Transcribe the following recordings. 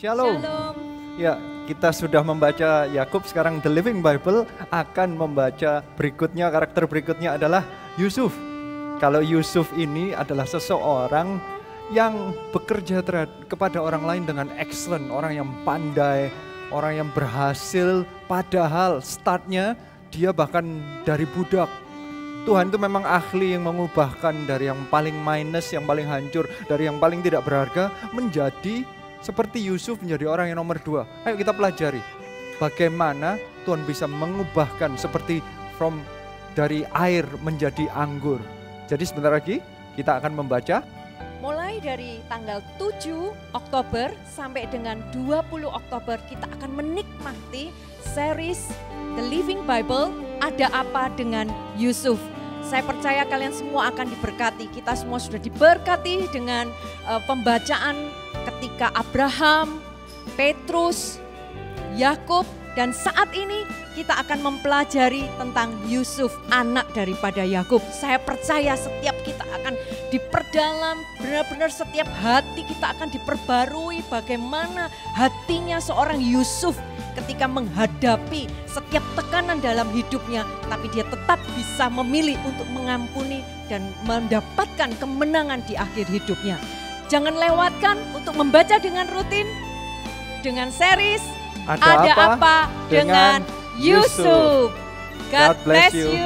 Shalom. Shalom. Ya, kita sudah membaca Yakub, sekarang The Living Bible akan membaca berikutnya, karakter berikutnya adalah Yusuf. Kalau Yusuf ini adalah seseorang yang bekerja kepada orang lain dengan excellent, orang yang pandai, orang yang berhasil, padahal startnya dia bahkan dari budak. Tuhan itu memang ahli yang mengubahkan dari yang paling minus, yang paling hancur, dari yang paling tidak berharga menjadi seperti Yusuf, menjadi orang yang nomor 2. Ayo kita pelajari bagaimana Tuhan bisa mengubahkan seperti dari air menjadi anggur. Jadi sebentar lagi kita akan membaca Mulai dari tanggal 7 Oktober sampai dengan 20 Oktober kita akan menikmati series The Living Bible, Ada Apa Dengan Yusuf. Saya percaya kalian semua akan diberkati. Kita semua sudah diberkati dengan pembacaan ketika Abraham, Petrus, Yakub, dan saat ini kita akan mempelajari tentang Yusuf, anak daripada Yakub. Saya percaya setiap kita akan diperdalam, benar-benar setiap hati kita akan diperbarui bagaimana hatinya seorang Yusuf ketika menghadapi setiap tekanan dalam hidupnya, tapi dia tetap bisa memilih untuk mengampuni dan mendapatkan kemenangan di akhir hidupnya. Jangan lewatkan untuk membaca dengan rutin, dengan series Ada Apa Dengan Yusuf. God bless you.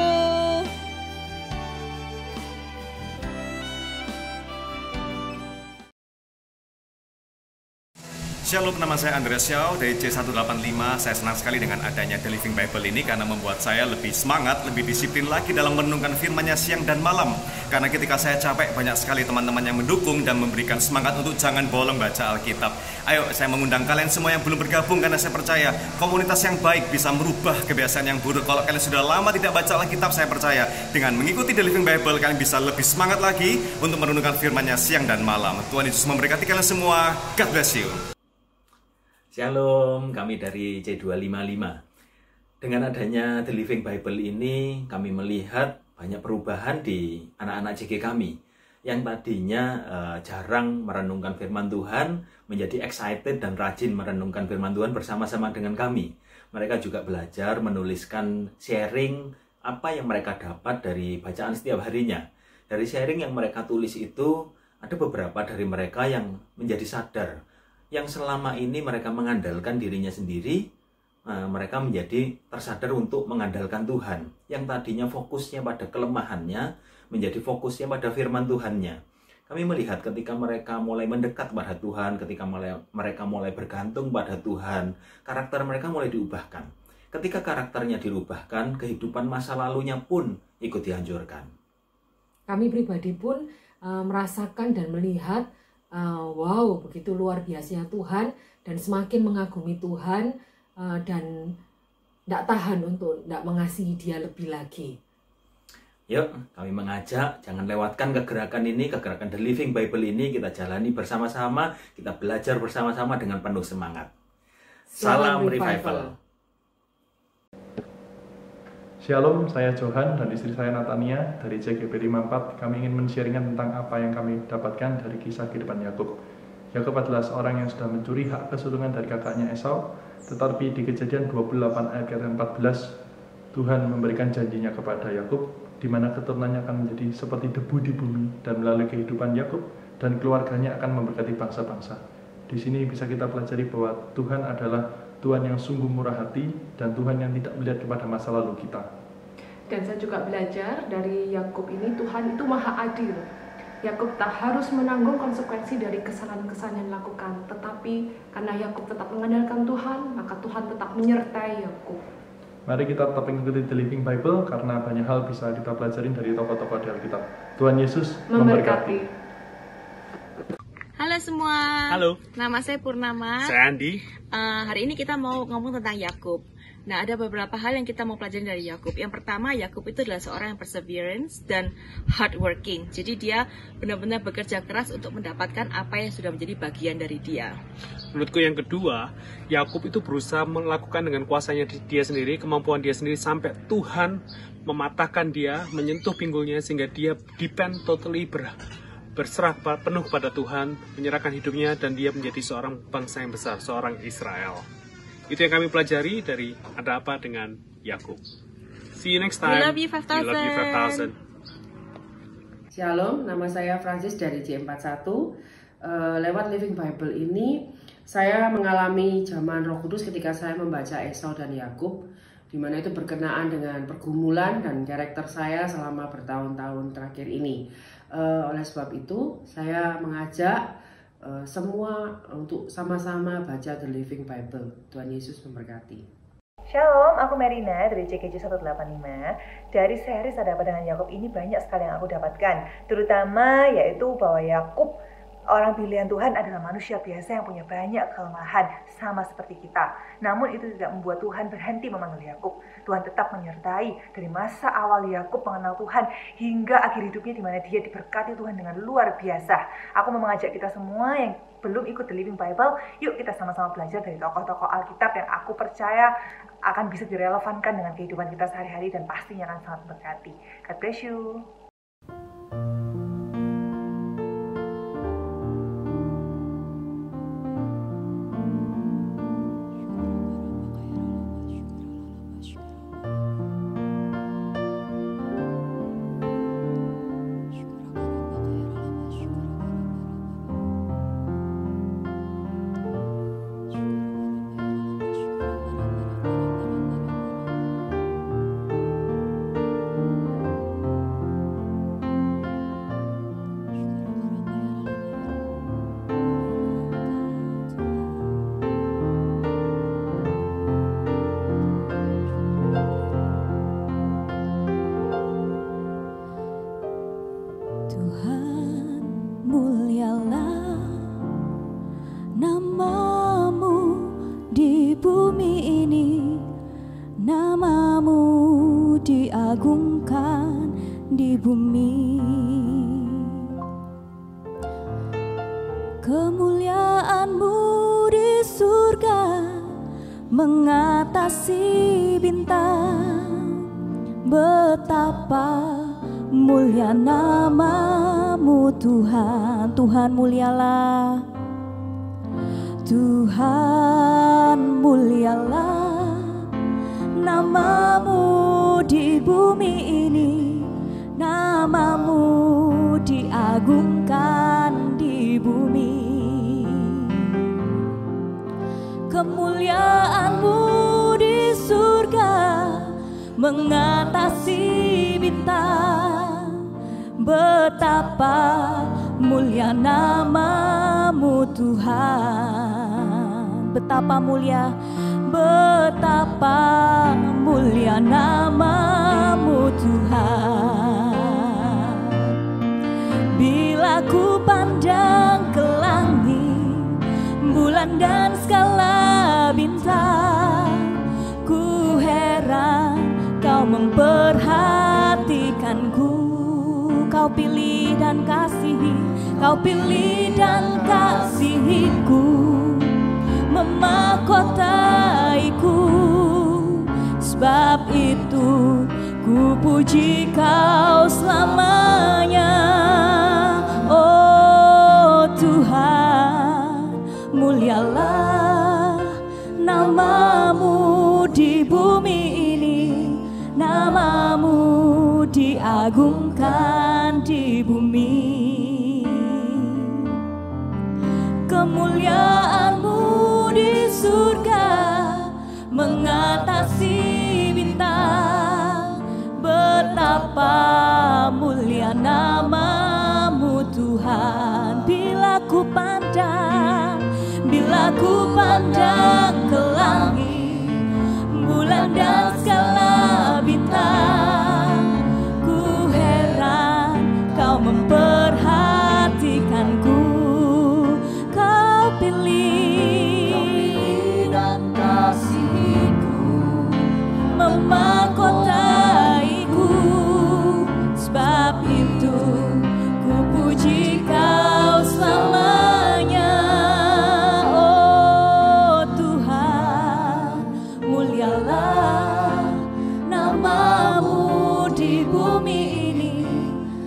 Shalom, nama saya Andreas Xiao dari C185. Saya senang sekali dengan adanya The Living Bible ini karena membuat saya lebih semangat, lebih disiplin lagi dalam merenungkan firman-Nya siang dan malam. Karena ketika saya capek, banyak sekali teman-teman yang mendukung dan memberikan semangat untuk jangan bolong baca Alkitab. Ayo, saya mengundang kalian semua yang belum bergabung karena saya percaya komunitas yang baik bisa merubah kebiasaan yang buruk. Kalau kalian sudah lama tidak baca Alkitab, saya percaya dengan mengikuti The Living Bible, kalian bisa lebih semangat lagi untuk merenungkan firman-Nya siang dan malam. Tuhan Yesus memberkati kalian semua. God bless you. Shalom, kami dari C255. Dengan adanya The Living Bible ini, kami melihat banyak perubahan di anak-anak JG kami yang tadinya jarang merenungkan firman Tuhan, menjadi excited dan rajin merenungkan firman Tuhan bersama-sama dengan kami. Mereka juga belajar menuliskan sharing apa yang mereka dapat dari bacaan setiap harinya. Dari sharing yang mereka tulis itu, ada beberapa dari mereka yang menjadi sadar yang selama ini mereka mengandalkan dirinya sendiri, mereka menjadi tersadar untuk mengandalkan Tuhan. Yang tadinya fokusnya pada kelemahannya, menjadi fokusnya pada firman Tuhannya. Kami melihat ketika mereka mulai mendekat pada Tuhan, ketika mereka mulai bergantung pada Tuhan, karakter mereka mulai diubahkan. Ketika karakternya dirubahkan, kehidupan masa lalunya pun ikut dihancurkan. Kami pribadi pun merasakan dan melihat wow, begitu luar biasanya Tuhan, dan semakin mengagumi Tuhan dan tidak tahan untuk tidak mengasihi Dia lebih lagi. Yuk, kami mengajak jangan lewatkan kegerakan ini, kegerakan The Living Bible ini kita jalani bersama-sama, kita belajar bersama-sama dengan penuh semangat. Salam Revival. Shalom, saya Johan dan istri saya Natania dari CGP54. Kami ingin men-sharingkan tentang apa yang kami dapatkan dari kisah kehidupan Yakub. Yakub adalah seorang yang sudah mencuri hak kesulungan dari kakaknya Esau, tetapi di Kejadian 28 ayat 14, Tuhan memberikan janjinya kepada Yakub, di mana keturunannya akan menjadi seperti debu di bumi, dan melalui kehidupan Yakub dan keluarganya akan memberkati bangsa-bangsa. Di sini bisa kita pelajari bahwa Tuhan adalah Tuhan yang sungguh murah hati dan Tuhan yang tidak melihat kepada masa lalu kita. Dan saya juga belajar dari Yakub ini, Tuhan itu maha adil. Yakub tak harus menanggung konsekuensi dari kesalahan-kesalahan yang dilakukan, tetapi karena Yakub tetap mengandalkan Tuhan, maka Tuhan tetap menyertai Yakub. Mari kita tetap mengikuti The Living Bible karena banyak hal bisa kita pelajarin dari tokoh-tokoh di Alkitab. Tuhan Yesus memberkati. Halo semua. Halo. Nama saya Purnama. Saya Andi. Hari ini kita mau ngomong tentang Yakub. Nah, ada beberapa hal yang kita mau pelajari dari Yakub. Yang pertama, Yakub itu adalah seorang yang perseverance dan hardworking. Jadi dia benar-benar bekerja keras untuk mendapatkan apa yang sudah menjadi bagian dari dia. Menurutku yang kedua, Yakub itu berusaha melakukan dengan kuasanya dia sendiri, kemampuan dia sendiri, sampai Tuhan mematahkan dia, menyentuh pinggulnya sehingga dia depend totally berserah penuh kepada Tuhan, menyerahkan hidupnya, dan dia menjadi seorang bangsa yang besar, seorang Israel. Itu yang kami pelajari dari Ada Apa dengan Yakub. See you next time. We love you 5,000. We love you 5,000. Shalom, nama saya Francis dari J41. Lewat Living Bible ini, saya mengalami zaman Roh Kudus ketika saya membaca Esau dan Yakub, di mana itu berkenaan dengan pergumulan dan karakter saya selama bertahun-tahun terakhir ini. Oleh sebab itu, saya mengajak semua untuk sama-sama baca The Living Bible. Tuhan Yesus memberkati. Shalom, aku Marina dari CKJ 185. Dari series Ada Apa dengan Yakub ini banyak sekali yang aku dapatkan, terutama yaitu bahwa Yakub, orang pilihan Tuhan, adalah manusia biasa yang punya banyak kelemahan, sama seperti kita. Namun itu tidak membuat Tuhan berhenti memanggil Yakub. Tuhan tetap menyertai dari masa awal Yakub mengenal Tuhan hingga akhir hidupnya, di mana dia diberkati Tuhan dengan luar biasa. Aku mau mengajak kita semua yang belum ikut The Living Bible, yuk kita sama-sama belajar dari tokoh-tokoh Alkitab yang aku percaya akan bisa direlevankan dengan kehidupan kita sehari-hari dan pastinya akan sangat berkati. God bless you. diagungkan di bumi. Kemuliaan-Mu di surga mengatasi bintang. Betapa mulia nama-Mu Tuhan. Tuhan mulialah, Tuhan mulialah nama-Mu di bumi ini. Nama-Mu diagungkan di bumi. Kemuliaan-Mu di surga mengatasi bintang. Betapa mulia nama-Mu Tuhan. Betapa mulia, betapa mulia nama-Mu Tuhan. Bila ku pandang ke langit, bulan dan segala bintang, ku heran Kau memperhatikanku. Kau pilih dan kasihi, Kau pilih dan kasihiku, memahkotaiku. Sebab itu ku puji Kau selamanya. Oh Tuhan, mulialah nama-Mu di bumi ini. Nama-Mu diagungkan di bumi. Kemuliaan-Mu di surga mengatasi bintang. Betapa mulia nama-Mu Tuhan. Bila ku pandang ke langit, bulan dan segala bintang, ku heran Kau memperhatikanku. Kau pilih dan kasihiku, memahkotaiku. Sebab itu ku puji Kau selamanya. Oh Tuhan, mulialah nama-Mu di bumi ini.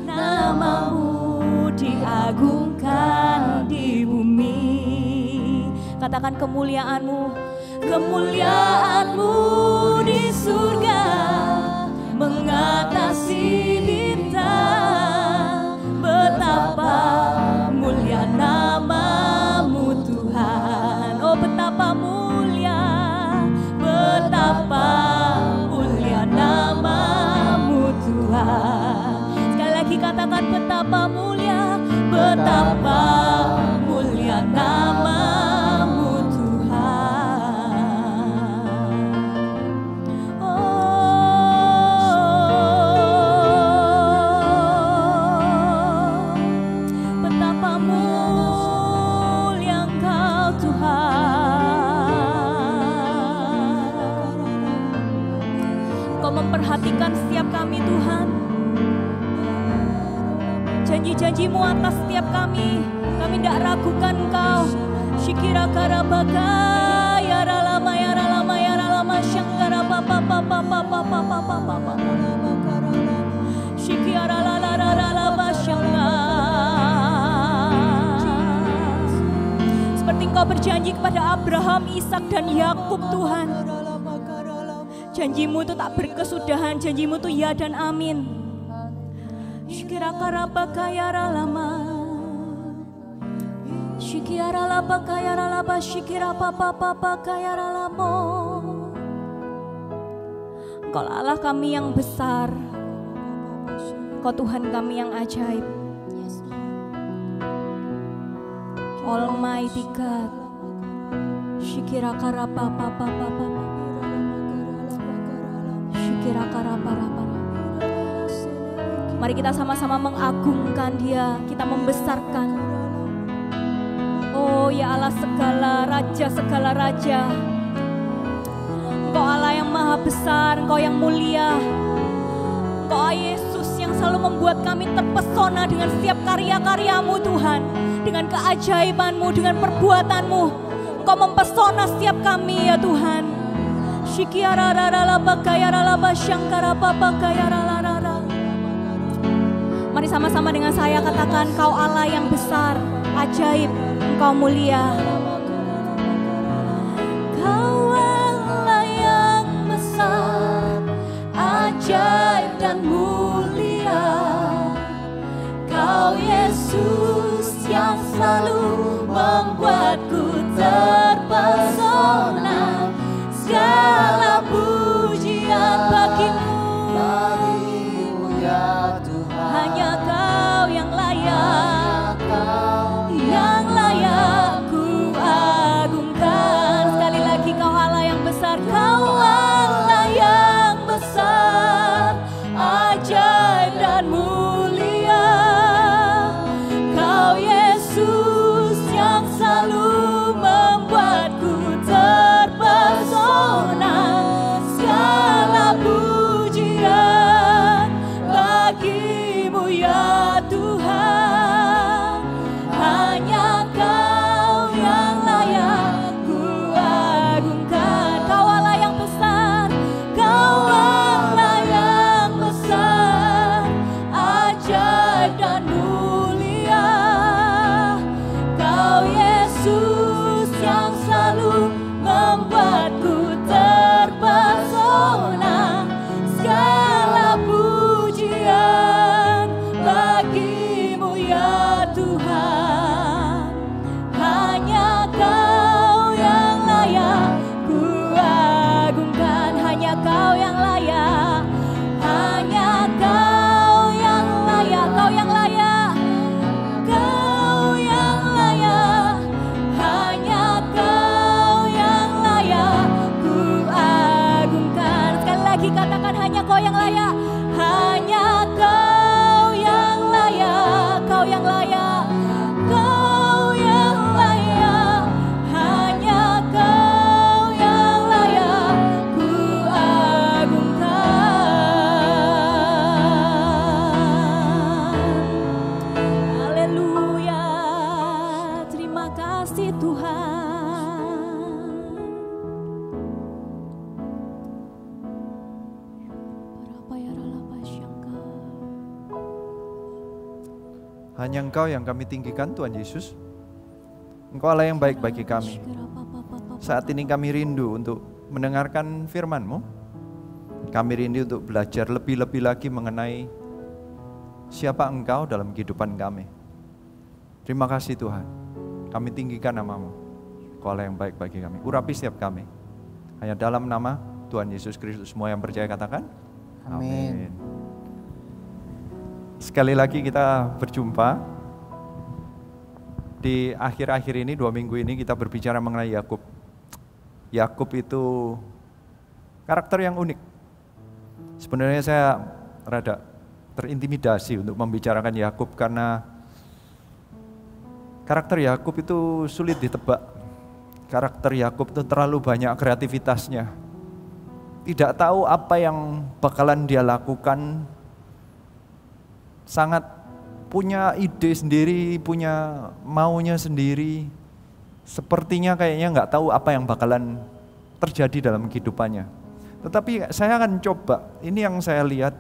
Nama-Mu diagungkan diagungkan di bumi. Katakan kemuliaan-Mu, kemuliaan-Mu di surga mengatasi bintang. Betapa mulia nama-Mu Tuhan. Oh betapa mulia, betapa mulia nama-Mu Tuhan. Sekali lagi katakan betapa mulia, betapa mulia nama-Mu Tuhan. Oh, betapa mulia Engkau Tuhan. Engkau memperhatikan setiap kami Tuhan. Janji-janji-Mu atas setiap kami tidak ragukan Engkau. Shikira karabaka ya ralama ya ralama ya ralama syangkara papa papa papa papa papa shikira ralama syangkara. Seperti Engkau berjanji kepada Abraham, Ishak dan Yakub Tuhan. Janji-Mu itu tak berkesudahan, janji-Mu itu ya dan amin. Shikira karabaka ya ralama Shikira laba kaya ralaba shikira papa papa kaya ralamo. Engkau Allah kami yang besar, Engkau Tuhan kami yang ajaib. Almighty God. Shikira kara papa papa papa shikira kara para. Mari kita sama-sama mengagungkan Dia, kita membesarkan. Oh ya Allah segala raja, Engkau Allah yang maha besar, Engkau yang mulia, Engkau Yesus yang selalu membuat kami terpesona dengan setiap karya-karya-Mu Tuhan, dengan keajaiban-Mu, dengan perbuatan-Mu. Engkau mempesona setiap kami ya Tuhan. Shikiara raralaba kaya ralaba syangkara papa kaya ralarara. Mari sama-sama dengan saya katakan, Kau Allah yang besar, ajaib, Engkau mulia. Kau Allah yang besar, ajaib dan mulia. Kau Yesus yang selalu membuatku terpesona. Segala pujian bagimu ya Tuhan. Hanya Kau yang layak, yang layak ku agungkan. Sekali lagi Kau Allah yang besar, Kau Allah yang besar, ajaib dan mulia. Hanya Engkau yang kami tinggikan Tuhan Yesus. Engkau Allah yang baik bagi kami. Saat ini kami rindu untuk mendengarkan firman-Mu. Kami rindu untuk belajar lebih-lebih lagi mengenai siapa Engkau dalam kehidupan kami. Terima kasih Tuhan. Kami tinggikan nama-Mu. Engkau Allah yang baik bagi kami. Urapi setiap kami. Hanya dalam nama Tuhan Yesus Kristus. Semua yang percaya katakan amin. Sekali lagi kita berjumpa. Di akhir-akhir ini, 2 minggu ini kita berbicara mengenai Yakub. Yakub itu karakter yang unik. Sebenarnya saya rada terintimidasi untuk membicarakan Yakub karena karakter Yakub itu sulit ditebak. Karakter Yakub itu terlalu banyak kreativitasnya. Tidak tahu apa yang bakalan dia lakukan. Sangat punya ide sendiri, punya maunya sendiri. Sepertinya kayaknya nggak tahu apa yang bakalan terjadi dalam kehidupannya. Tetapi saya akan coba, ini yang saya lihat,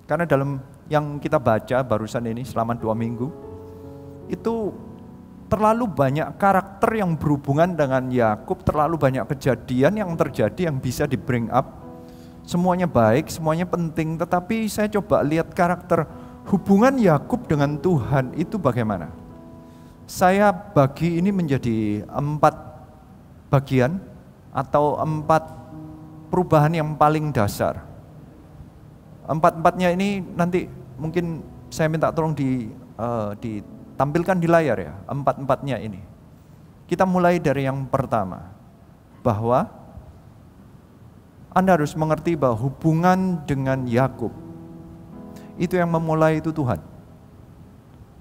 karena dalam yang kita baca barusan ini selama 2 minggu, itu terlalu banyak karakter yang berhubungan dengan Yakub, terlalu banyak kejadian yang terjadi yang bisa di bring up. Semuanya baik, semuanya penting, tetapi saya coba lihat karakter hubungan Yakub dengan Tuhan itu bagaimana. Saya bagi ini menjadi 4 bagian atau 4 perubahan yang paling dasar. 4-4-nya ini nanti mungkin saya minta tolong ditampilkan di layar ya, 4-4-nya ini. Kita mulai dari yang pertama, bahwa Anda harus mengerti bahwa hubungan dengan Yakub itu yang memulai itu Tuhan.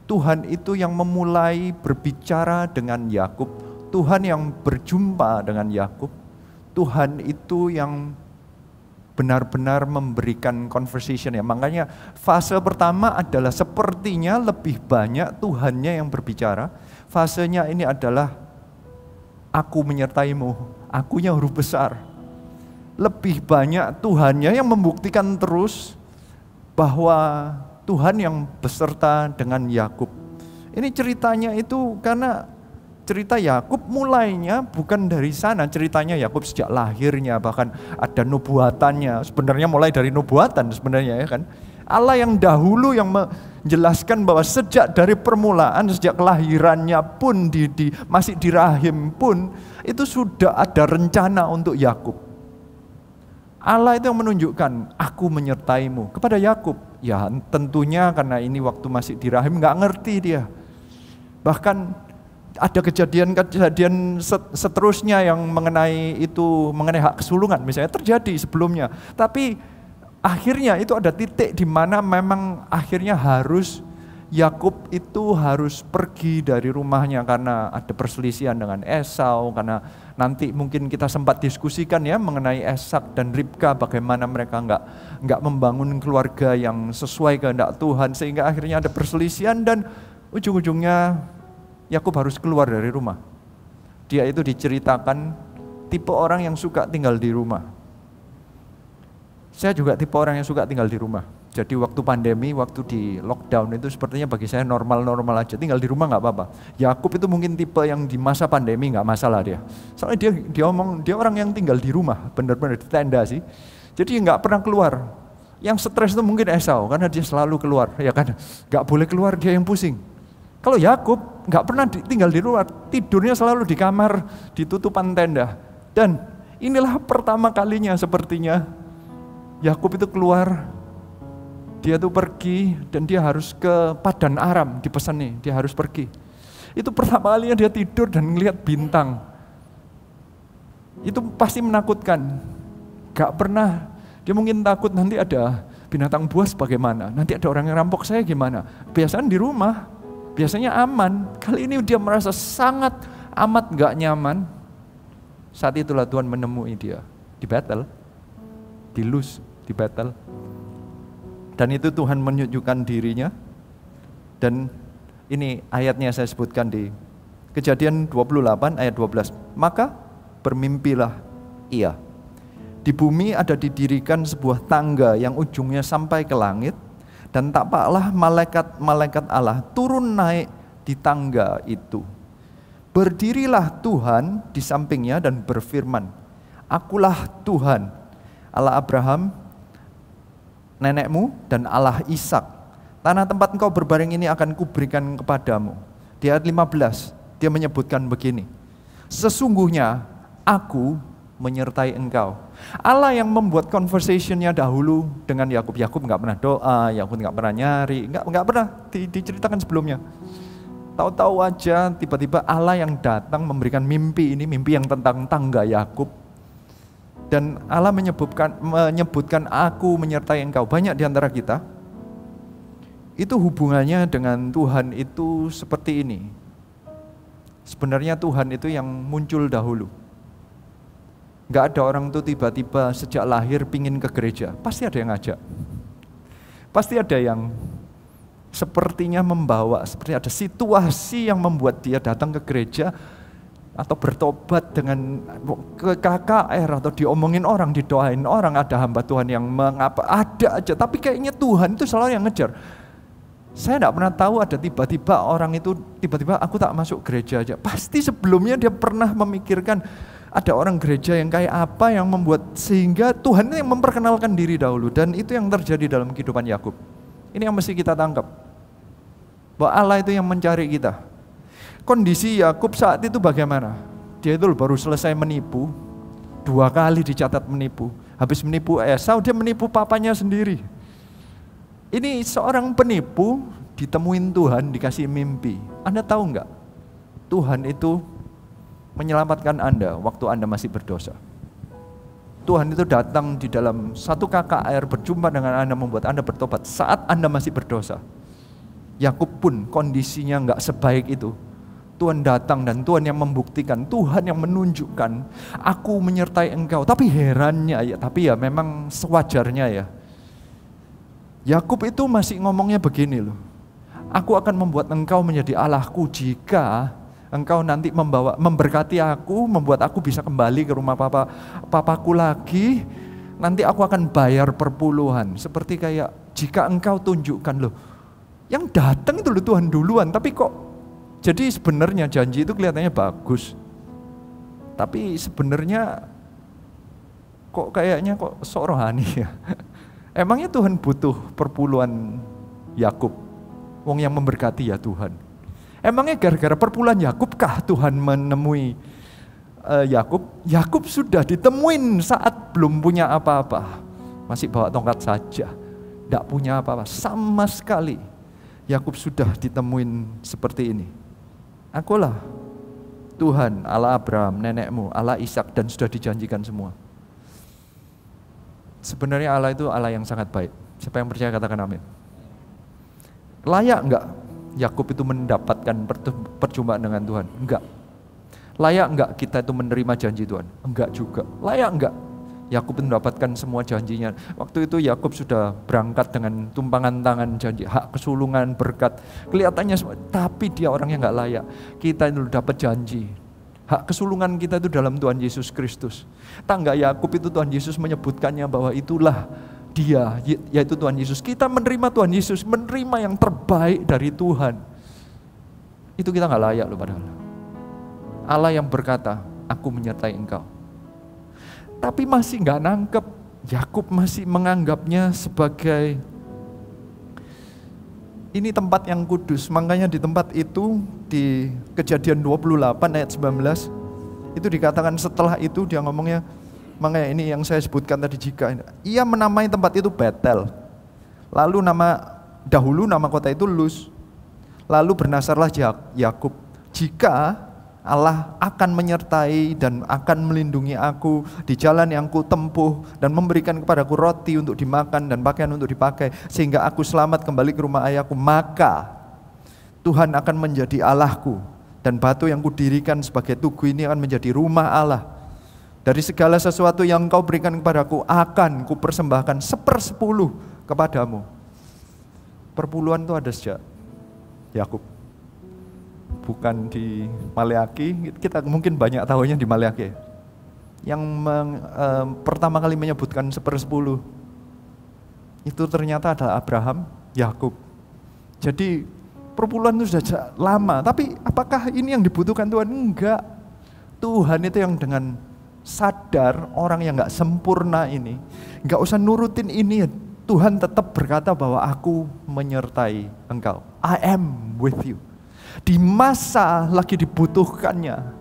Tuhan itu yang memulai berbicara dengan Yakub. Tuhan yang berjumpa dengan Yakub. Tuhan itu yang benar-benar memberikan conversation ya. Makanya fase pertama adalah sepertinya lebih banyak Tuhannya yang berbicara. Fasenya ini adalah aku menyertaimu. Akunya huruf besar. Lebih banyak Tuhannya yang membuktikan terus bahwa Tuhan yang beserta dengan Yakub. Ini ceritanya itu karena cerita Yakub mulainya bukan dari sana. Ceritanya Yakub sejak lahirnya, bahkan ada nubuatannya. Sebenarnya mulai dari nubuatan sebenarnya ya kan. Allah yang dahulu yang menjelaskan bahwa sejak dari permulaan, sejak kelahirannya pun masih di rahim pun itu sudah ada rencana untuk Yakub. Allah itu yang menunjukkan, aku menyertaimu kepada Yakub. Ya tentunya karena ini waktu masih di rahim gak ngerti dia. Bahkan ada kejadian-kejadian seterusnya yang mengenai hak kesulungan misalnya terjadi sebelumnya. Tapi akhirnya itu ada titik di mana memang akhirnya Yakub itu harus pergi dari rumahnya karena ada perselisihan dengan Esau, karena nanti mungkin kita sempat diskusikan ya mengenai Ishak dan Ribka, bagaimana mereka nggak membangun keluarga yang sesuai kehendak Tuhan, sehingga akhirnya ada perselisihan dan ujung-ujungnya Yakub harus keluar dari rumah. Dia itu diceritakan tipe orang yang suka tinggal di rumah. Saya juga tipe orang yang suka tinggal di rumah. Jadi waktu pandemi, waktu di lockdown itu sepertinya bagi saya normal-normal aja. Tinggal di rumah nggak apa-apa. Yakub itu mungkin tipe yang di masa pandemi nggak masalah dia. Soalnya dia orang yang tinggal di rumah, benar-benar di tenda sih. Jadi nggak pernah keluar. Yang stres itu mungkin Esau, karena dia selalu keluar, ya kan? Nggak boleh keluar, dia yang pusing. Kalau Yakub nggak pernah tinggal di luar, tidurnya selalu di kamar, di tutupan tenda. Dan inilah pertama kalinya sepertinya Yakub itu keluar. Dia tuh pergi dan dia harus ke Padan Aram, dipesan nih, dia harus pergi. Itu pertama kalinya dia tidur dan ngelihat bintang. Itu pasti menakutkan. Gak pernah, dia mungkin takut nanti ada binatang buas bagaimana, nanti ada orang yang rampok saya gimana. Biasanya di rumah, biasanya aman. Kali ini dia merasa sangat amat gak nyaman. Saat itulah Tuhan menemui dia di battle, di Luz, di battle. Dan itu Tuhan menunjukkan dirinya. Dan ini ayatnya saya sebutkan di Kejadian 28 ayat 12. Maka bermimpilah ia. Di bumi ada didirikan sebuah tangga yang ujungnya sampai ke langit. Dan tampaklah malaikat-malaikat Allah turun naik di tangga itu. Berdirilah Tuhan di sampingnya dan berfirman, "Akulah Tuhan, Allah Abraham, nenekmu, dan Allah Ishak. Tanah tempat engkau berbaring ini akan kuberikan kepadamu." Di ayat 15, dia menyebutkan begini, "Sesungguhnya aku menyertai engkau." Allah yang membuat conversationnya dahulu dengan Yakub. Yakub nggak pernah doa, Yakub nggak pernah nyari, nggak pernah diceritakan sebelumnya. Tahu-tahu aja tiba-tiba Allah yang datang memberikan mimpi ini, mimpi yang tentang tangga Yakub. Dan Allah menyebutkan aku menyertai engkau. Banyak di antara kita itu hubungannya dengan Tuhan itu seperti ini. Sebenarnya Tuhan itu yang muncul dahulu. Gak ada orang tuh tiba-tiba sejak lahir pingin ke gereja. Pasti ada yang ngajak. Pasti ada yang sepertinya membawa, seperti ada situasi yang membuat dia datang ke gereja atau bertobat dengan ke KKR atau diomongin orang, didoain orang, ada hamba Tuhan yang mengapa, ada aja. Tapi kayaknya Tuhan itu selalu yang ngejar. Saya tidak pernah tahu ada tiba-tiba orang itu, tiba-tiba aku tak masuk gereja aja. Pasti sebelumnya dia pernah memikirkan, ada orang gereja yang kayak apa yang membuat sehingga Tuhan yang memperkenalkan diri dahulu. Dan itu yang terjadi dalam kehidupan Yakub. Ini yang mesti kita tangkap, bahwa Allah itu yang mencari kita. Kondisi Yakub saat itu bagaimana? Dia itu baru selesai menipu, 2 kali dicatat menipu. Habis menipu Esau, dia menipu papanya sendiri. Ini seorang penipu ditemuin Tuhan, dikasih mimpi. Anda tahu enggak? Tuhan itu menyelamatkan Anda waktu Anda masih berdosa. Tuhan itu datang di dalam satu KKR, berjumpa dengan Anda, membuat Anda bertobat saat Anda masih berdosa. Yakub pun kondisinya enggak sebaik itu. Tuhan datang dan Tuhan yang membuktikan, Tuhan yang menunjukkan, aku menyertai engkau. Tapi herannya ya, tapi ya memang sewajarnya ya. Yakub itu masih ngomongnya begini loh, aku akan membuat engkau menjadi Allahku jika engkau nanti memberkati aku, membuat aku bisa kembali ke rumah papaku lagi, nanti aku akan bayar perpuluhan. Seperti kayak jika engkau tunjukkan loh, yang datang itu loh Tuhan duluan, tapi kok jadi sebenarnya janji itu kelihatannya bagus, tapi sebenarnya kok kayaknya kok sok rohani ya. Emangnya Tuhan butuh perpuluhan Yakub? Wong yang memberkati ya Tuhan. Emangnya gara-gara perpuluhan Yakub kah Tuhan menemui Yakub? Yakub sudah ditemuin saat belum punya apa-apa, masih bawa tongkat saja, tidak punya apa-apa sama sekali. Yakub sudah ditemuin seperti ini. Akulah Tuhan, Allah Abraham, nenekmu, Allah Ishak, dan sudah dijanjikan semua. Sebenarnya Allah itu Allah yang sangat baik. Siapa yang percaya katakan amin. Layak enggak Yakub itu mendapatkan perjumpaan dengan Tuhan? Enggak. Layak enggak kita itu menerima janji Tuhan? Enggak juga. Layak enggak Yakub mendapatkan semua janjinya? Waktu itu Yakub sudah berangkat dengan tumpangan tangan janji, hak kesulungan, berkat. Kelihatannya semua, tapi dia orang yang enggak layak. Kita itu dapat janji. Hak kesulungan kita itu dalam Tuhan Yesus Kristus. Tangga Yakub itu Tuhan Yesus menyebutkannya bahwa itulah dia, yaitu Tuhan Yesus. Kita menerima Tuhan Yesus, menerima yang terbaik dari Tuhan. Itu kita gak layak loh padahal. Allah yang berkata, aku menyertai engkau. Tapi masih gak nangkep. Yakub masih menganggapnya sebagai ini tempat yang kudus. Makanya di tempat itu, di Kejadian 28 ayat 19, itu dikatakan setelah itu dia ngomongnya, makanya ini yang saya sebutkan tadi, jika ia menamai tempat itu Betel, lalu dahulu nama kota itu Luz, lalu bernasarlah Yakub, jika Allah akan menyertai dan akan melindungi aku di jalan yang ku tempuh dan memberikan kepadaku roti untuk dimakan dan pakaian untuk dipakai sehingga aku selamat kembali ke rumah ayahku, maka Tuhan akan menjadi Allahku dan batu yang kudirikan sebagai tugu ini akan menjadi rumah Allah. Dari segala sesuatu yang kau berikan kepadaku akan kupersembahkan 1/10 kepadamu. Perpuluhan itu ada sejak Yakub. Bukan di Maleaki, kita mungkin banyak tahunya di Maleaki. Yang pertama kali menyebutkan 1/10 itu ternyata adalah Abraham Yakub. Jadi perpuluhan itu sudah lama, tapi apakah ini yang dibutuhkan Tuhan? Enggak. Tuhan itu yang dengan sadar orang yang enggak sempurna ini, enggak usah nurutin ini, Tuhan tetap berkata bahwa aku menyertai engkau. I am with you. Di masa lagi dibutuhkannya,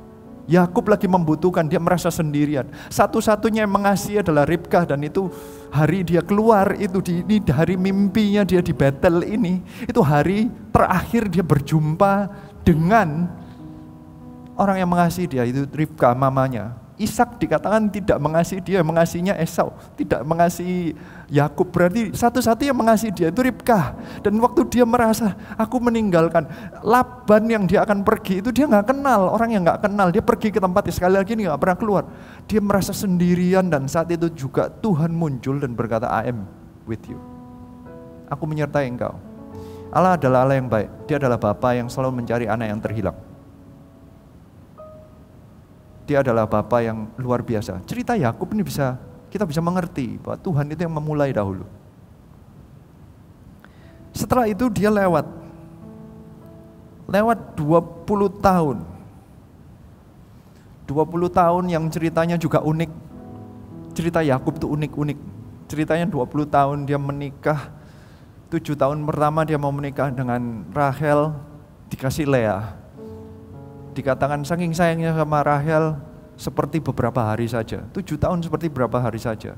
Yakub lagi membutuhkan, dia merasa sendirian. Satu-satunya yang mengasihi adalah Ribkah, dan itu hari dia keluar itu ini hari mimpinya dia di Betel ini, itu hari terakhir dia berjumpa dengan orang yang mengasihi dia, itu Ribkah mamanya. Ishak dikatakan tidak mengasihi dia, mengasihinya Esau, tidak mengasihi Yakub. Berarti satu-satunya yang mengasihi dia itu Ribkah. Dan waktu dia merasa aku meninggalkan Laban yang dia akan pergi, itu dia nggak kenal, orang yang nggak kenal. Dia pergi ke tempat sekali lagi nggak pernah keluar. Dia merasa sendirian, dan saat itu juga Tuhan muncul dan berkata, I am with you. Aku menyertai engkau. Allah adalah Allah yang baik. Dia adalah Bapa yang selalu mencari anak yang terhilang. Dia adalah Bapa yang luar biasa. Cerita Yakub ini kita bisa mengerti bahwa Tuhan itu yang memulai dahulu. Setelah itu dia lewat 20 tahun. 20 tahun yang ceritanya juga unik. Cerita Yakub itu unik-unik. Ceritanya 20 tahun dia menikah. 7 tahun pertama dia mau menikah dengan Rahel, dikasih Lea. Dikatakan saking sayangnya sama Rahel seperti beberapa hari saja. 7 tahun seperti beberapa hari saja.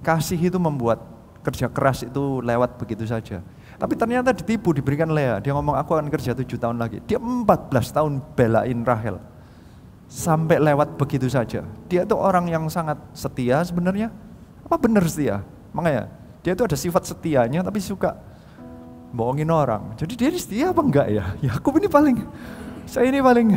Kasih itu membuat kerja keras itu lewat begitu saja. Tapi ternyata ditipu, diberikan Lea. Dia ngomong aku akan kerja 7 tahun lagi. Dia 14 tahun belain Rahel. Sampai lewat begitu saja. Dia itu orang yang sangat setia sebenarnya. Apa benar setia? Makanya dia itu ada sifat setianya tapi suka bohongin orang. Jadi dia setia apa enggak ya? Yakub ini saya ini paling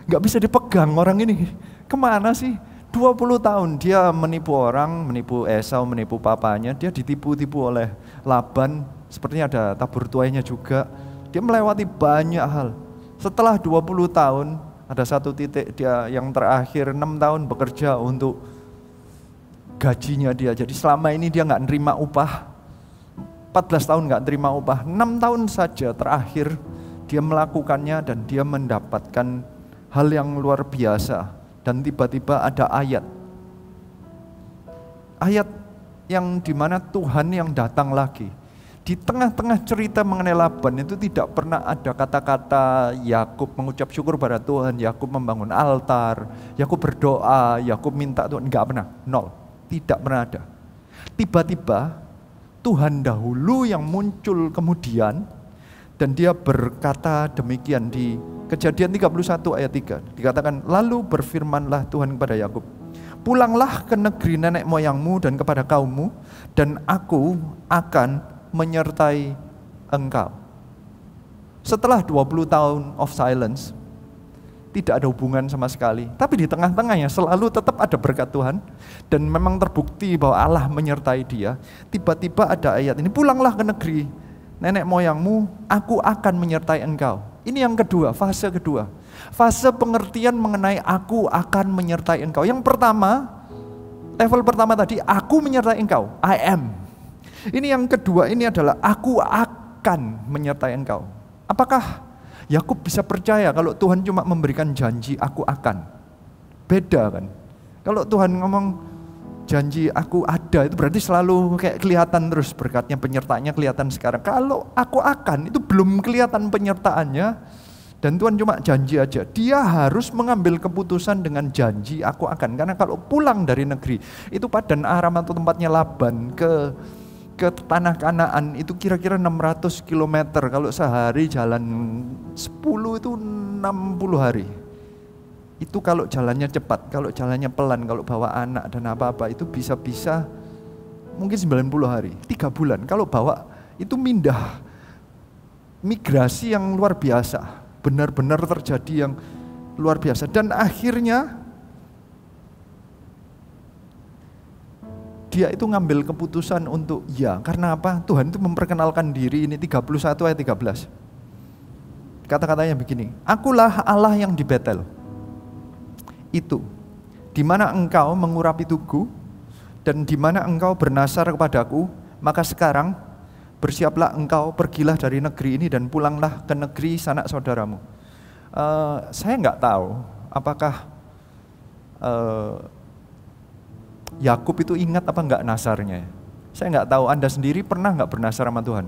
nggak bisa dipegang orang ini. Kemana sih? 20 tahun dia menipu orang, menipu Esau, menipu papanya. Dia ditipu-tipu oleh Laban. Sepertinya ada tabur tuainya juga. Dia melewati banyak hal. Setelah 20 tahun, ada satu titik dia yang terakhir 6 tahun bekerja untuk gajinya dia. Jadi selama ini dia nggak nerima upah. 14 tahun nggak terima upah. 6 tahun saja terakhir dia melakukannya dan dia mendapatkan hal yang luar biasa. Dan tiba-tiba ada ayat yang dimana Tuhan yang datang lagi. Di tengah-tengah cerita mengenai Laban itu tidak pernah ada kata-kata Yakub mengucap syukur pada Tuhan, Yakub membangun altar, Yakub berdoa, Yakub minta Tuhan, enggak pernah, nol, tidak pernah ada. Tiba-tiba Tuhan dahulu yang muncul kemudian, dan dia berkata demikian di Kejadian 31 ayat 3. Dikatakan, lalu berfirmanlah Tuhan kepada Yakub, pulanglah ke negeri nenek moyangmu dan kepada kaummu, dan aku akan menyertai engkau. Setelah 20 tahun of silence, tidak ada hubungan sama sekali. Tapi di tengah-tengahnya selalu tetap ada berkat Tuhan. Dan memang terbukti bahwa Allah menyertai dia. Tiba-tiba ada ayat ini, pulanglah ke negeri nenek moyangmu, aku akan menyertai engkau. Ini yang kedua, fase kedua. Fase pengertian mengenai aku akan menyertai engkau. Yang pertama, level pertama tadi, aku menyertai engkau, I am. Ini yang kedua, ini adalah aku akan menyertai engkau. Apakah Yakub bisa percaya kalau Tuhan cuma memberikan janji aku akan? Beda kan? Kalau Tuhan ngomong janji aku ada, itu berarti selalu kayak kelihatan terus berkatnya, penyertaannya kelihatan sekarang. Kalau aku akan, itu belum kelihatan penyertaannya, dan Tuhan cuma janji aja. Dia harus mengambil keputusan dengan janji aku akan. Karena kalau pulang dari negeri, itu Padan Aram atau tempatnya Laban ke tanah Kanaan itu kira-kira 600 km. Kalau sehari jalan 10 itu 60 hari. Itu kalau jalannya cepat, kalau jalannya pelan, kalau bawa anak dan apa-apa itu bisa-bisa mungkin 90 hari, 3 bulan. Kalau bawa itu migrasi yang luar biasa, benar-benar terjadi yang luar biasa. Dan akhirnya dia itu ngambil keputusan untuk ya, karena apa? Tuhan itu memperkenalkan diri ini 31 ayat 13. Kata-katanya begini, akulah Allah yang di Betel. Itu, di mana engkau mengurapi tugu dan di mana engkau bernasar kepadaku, maka sekarang bersiaplah engkau, pergilah dari negeri ini dan pulanglah ke negeri sanak saudaramu. Saya nggak tahu apakah Yakub itu ingat apa nggak nasarnya. Saya nggak tahu, Anda sendiri pernah nggak bernasar sama Tuhan?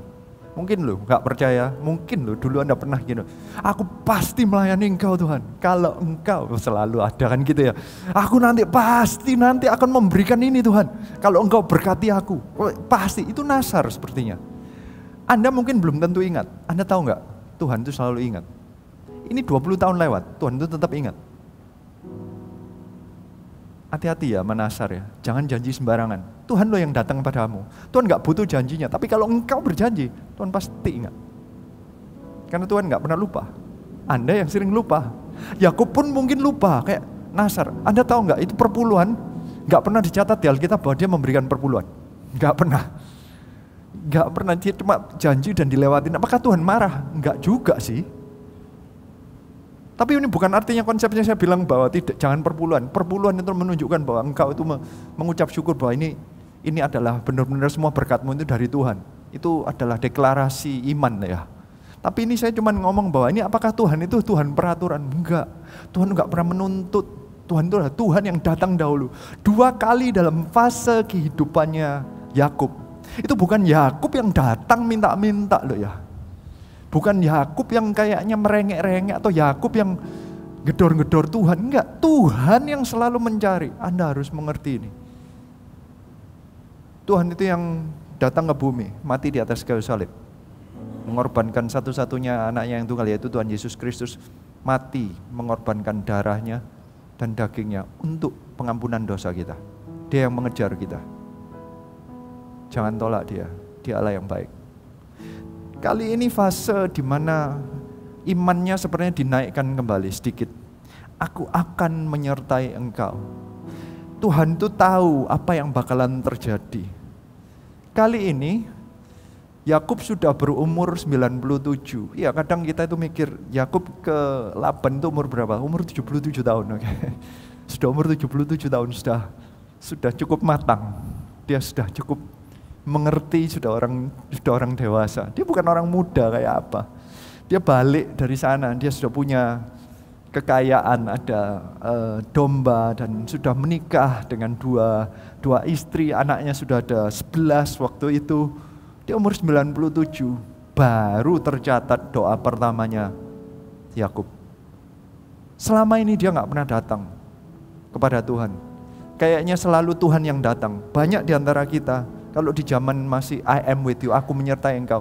Mungkin loh nggak percaya, mungkin loh dulu Anda pernah gitu. Aku pasti melayani engkau Tuhan. Kalau engkau, selalu ada kan gitu ya. Aku nanti akan memberikan ini Tuhan. Kalau engkau berkati aku, pasti itu nasar sepertinya. Anda mungkin belum tentu ingat. Anda tahu nggak? Tuhan itu selalu ingat. Ini 20 tahun lewat, Tuhan itu tetap ingat. Hati-hati ya menasar ya, jangan janji sembarangan. Tuhan lo yang datang padamu. Tuhan gak butuh janjinya, tapi kalau engkau berjanji, Tuhan pasti ingat. Karena Tuhan gak pernah lupa. Anda yang sering lupa. Yakub pun mungkin lupa, kayak nasar. Anda tahu gak, itu perpuluhan gak pernah dicatat di Alkitab bahwa dia memberikan perpuluhan. Gak pernah. Gak pernah, dia cuma janji dan dilewatin. Apakah Tuhan marah? Enggak juga sih. Tapi ini bukan artinya konsepnya saya bilang bahwa tidak, jangan perpuluhan. Perpuluhan itu menunjukkan bahwa engkau itu mengucap syukur bahwa ini adalah benar-benar semua berkatmu itu dari Tuhan. Itu adalah deklarasi iman ya. Tapi ini saya cuma ngomong bahwa ini apakah Tuhan itu Tuhan peraturan? Enggak. Tuhan enggak pernah menuntut. Tuhan itu adalah Tuhan yang datang dahulu. 2 kali dalam fase kehidupannya Yakub. Itu bukan Yakub yang datang minta-minta loh ya. Bukan Yakub yang kayaknya merengek-rengek atau Yakub yang gedor-gedor Tuhan. Enggak, Tuhan yang selalu mencari. Anda harus mengerti ini. Tuhan itu yang datang ke bumi, mati di atas kayu salib. Mengorbankan satu-satunya anaknya yang tunggal, yaitu Tuhan Yesus Kristus. Mati mengorbankan darahnya dan dagingnya untuk pengampunan dosa kita. Dia yang mengejar kita. Jangan tolak dia Allah yang baik. Kali ini fase di mana imannya sebenarnya dinaikkan kembali sedikit. Aku akan menyertai engkau. Tuhan itu tahu apa yang bakalan terjadi. Kali ini Yakub sudah berumur 97. Ya kadang kita itu mikir Yakub ke Laban itu umur berapa? Umur 77 tahun. Okay. Sudah umur 77 tahun sudah cukup matang. Dia sudah cukup mengerti, sudah orang dewasa. Dia bukan orang muda kayak apa. Dia balik dari sana, dia sudah punya kekayaan, ada domba dan sudah menikah dengan dua istri, anaknya sudah ada 11 waktu itu. Dia umur 97, baru tercatat doa pertamanya Yakub. Selama ini dia gak pernah datang kepada Tuhan. Kayaknya selalu Tuhan yang datang. Banyak di antara kita, kalau di zaman masih I am with you, aku menyertai engkau.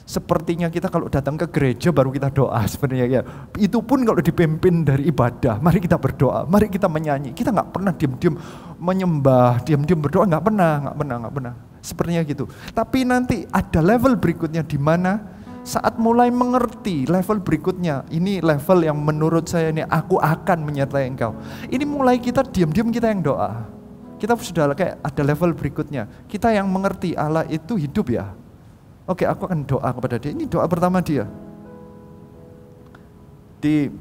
Sepertinya kita kalau datang ke gereja baru kita doa sebenarnya ya. Itu pun kalau dipimpin dari ibadah, mari kita berdoa, mari kita menyanyi. Kita nggak pernah diam-diam menyembah, diam-diam berdoa, nggak pernah. Sepertinya gitu. Tapi nanti ada level berikutnya di mana saat mulai mengerti level berikutnya, ini level yang menurut saya ini aku akan menyertai engkau. Ini mulai kita diam-diam kita yang doa. Kita sudah kayak ada level berikutnya. Kita yang mengerti Allah itu hidup ya. Oke, aku akan doa kepada dia. Ini doa pertama dia. Di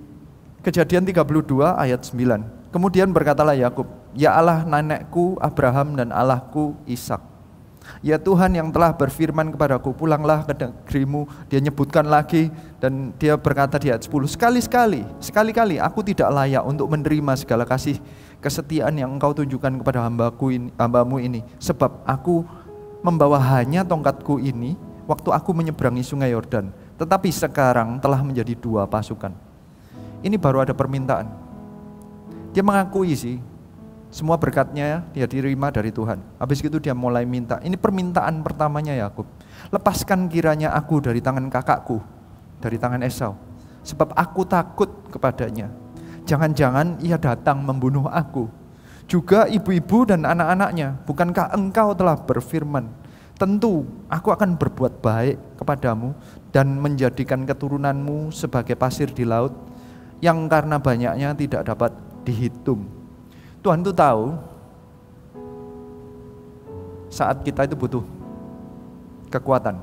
Kejadian 32 ayat 9. Kemudian berkatalah Yakub, ya Allah nenekku Abraham dan Allahku Ishak. Ya Tuhan yang telah berfirman kepadaku, pulanglah ke negerimu. Dia nyebutkan lagi dan dia berkata di ayat 10, sekali-kali aku tidak layak untuk menerima segala kasih kesetiaan yang engkau tunjukkan kepada hambamu ini. Sebab aku membawa hanya tongkatku ini waktu aku menyeberangi sungai Yordan. Tetapi sekarang telah menjadi 2 pasukan. Ini baru ada permintaan. Dia mengakui sih, semua berkatnya dia diterima dari Tuhan. Habis itu dia mulai minta. Ini permintaan pertamanya Yakub. Lepaskan kiranya aku dari tangan kakakku, dari tangan Esau. Sebab aku takut kepadanya. Jangan-jangan ia datang membunuh aku. Juga ibu-ibu dan anak-anaknya. Bukankah engkau telah berfirman, tentu aku akan berbuat baik kepadamu dan menjadikan keturunanmu sebagai pasir di laut yang karena banyaknya tidak dapat dihitung. Tuhan itu tahu saat kita itu butuh kekuatan.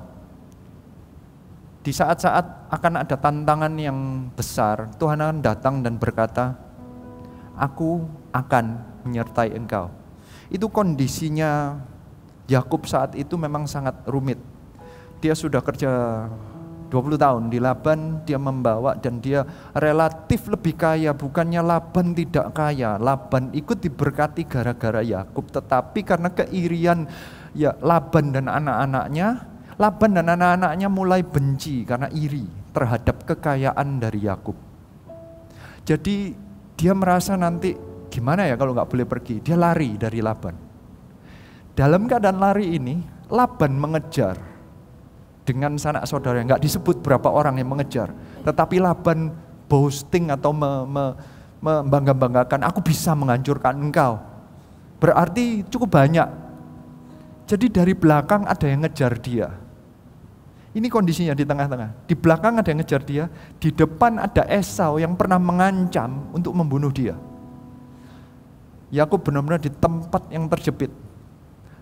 Di saat-saat akan ada tantangan yang besar, Tuhan akan datang dan berkata, aku akan menyertai engkau. Itu kondisinya Yakub saat itu memang sangat rumit. dia sudah kerja 20 tahun di Laban, dia membawa dan dia relatif lebih kaya. Bukannya Laban tidak kaya, Laban ikut diberkati gara-gara Yakub, tetapi karena keirian ya Laban dan anak-anaknya mulai benci karena iri terhadap kekayaan dari Yakub. Jadi dia merasa nanti gimana ya kalau nggak boleh pergi, dia lari dari Laban. Dalam keadaan lari ini, Laban mengejar dengan sanak saudara, nggak disebut berapa orang yang mengejar, tetapi Laban boasting atau membangga-banggakan, aku bisa menghancurkan engkau. Berarti cukup banyak. Jadi dari belakang ada yang ngejar dia. Ini kondisinya di tengah-tengah. Di belakang ada yang ngejar dia, di depan ada Esau yang pernah mengancam untuk membunuh dia. Yakub benar-benar di tempat yang terjepit.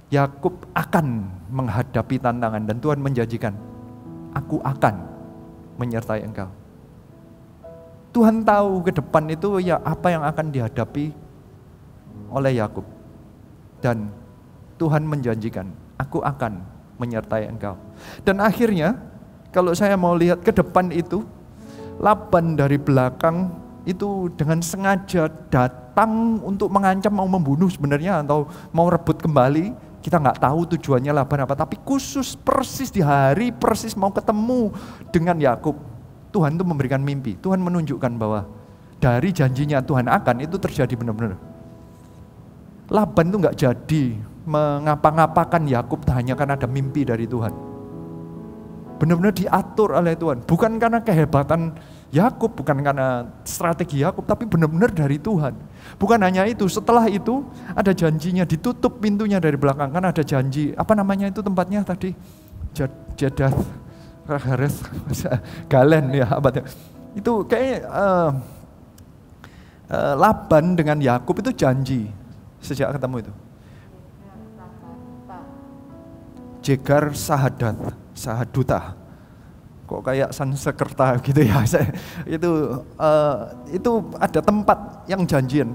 Yakub akan menghadapi tantangan dan Tuhan menjanjikan, aku akan menyertai engkau. Tuhan tahu ke depan itu ya apa yang akan dihadapi oleh Yakub. Dan Tuhan menjanjikan, aku akan menyertai engkau. Dan akhirnya kalau saya mau lihat ke depan itu, Laban dari belakang itu dengan sengaja datang untuk mengancam mau membunuh sebenarnya atau mau rebut kembali. Kita nggak tahu tujuannya Laban apa, tapi khusus persis di hari persis mau ketemu dengan Yakub, Tuhan itu memberikan mimpi. Tuhan menunjukkan bahwa dari janjinya Tuhan akan itu terjadi benar-benar. Laban itu nggak jadi mengapa-ngapakan Yakub hanya karena ada mimpi dari Tuhan. Benar-benar diatur oleh Tuhan, bukan karena kehebatan Yakub, bukan karena strategi Yakub, tapi benar-benar dari Tuhan. Bukan hanya itu, setelah itu ada janjinya, ditutup pintunya dari belakang, kan ada janji, apa namanya itu tempatnya tadi? Jedath, Galen ya, apa itu kayak Laban dengan Yakub itu janji sejak ketemu itu. Jegar Sahaduta. Kok kayak Sansekerta gitu ya. Itu ada tempat yang janjian.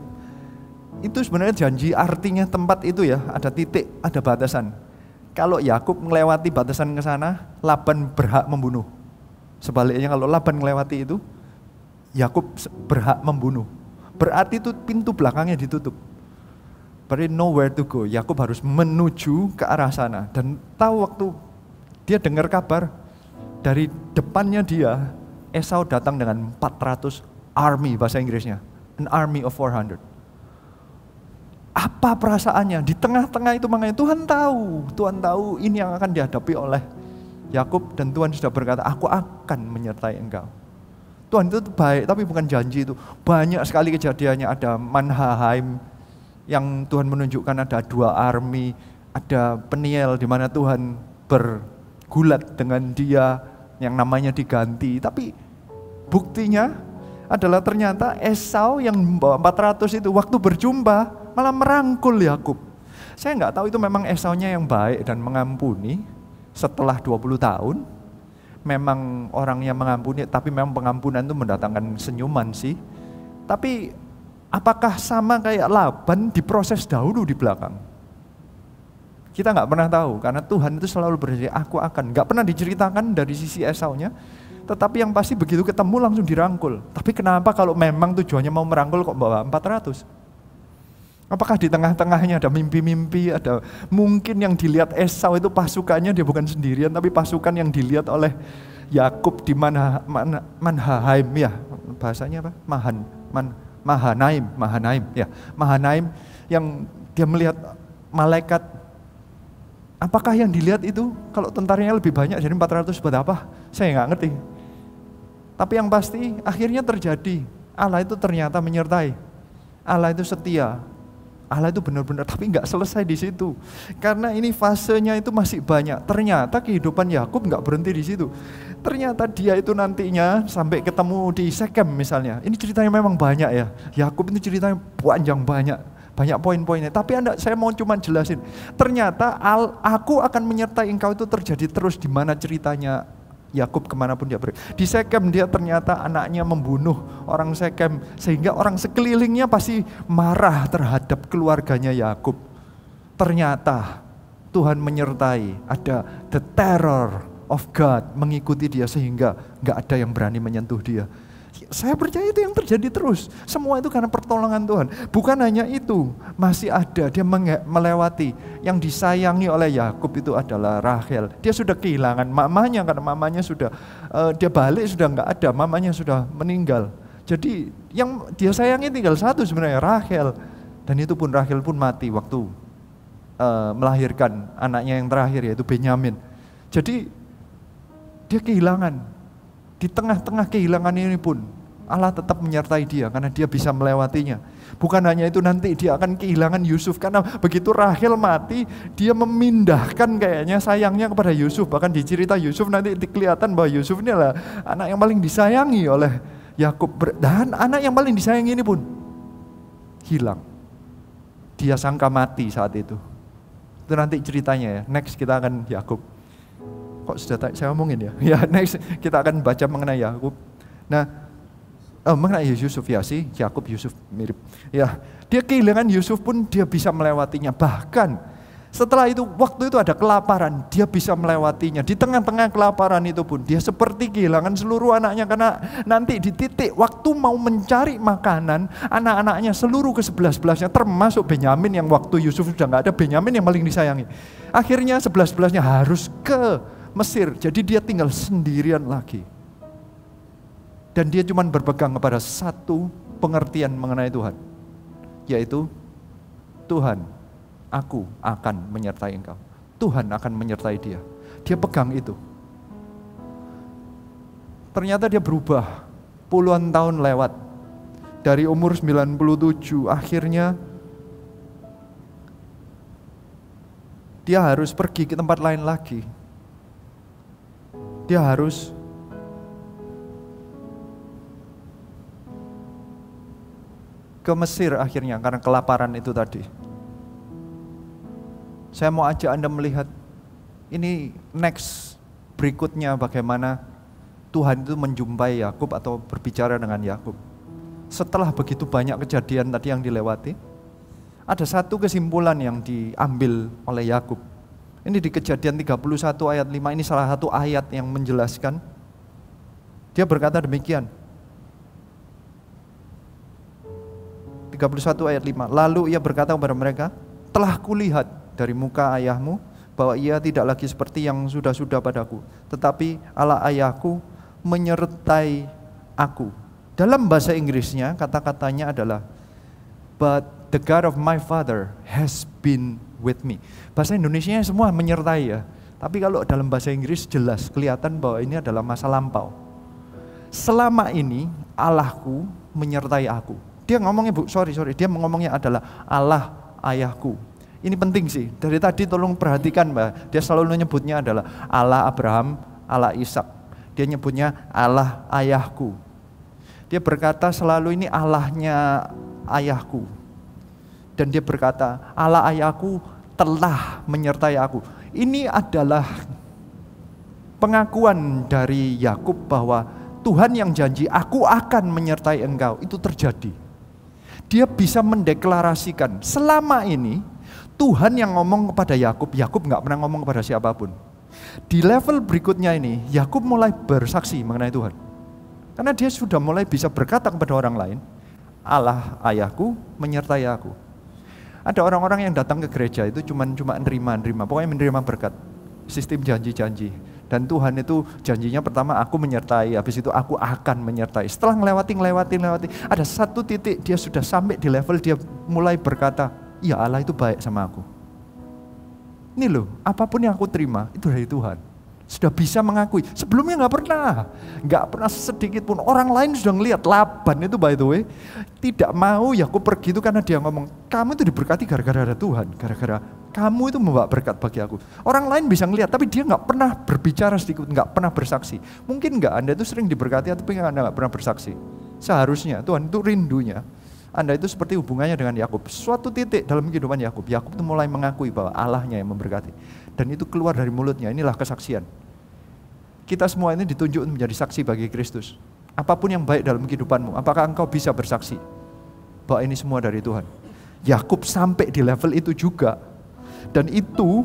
Itu sebenarnya janji, artinya tempat itu ya, ada titik, ada batasan. Kalau Yakub melewati batasan ke sana, Laban berhak membunuh. Sebaliknya kalau Laban melewati itu, Yakub berhak membunuh. Berarti itu pintu belakangnya ditutup. Berarti nowhere to go. Yakub harus menuju ke arah sana. Dan tahu waktu dia dengar kabar, dari depannya dia, Esau datang dengan 400 army, bahasa Inggrisnya. An army of 400. Apa perasaannya? Di tengah-tengah itu makanya Tuhan tahu ini yang akan dihadapi oleh Yakub, dan Tuhan sudah berkata, aku akan menyertai engkau. Tuhan itu baik, tapi bukan janji itu. Banyak sekali kejadiannya, ada Mahanaim yang Tuhan menunjukkan ada 2 army, ada Peniel di mana Tuhan bergulat dengan dia yang namanya diganti, tapi buktinya adalah ternyata Esau yang membawa 400 itu waktu berjumpa malah merangkul Yakub. Saya nggak tahu itu memang Esaunya yang baik dan mengampuni setelah 20 tahun. Memang orangnya mengampuni, tapi memang pengampunan itu mendatangkan senyuman sih. Tapi apakah sama kayak Laban diproses dahulu di belakang? Kita nggak pernah tahu, karena Tuhan itu selalu berjanji, aku akan. Nggak pernah diceritakan dari sisi Esaunya, tetapi yang pasti begitu ketemu langsung dirangkul. Tapi kenapa kalau memang tujuannya mau merangkul kok bawa 400? Apakah di tengah-tengahnya ada mimpi-mimpi, ada mungkin yang dilihat Esau itu pasukannya dia bukan sendirian, tapi pasukan yang dilihat oleh Yakub di Mahanaim ya, bahasanya apa? Mahanaim ya, Mahanaim yang dia melihat malaikat. Apakah yang dilihat itu kalau tentaranya lebih banyak jadi 400 buat apa? Saya nggak ngerti. Tapi yang pasti akhirnya terjadi. Allah itu ternyata menyertai. Allah itu setia. Allah itu benar-benar, tapi nggak selesai di situ. Karena ini fasenya itu masih banyak. Ternyata kehidupan Yakub nggak berhenti di situ. Ternyata dia itu nantinya sampai ketemu di Sekem misalnya. Ini ceritanya memang banyak ya. Yakub itu ceritanya panjang banyak poin-poinnya. Tapi saya mau cuma jelasin. Ternyata aku akan menyertai engkau itu terjadi terus di mana ceritanya Yakub kemanapun dia pergi. Di Sekem dia ternyata anaknya membunuh orang Sekem, sehingga orang sekelilingnya pasti marah terhadap keluarganya Yakub. Ternyata Tuhan menyertai, ada the terror of God mengikuti dia sehingga nggak ada yang berani menyentuh dia. Saya percaya itu yang terjadi terus. Semua itu karena pertolongan Tuhan. Bukan hanya itu, masih ada dia melewati. Yang disayangi oleh Yakub itu adalah Rahel. Dia sudah kehilangan mamanya karena mamanya sudah dia balik sudah nggak ada, mamanya sudah meninggal. Jadi yang dia sayangi tinggal satu sebenarnya, Rahel. Dan itu pun Rahel pun mati waktu melahirkan anaknya yang terakhir yaitu Benyamin. Jadi dia kehilangan. Di tengah-tengah kehilangan ini pun Allah tetap menyertai dia karena dia bisa melewatinya. Bukan hanya itu, nanti dia akan kehilangan Yusuf karena begitu Rahel mati, dia memindahkan kayaknya sayangnya kepada Yusuf. Bahkan di cerita Yusuf nanti kelihatan bahwa Yusuf ini adalah anak yang paling disayangi oleh Yakub. Dan anak yang paling disayangi ini pun hilang. Dia sangka mati saat itu. Itu nanti ceritanya ya. Next kita akan Yakub. Kok sudah saya ngomongin ya? Ya, next kita akan baca mengenai Yakub. Nah, mengenai Yusuf ya sih, Yakub Yusuf mirip. Ya, dia kehilangan Yusuf pun dia bisa melewatinya. Bahkan setelah itu, waktu itu ada kelaparan, dia bisa melewatinya. Di tengah-tengah kelaparan itu pun dia seperti kehilangan seluruh anaknya karena nanti di titik waktu mau mencari makanan, anak-anaknya seluruh ke-11-11-nya termasuk Benyamin yang waktu Yusuf sudah nggak ada, Benyamin yang paling disayangi. Akhirnya 11-11-nya harus ke Mesir, jadi dia tinggal sendirian lagi. Dan dia cuma berpegang kepada satu pengertian mengenai Tuhan, yaitu Tuhan, aku akan menyertai engkau. Tuhan akan menyertai dia. Dia pegang itu. Ternyata dia berubah. Puluhan tahun lewat. Dari umur 97 akhirnya dia harus pergi ke tempat lain lagi. Dia harus ke Mesir akhirnya karena kelaparan itu tadi. Saya mau ajak Anda melihat ini next berikutnya bagaimana Tuhan itu menjumpai Yakub atau berbicara dengan Yakub. Setelah begitu banyak kejadian tadi yang dilewati, ada satu kesimpulan yang diambil oleh Yakub. Ini di Kejadian 31 ayat 5, ini salah satu ayat yang menjelaskan. Dia berkata demikian. 31 ayat 5. Lalu ia berkata kepada mereka, telah kulihat dari muka ayahmu bahwa ia tidak lagi seperti yang sudah-sudah padaku, tetapi Allah ayahku menyertai aku. Dalam bahasa Inggrisnya kata-katanya adalah, but the God of my father has been with me. Bahasa Indonesianya semua menyertai ya. Tapi kalau dalam bahasa Inggris jelas kelihatan bahwa ini adalah masa lampau. Selama ini Allahku menyertai aku. Dia ngomongnya dia ngomongnya adalah Allah ayahku. Ini penting sih. Dari tadi tolong perhatikan Mbak. Dia selalu menyebutnya adalah Allah Abraham, Allah Ishak. Dia nyebutnya Allah ayahku. Dia berkata selalu ini Allahnya ayahku. Dan dia berkata Allah ayahku telah menyertai aku. Ini adalah pengakuan dari Yakub bahwa Tuhan yang janji aku akan menyertai engkau itu terjadi. Dia bisa mendeklarasikan selama ini Tuhan yang ngomong kepada Yakub. Yakub gak pernah ngomong kepada siapapun. Di level berikutnya ini Yakub mulai bersaksi mengenai Tuhan. Karena dia sudah mulai bisa berkata kepada orang lain, Allah ayahku menyertai aku. Ada orang-orang yang datang ke gereja itu cuma nerima, pokoknya menerima berkat. Sistem janji-janji. Dan Tuhan itu janjinya pertama aku menyertai, habis itu aku akan menyertai. Setelah ngelewati, ada satu titik dia sudah sampai di level dia mulai berkata, ya Allah itu baik sama aku. Ini loh, apapun yang aku terima itu dari Tuhan. Sudah bisa mengakui. Sebelumnya nggak pernah sedikit pun. Orang lain sudah ngelihat. Laban itu by the way tidak mau Yakub pergi itu karena dia ngomong, kamu itu diberkati gara-gara ada Tuhan, gara-gara kamu itu membawa berkat bagi aku. Orang lain bisa ngelihat, tapi dia nggak pernah berbicara sedikit, nggak pernah bersaksi. Mungkin nggak Anda itu sering diberkati, tapi Anda nggak pernah bersaksi. Seharusnya Tuhan itu rindunya Anda itu seperti hubungannya dengan Yakub. Suatu titik dalam kehidupan Yakub itu mulai mengakui bahwa Allahnya yang memberkati. Dan itu keluar dari mulutnya, inilah kesaksian. Kita semua ini ditunjuk untuk menjadi saksi bagi Kristus. Apapun yang baik dalam kehidupanmu, apakah engkau bisa bersaksi bahwa ini semua dari Tuhan? Yakub sampai di level itu juga. Dan itu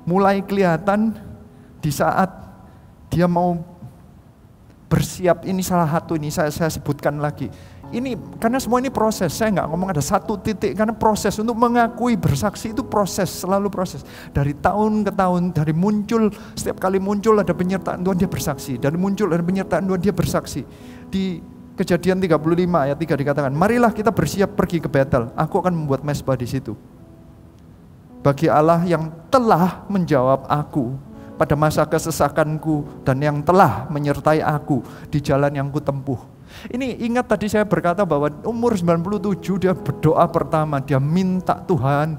mulai kelihatan di saat dia mau bersiap, ini salah satu, ini saya sebutkan lagi. Ini karena semua ini proses, saya nggak ngomong ada satu titik, karena proses untuk mengakui bersaksi itu proses, selalu proses. Dari tahun ke tahun, dari muncul, setiap kali muncul ada penyertaan Tuhan dia bersaksi, dari muncul ada penyertaan Tuhan dia bersaksi. Di Kejadian 35 ayat 3 dikatakan, marilah kita bersiap pergi ke Betel, aku akan membuat mezbah di situ. Bagi Allah yang telah menjawab aku pada masa kesesakanku dan yang telah menyertai aku di jalan yang kutempuh. Ini ingat tadi saya berkata bahwa umur 97 dia berdoa pertama, dia minta Tuhan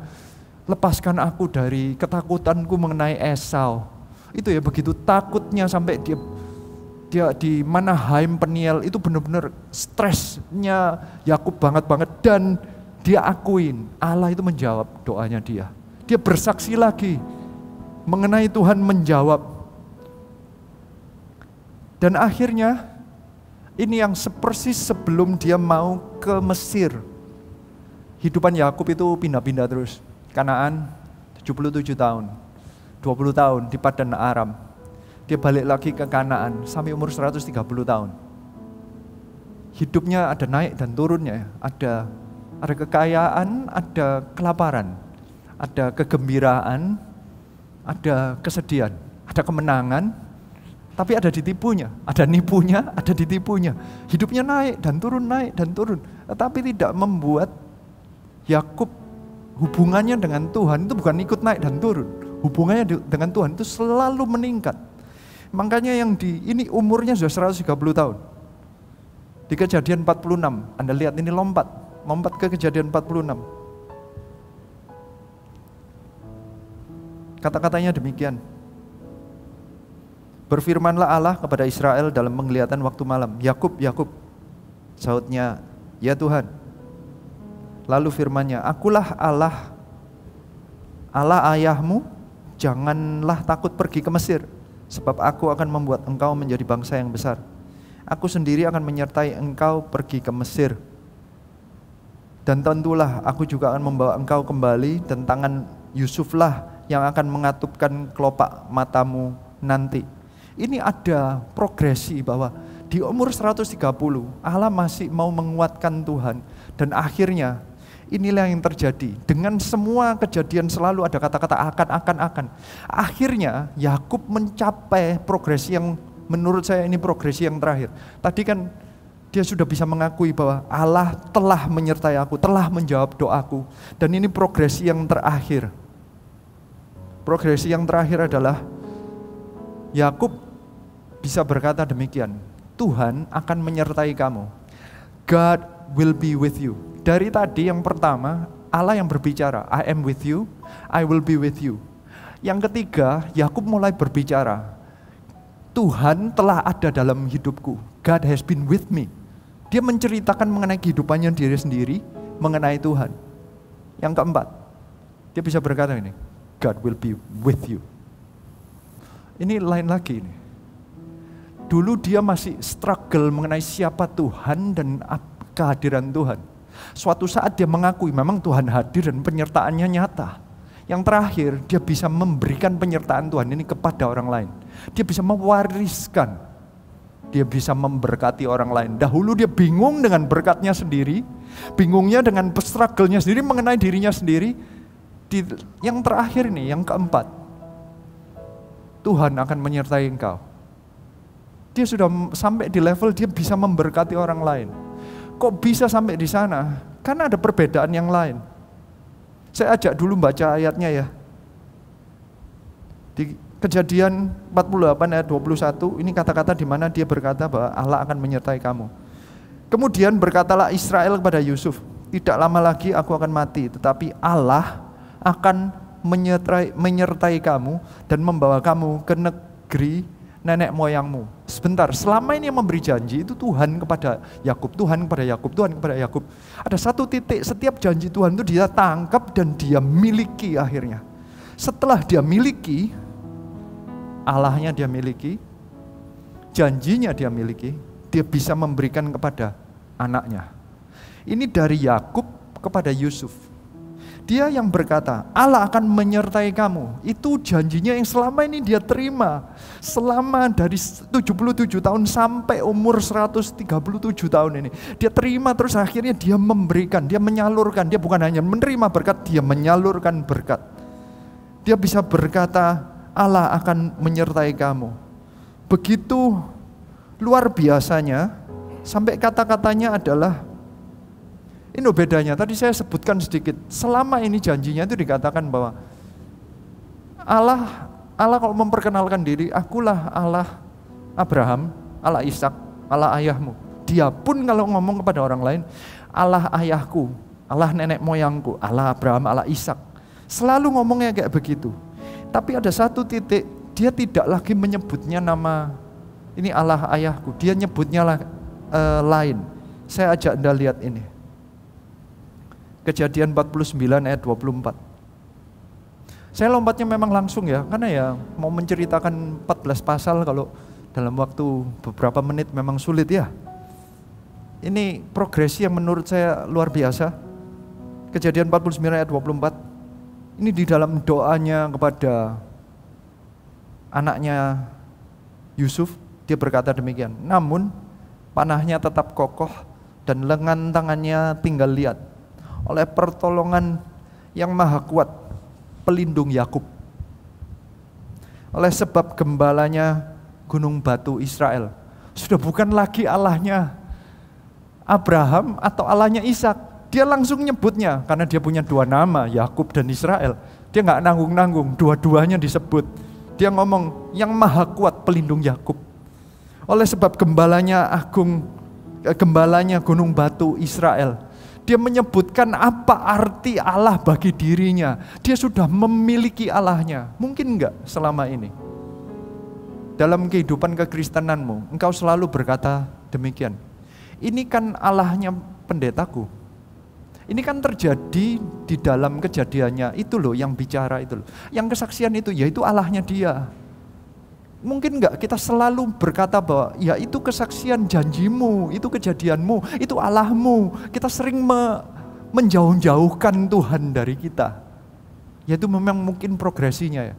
lepaskan aku dari ketakutanku mengenai Esau. Itu ya, begitu takutnya sampai dia di Manaheim Peniel, itu benar-benar stresnya Yakub banget dan dia akuin Allah itu menjawab doanya dia. Dia bersaksi lagi mengenai Tuhan menjawab. Dan akhirnya ini yang sepersis sebelum dia mau ke Mesir. Hidupan Yakub itu pindah-pindah terus. Kanaan 77 tahun, 20 tahun di Padan Aram. Dia balik lagi ke Kanaan sampai umur 130 tahun. Hidupnya ada naik dan turunnya, ada kekayaan, ada kelaparan, ada kegembiraan, ada kesedihan, ada kemenangan, tapi ada ditipunya, ada nipunya, ada ditipunya. Hidupnya naik dan turun, tetapi tidak membuat Yakub hubungannya dengan Tuhan itu bukan ikut naik dan turun. Hubungannya dengan Tuhan itu selalu meningkat. Makanya yang ini umurnya sudah 130 tahun. Di Kejadian 46, Anda lihat ini lompat ke Kejadian 46. Kata-katanya demikian. Berfirmanlah Allah kepada Israel dalam penglihatan waktu malam, Yakub, Yakub. Sahutnya, ya Tuhan. Lalu firman-Nya, akulah Allah ayahmu, janganlah takut pergi ke Mesir, sebab aku akan membuat engkau menjadi bangsa yang besar. Aku sendiri akan menyertai engkau pergi ke Mesir. Dan tentulah aku juga akan membawa engkau kembali, dan tangan Yusuflah yang akan mengatupkan kelopak matamu nanti. Ini ada progresi bahwa di umur 130 Allah masih mau menguatkan Tuhan. Dan akhirnya inilah yang terjadi. Dengan semua kejadian selalu ada kata-kata akan. Akhirnya Yakub mencapai progresi yang menurut saya ini progresi yang terakhir. Tadi kan dia sudah bisa mengakui bahwa Allah telah menyertai aku, telah menjawab doaku. Dan ini progresi yang terakhir. Progresi yang terakhir adalah Yakub bisa berkata demikian, Tuhan akan menyertai kamu. God will be with you. Dari tadi yang pertama, Allah yang berbicara, I am with you, I will be with you. Yang ketiga, Yakub mulai berbicara, Tuhan telah ada dalam hidupku. God has been with me. Dia menceritakan mengenai kehidupannya diri sendiri, mengenai Tuhan. Yang keempat, dia bisa berkata ini, God will be with you. Ini lain lagi ini. Dulu dia masih struggle mengenai siapa Tuhan dan kehadiran Tuhan. Suatu saat dia mengakui memang Tuhan hadir dan penyertaannya nyata. Yang terakhir, dia bisa memberikan penyertaan Tuhan ini kepada orang lain. Dia bisa mewariskan. Dia bisa memberkati orang lain. Dahulu dia bingung dengan berkatnya sendiri, bingungnya dengan struggle-nya sendiri mengenai dirinya sendiri. Yang terakhir ini, yang keempat, Tuhan akan menyertai engkau. Dia sudah sampai di level dia bisa memberkati orang lain. Kok bisa sampai di sana? Karena ada perbedaan yang lain. Saya ajak dulu baca ayatnya ya. Di Kejadian 48 ayat 21, ini kata-kata di mana dia berkata bahwa Allah akan menyertai kamu. Kemudian berkatalah Israel kepada Yusuf, tidak lama lagi aku akan mati, tetapi Allah akan menyertai kamu dan membawa kamu ke negeri nenek moyangmu. Sebentar, selama ini yang memberi janji itu Tuhan kepada Yakub, Tuhan kepada Yakub, Tuhan kepada Yakub. Ada satu titik, setiap janji Tuhan itu dia tangkap dan dia miliki akhirnya. Setelah dia miliki, Allahnya dia miliki, janjinya dia miliki, dia bisa memberikan kepada anaknya. Ini dari Yakub kepada Yusuf. Dia yang berkata, Allah akan menyertai kamu. Itu janjinya yang selama ini dia terima. Selama dari 77 tahun sampai umur 137 tahun ini. Dia terima terus akhirnya dia memberikan, dia menyalurkan. Dia bukan hanya menerima berkat, dia menyalurkan berkat. Dia bisa berkata, Allah akan menyertai kamu. Begitu luar biasanya, sampai kata-katanya adalah, ini bedanya, tadi saya sebutkan sedikit. Selama ini janjinya itu dikatakan bahwa Allah kalau memperkenalkan diri, akulah Allah Abraham, Allah Ishak, Allah ayahmu. Dia pun kalau ngomong kepada orang lain, Allah ayahku, Allah nenek moyangku, Allah Abraham, Allah Ishak. Selalu ngomongnya kayak begitu. Tapi ada satu titik, dia tidak lagi menyebutnya nama, ini Allah ayahku. Dia nyebutnya lain. Saya ajak Anda lihat ini. Kejadian 49 ayat 24. Saya lompatnya memang langsung ya, karena ya mau menceritakan 14 pasal kalau dalam waktu beberapa menit memang sulit ya. Ini progresi yang menurut saya luar biasa. Kejadian 49 ayat 24. Ini di dalam doanya kepada anaknya Yusuf, dia berkata demikian. Namun panahnya tetap kokoh dan lengan tangannya tinggal liat. Oleh pertolongan yang maha kuat, pelindung Yakub. Oleh sebab gembalanya gunung batu Israel. Sudah bukan lagi Allahnya Abraham atau Allahnya Ishak. Dia langsung nyebutnya, karena dia punya dua nama, Yakub dan Israel. Dia gak nanggung-nanggung, dua-duanya disebut. Dia ngomong, yang maha kuat pelindung Yakub. Oleh sebab gembalanya gunung batu Israel. Dia menyebutkan apa arti Allah bagi dirinya. Dia sudah memiliki Allahnya. Mungkin enggak selama ini? Dalam kehidupan kekristenanmu, engkau selalu berkata demikian. Ini kan Allahnya pendetaku. Ini kan terjadi di dalam kejadiannya. Itu loh yang bicara itu loh. Yang kesaksian itu, yaitu Allahnya dia. Mungkin enggak kita selalu berkata bahwa ya itu kesaksian janjimu, itu kejadianmu, itu Allahmu. Kita sering menjauh-jauhkan Tuhan dari kita. Yaitu memang mungkin progresinya ya.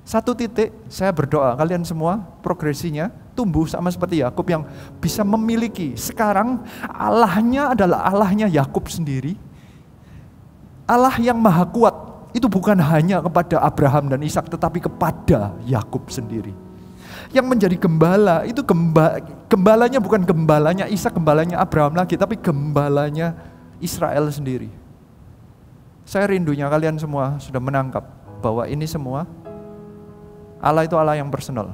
Satu titik saya berdoa kalian semua progresinya tumbuh sama seperti Yakub yang bisa memiliki. Sekarang Allahnya adalah Allahnya Yakub sendiri. Allah yang maha kuat. Itu bukan hanya kepada Abraham dan Ishak, tetapi kepada Yakub sendiri. Yang menjadi gembala, itu gembalanya bukan gembalanya Ishak, gembalanya Abraham lagi, tapi gembalanya Israel sendiri. Saya rindunya kalian semua sudah menangkap bahwa ini semua, Allah itu Allah yang personal.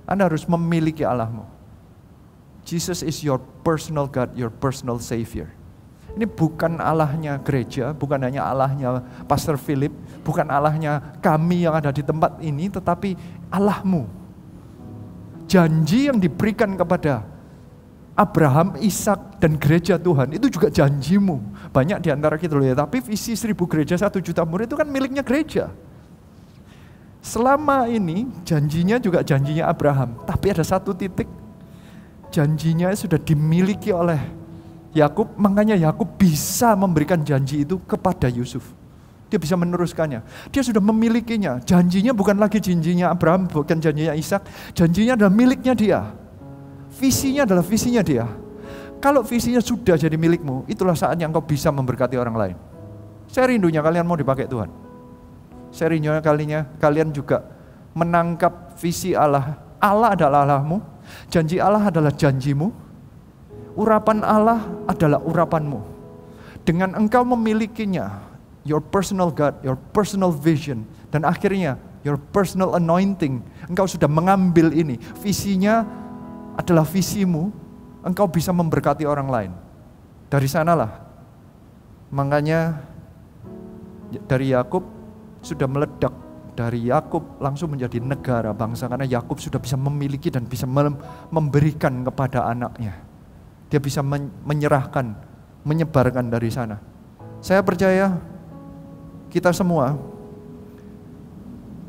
Anda harus memiliki Allahmu. Jesus is your personal God, your personal Savior. Ini bukan Allahnya gereja, bukan hanya Allahnya Pastor Philip, bukan Allahnya kami yang ada di tempat ini, tetapi Allahmu. Janji yang diberikan kepada Abraham, Ishak, dan gereja Tuhan, itu juga janjimu. Banyak di antara kita loh ya, tapi visi 1000 gereja 1 juta murid itu kan miliknya gereja. Selama ini janjinya juga janjinya Abraham, tapi ada satu titik janjinya sudah dimiliki oleh Yakub, makanya Yakub bisa memberikan janji itu kepada Yusuf. Dia bisa meneruskannya. Dia sudah memilikinya. Janjinya bukan lagi janjinya Abraham, bukan janjinya Ishak. Janjinya adalah miliknya dia. Visinya adalah visinya dia. Kalau visinya sudah jadi milikmu, itulah saatnya engkau bisa memberkati orang lain. Saya rindunya kalian mau dipakai Tuhan. Saya rindunya kalian juga menangkap visi Allah. Allah adalah Allahmu. Janji Allah adalah janjimu. Urapan Allah adalah urapanmu. Dengan engkau memilikinya, your personal God, your personal vision, dan akhirnya your personal anointing, engkau sudah mengambil ini. Visinya adalah visimu, engkau bisa memberkati orang lain. Dari sanalah, makanya dari Yakub sudah meledak. Dari Yakub langsung menjadi negara bangsa, karena Yakub sudah bisa memiliki dan bisa memberikan kepada anaknya. Dia bisa menyerahkan, menyebarkan dari sana. Saya percaya kita semua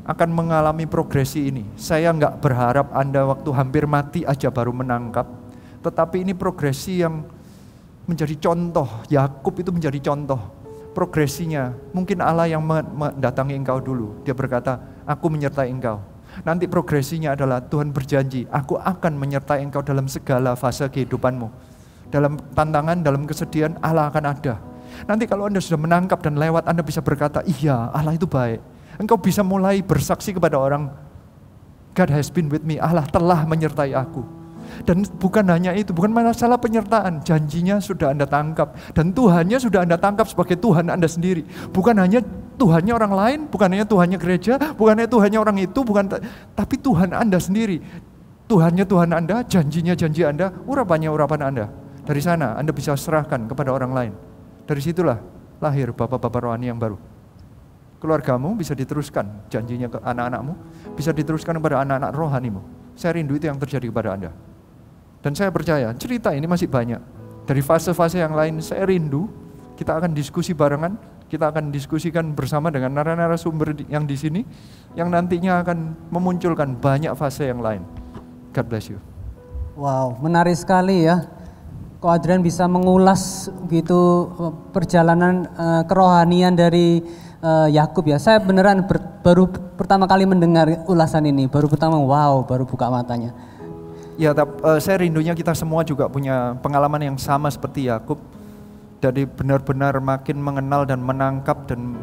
akan mengalami progresi ini. Saya nggak berharap Anda waktu hampir mati aja baru menangkap, tetapi ini progresi yang menjadi contoh. Yakub itu menjadi contoh progresinya. Mungkin Allah yang mendatangi engkau dulu. Dia berkata, aku menyertai engkau. Nanti progresinya adalah Tuhan berjanji, aku akan menyertai engkau dalam segala fase kehidupanmu. Dalam tantangan, dalam kesedihan, Allah akan ada. Nanti kalau Anda sudah menangkap dan lewat, Anda bisa berkata, iya Allah itu baik. Engkau bisa mulai bersaksi kepada orang, God has been with me, Allah telah menyertai aku. Dan bukan hanya itu, bukan masalah penyertaan, janjinya sudah Anda tangkap. Dan Tuhannya sudah Anda tangkap sebagai Tuhan Anda sendiri. Bukan hanya Tuhannya orang lain, bukan hanya Tuhannya gereja, bukan hanya Tuhannya orang itu, tapi Tuhan Anda sendiri. Tuhannya Tuhan Anda, janjinya janji Anda, urapannya urapan Anda. Dari sana Anda bisa serahkan kepada orang lain. Dari situlah lahir bapak-bapak rohani yang baru. Keluargamu bisa diteruskan, janjinya ke anak-anakmu, bisa diteruskan kepada anak-anak rohanimu. Saya rindu itu yang terjadi kepada Anda. Dan saya percaya cerita ini masih banyak. Dari fase-fase yang lain saya rindu, kita akan diskusi barengan, kita akan diskusikan bersama dengan narasumber yang di sini, yang nantinya akan memunculkan banyak fase yang lain. God bless you. Wow, menarik sekali ya. Ko Adrian bisa mengulas gitu perjalanan kerohanian dari Yakub ya. Saya beneran baru pertama kali mendengar ulasan ini, baru buka matanya. Ya, saya rindunya kita semua juga punya pengalaman yang sama seperti Yakub. Jadi benar-benar makin mengenal dan menangkap dan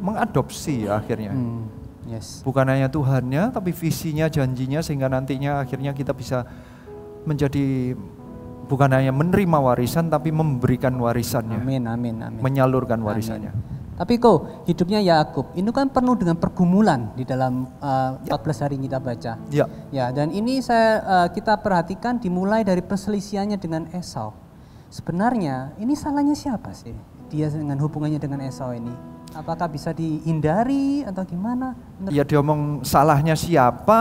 mengadopsi akhirnya. Yes. Bukan hanya Tuhannya, tapi visinya, janjinya, sehingga nantinya akhirnya kita bisa menjadi bukan hanya menerima warisan, tapi memberikan warisannya. Amin. Menyalurkan warisannya. Amin. Tapi kok hidupnya Yakub ini kan penuh dengan pergumulan di dalam 14 hari kita baca. Ya, dan ini kita perhatikan dimulai dari perselisihannya dengan Esau. Sebenarnya ini salahnya siapa sih? Dia dengan hubungannya dengan Esau ini. Apakah bisa dihindari atau gimana? Ya, diomong salahnya siapa,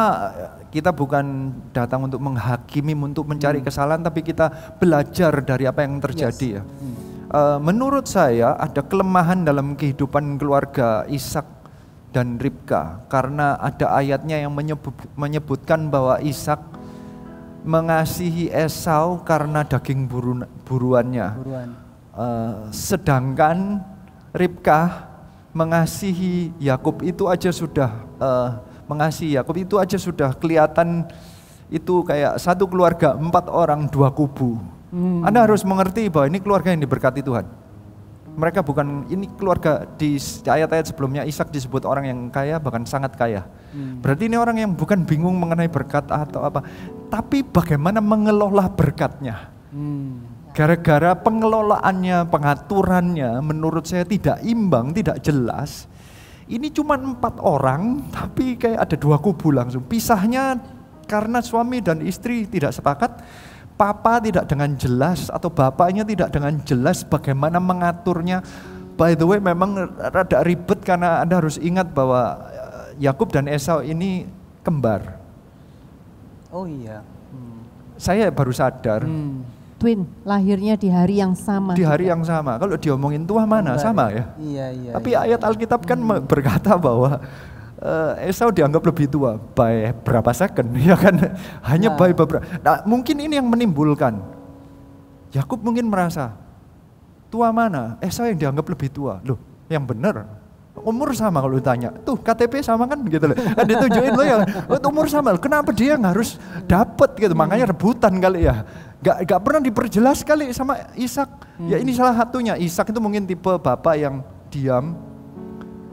kita bukan datang untuk menghakimi, untuk mencari kesalahan, tapi kita belajar dari apa yang terjadi. Yes. Menurut saya ada kelemahan dalam kehidupan keluarga Ishak dan Ribka, karena ada ayatnya yang menyebutkan bahwa Ishak mengasihi Esau karena daging buruannya. Sedangkan Ribka mengasihi Yakub itu aja sudah kelihatan itu kayak satu keluarga 4 orang 2 kubu. Anda harus mengerti bahwa ini keluarga yang diberkati Tuhan. Mereka bukan, ini keluarga di ayat-ayat sebelumnya Ishak disebut orang yang kaya, bahkan sangat kaya. Berarti ini orang yang bukan bingung mengenai berkat atau apa, tapi bagaimana mengelola berkatnya. Gara-gara pengelolaannya, pengaturannya menurut saya tidak imbang, tidak jelas. Ini cuma 4 orang, tapi kayak ada 2 kubu langsung. Pisahnya karena suami dan istri tidak sepakat. Papa tidak dengan jelas atau bapaknya tidak dengan jelas bagaimana mengaturnya. By the way, memang rada ribet karena Anda harus ingat bahwa Yakub dan Esau ini kembar. Oh iya. Saya baru sadar. Twin, lahirnya di hari yang sama. Di hari yang sama. Kalau diomongin tua mana? Sama ya? Iya. Tapi ayat Alkitab kan berkata bahwa Esau dianggap lebih tua by berapa second, ya kan? Hanya by beberapa. Nah, mungkin ini yang menimbulkan. Yakub mungkin merasa tua mana? Esau yang dianggap lebih tua. Loh, yang benar umur sama kalau ditanya. Tuh KTP sama kan gitu loh. Kan ditunjukin lo yang umur sama. Kenapa dia yang harus dapat gitu? Makanya rebutan kali ya. Gak pernah diperjelas kali sama Ishak. Ya ini salah satunya. Ishak itu mungkin tipe bapak yang diam.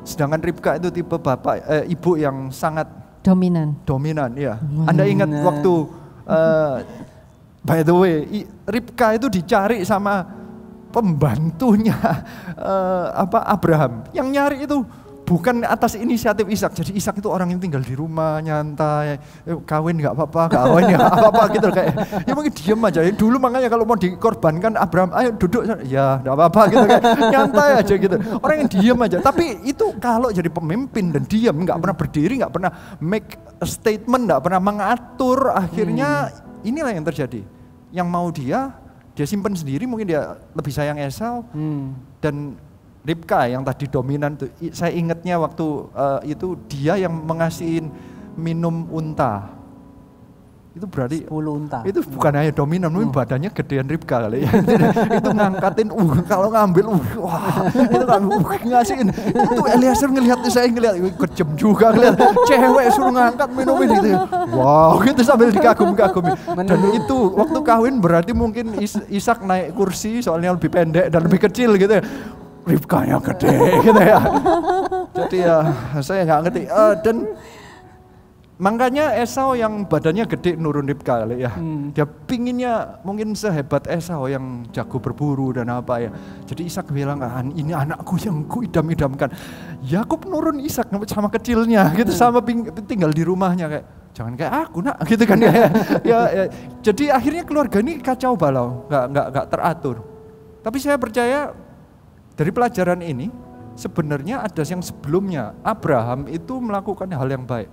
Sedangkan Ribka itu tipe ibu yang sangat dominan ya. Anda ingat waktu by the way Ribka itu dicari sama pembantunya Abraham. Yang nyari itu bukan atas inisiatif Ishak. Jadi Ishak itu orang yang tinggal di rumah nyantai, kawin nggak apa-apa, kawin nggak apa-apa gitu kayak. Ya mungkin diem aja. Dulu makanya kalau mau dikorbankan Abraham, ayo duduk, ya nggak apa-apa gitu kayak nyantai aja gitu. Orang yang diem aja. Tapi itu kalau jadi pemimpin dan diem, nggak pernah berdiri, nggak pernah make a statement, nggak pernah mengatur. Akhirnya inilah yang terjadi. Yang mau dia simpan sendiri. Mungkin dia lebih sayang Esau dan Ribka yang tadi dominan tuh, saya ingatnya waktu itu dia yang mengasihin minum unta. itu berarti 10 unta. Itu bukan hanya dominan, mungkin badannya gedean Ribka kali ya. Itu ngangkatin, kalau ngambil, wah, itu kan ngasihin. Itu Eliezer ngelihat, saya ngelihat, kejem juga ngelihat cewek suruh ngangkat minumin gitu. Wow, gitu sambil dikagum-kagumi. Dan itu waktu kawin berarti mungkin Ishak naik kursi soalnya lebih pendek dan lebih kecil gitu ya. Ribkanya gede gitu ya. Jadi ya saya nggak ngerti. Dan makanya Esau yang badannya gede nurun Ribka kali ya. Dia pinginnya mungkin sehebat Esau yang jago berburu dan apa ya. Jadi Ishak bilang, ini anakku yang ku idam-idamkan. Yakub nurun Ishak sama kecilnya gitu, sama tinggal di rumahnya kayak, jangan kayak aku nak gitu kan ya. Ya. Jadi akhirnya keluarga ini kacau balau, nggak teratur. Tapi saya percaya dari pelajaran ini sebenarnya ada yang sebelumnya Abraham itu melakukan hal yang baik.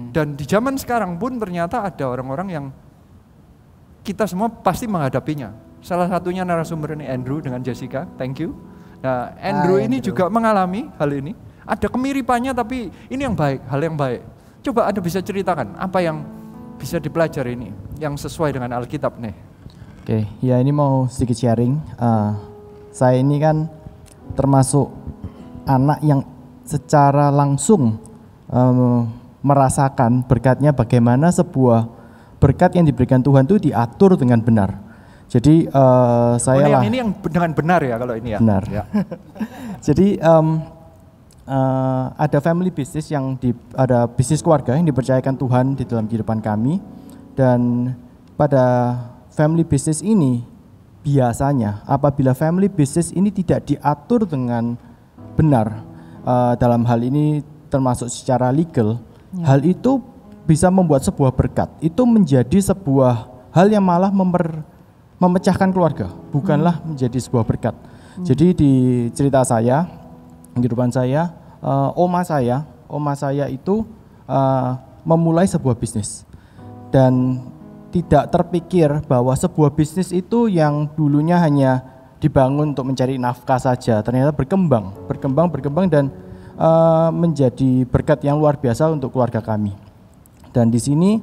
Dan di zaman sekarang pun ternyata ada orang-orang yang kita semua pasti menghadapinya. Salah satunya narasumber ini Andrew dengan Jessica, thank you. Nah Andrew ini juga mengalami hal ini. Ada kemiripannya tapi ini yang baik, hal yang baik. Coba Anda bisa ceritakan apa yang bisa dipelajari ini, yang sesuai dengan Alkitab nih. Oke, ya ini mau sedikit sharing. Saya ini kan termasuk anak yang secara langsung merasakan berkatnya, bagaimana sebuah berkat yang diberikan Tuhan itu diatur dengan benar. Jadi saya ini yang dengan benar ya kalau ini ya. Benar. Ya. Jadi ada family business ada bisnis keluarga yang dipercayakan Tuhan di dalam kehidupan kami, dan pada family business ini biasanya apabila family business ini tidak diatur dengan benar, dalam hal ini termasuk secara legal, hal itu bisa membuat sebuah berkat itu menjadi sebuah hal yang malah memecahkan keluarga, bukanlah menjadi sebuah berkat. Jadi di cerita saya, kehidupan saya, oma saya itu memulai sebuah bisnis, dan tidak terpikir bahwa sebuah bisnis itu yang dulunya hanya dibangun untuk mencari nafkah saja, ternyata berkembang dan menjadi berkat yang luar biasa untuk keluarga kami. Dan di sini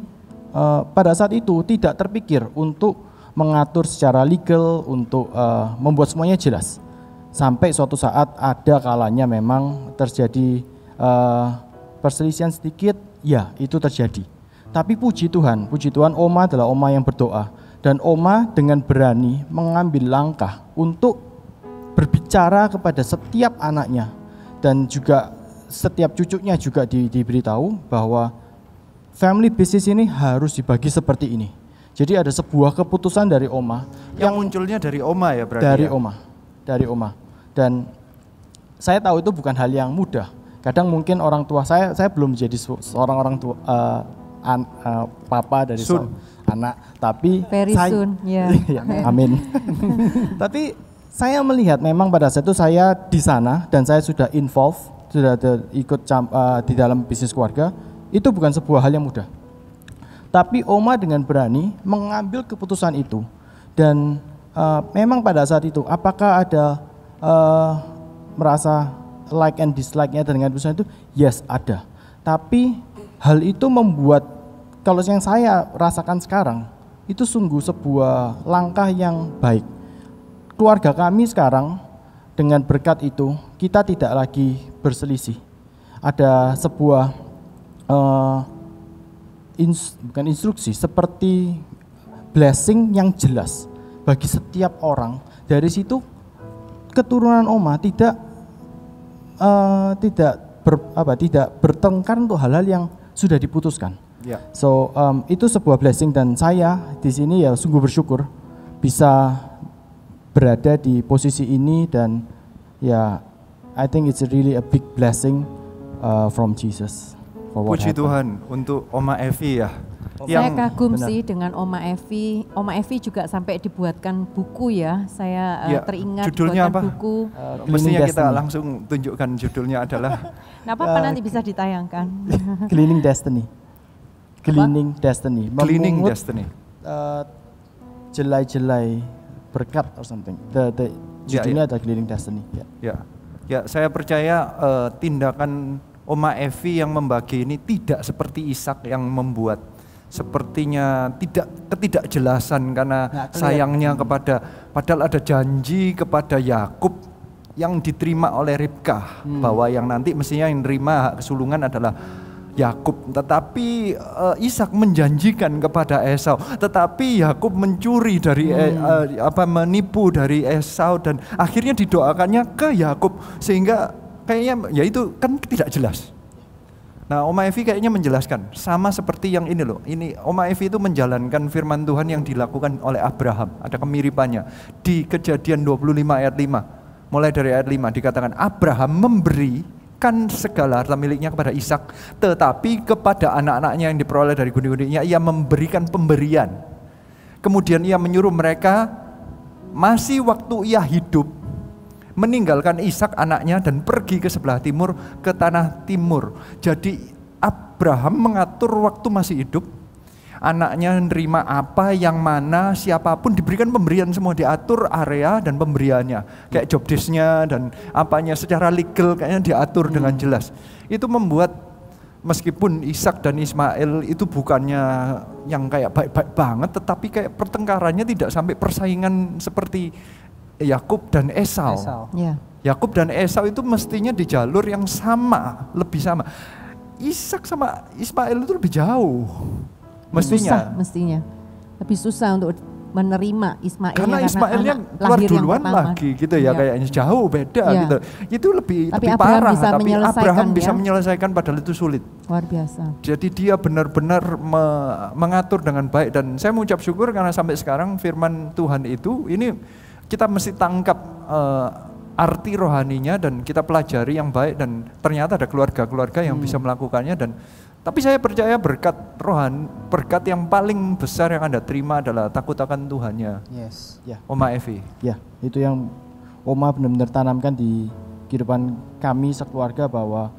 pada saat itu tidak terpikir untuk mengatur secara legal, untuk membuat semuanya jelas. Sampai suatu saat ada kalanya memang terjadi perselisihan sedikit, ya itu terjadi. Tapi puji Tuhan Oma adalah Oma yang berdoa, dan Oma dengan berani mengambil langkah untuk berbicara kepada setiap anaknya, dan juga setiap cucunya juga diberitahu bahwa family business ini harus dibagi seperti ini. Jadi ada sebuah keputusan dari Oma yang munculnya dari Oma ya berarti. Dari Oma. Dan saya tahu itu bukan hal yang mudah. Kadang mungkin orang tua saya belum menjadi seorang orang tua papa dari anak, tapi very soon, ya. Amin. Tapi saya melihat memang pada saat itu saya di sana dan saya sudah involve, sudah ikut di dalam bisnis keluarga, itu bukan sebuah hal yang mudah. Tapi Oma dengan berani mengambil keputusan itu, dan memang pada saat itu apakah ada merasa like and dislike-nya dengan keputusan itu? Yes, ada. Tapi hal itu membuat, kalau yang saya rasakan sekarang, itu sungguh sebuah langkah yang baik. Keluarga kami sekarang dengan berkat itu, kita tidak lagi berselisih. Ada sebuah bukan instruksi, seperti blessing yang jelas bagi setiap orang. Dari situ keturunan Oma tidak bertengkar untuk hal-hal yang sudah diputuskan. Yeah. So itu sebuah blessing, dan saya di sini ya sungguh bersyukur bisa berada di posisi ini, dan ya I think it's really a big blessing from Jesus. Puji Tuhan untuk Oma Evi ya. Saya kagum sih dengan Oma Evi. Oma Evi juga sampai dibuatkan buku ya. Saya teringat judulnya apa? Buku. Mestinya kita langsung tunjukkan judulnya adalah. Nah, apa nanti bisa ditayangkan? Cleaning Destiny. Cleaning Destiny. Cleaning Destiny. Jelai-jelai berkat or something. Judulnya adalah Cleaning Destiny. Ya, saya percaya tindakan Oma Evi yang membagi ini tidak seperti Ishak yang membuat sepertinya ketidakjelasan karena sayangnya padahal ada janji kepada Yakub yang diterima oleh Ribkah bahwa yang nanti mestinya yang menerima hak kesulungan adalah Yakub, tetapi Ishak menjanjikan kepada Esau, tetapi Yakub mencuri dari menipu dari Esau dan akhirnya didoakannya ke Yakub, sehingga kayaknya ya itu kan tidak jelas. Nah, Oma Evi kayaknya menjelaskan sama seperti yang ini loh. Ini Oma Evi itu menjalankan firman Tuhan yang dilakukan oleh Abraham. Ada kemiripannya di Kejadian 25 ayat 5. Mulai dari ayat 5 dikatakan Abraham memberikan segala harta miliknya kepada Ishak, tetapi kepada anak-anaknya yang diperoleh dari gundi-gundinya ia memberikan pemberian. Kemudian ia menyuruh mereka masih waktu ia hidup meninggalkan Ishak anaknya dan pergi ke sebelah timur, ke tanah timur. Jadi Abraham mengatur waktu masih hidup, anaknya menerima apa, yang mana, siapapun diberikan pemberian semua, diatur area dan pemberiannya, kayak job desk-nya dan apanya secara legal kayaknya diatur dengan jelas. Itu membuat meskipun Ishak dan Ismail itu bukannya yang kayak baik-baik banget, tetapi kayak pertengkarannya tidak sampai persaingan seperti Yakub dan Esau. Yakub dan Esau itu mestinya di jalur yang sama, lebih sama. Ishak sama Ismail itu lebih jauh. Mestinya lebih susah untuk menerima Ismailnya karena Ismailnya keluar duluan lagi gitu ya, kayaknya jauh beda gitu. Itu lebih parah, tapi Abraham bisa menyelesaikan padahal itu sulit. Luar biasa. Jadi dia benar-benar mengatur dengan baik, dan saya mengucap syukur karena sampai sekarang firman Tuhan itu ini kita mesti tangkap arti rohaninya dan kita pelajari yang baik, dan ternyata ada keluarga-keluarga yang bisa melakukannya. Dan tapi saya percaya berkat yang paling besar yang Anda terima adalah takut akan Tuhannya. Yes, ya. Oma Evi. Ya, itu yang Oma benar-benar tanamkan di kehidupan kami sekeluarga, bahwa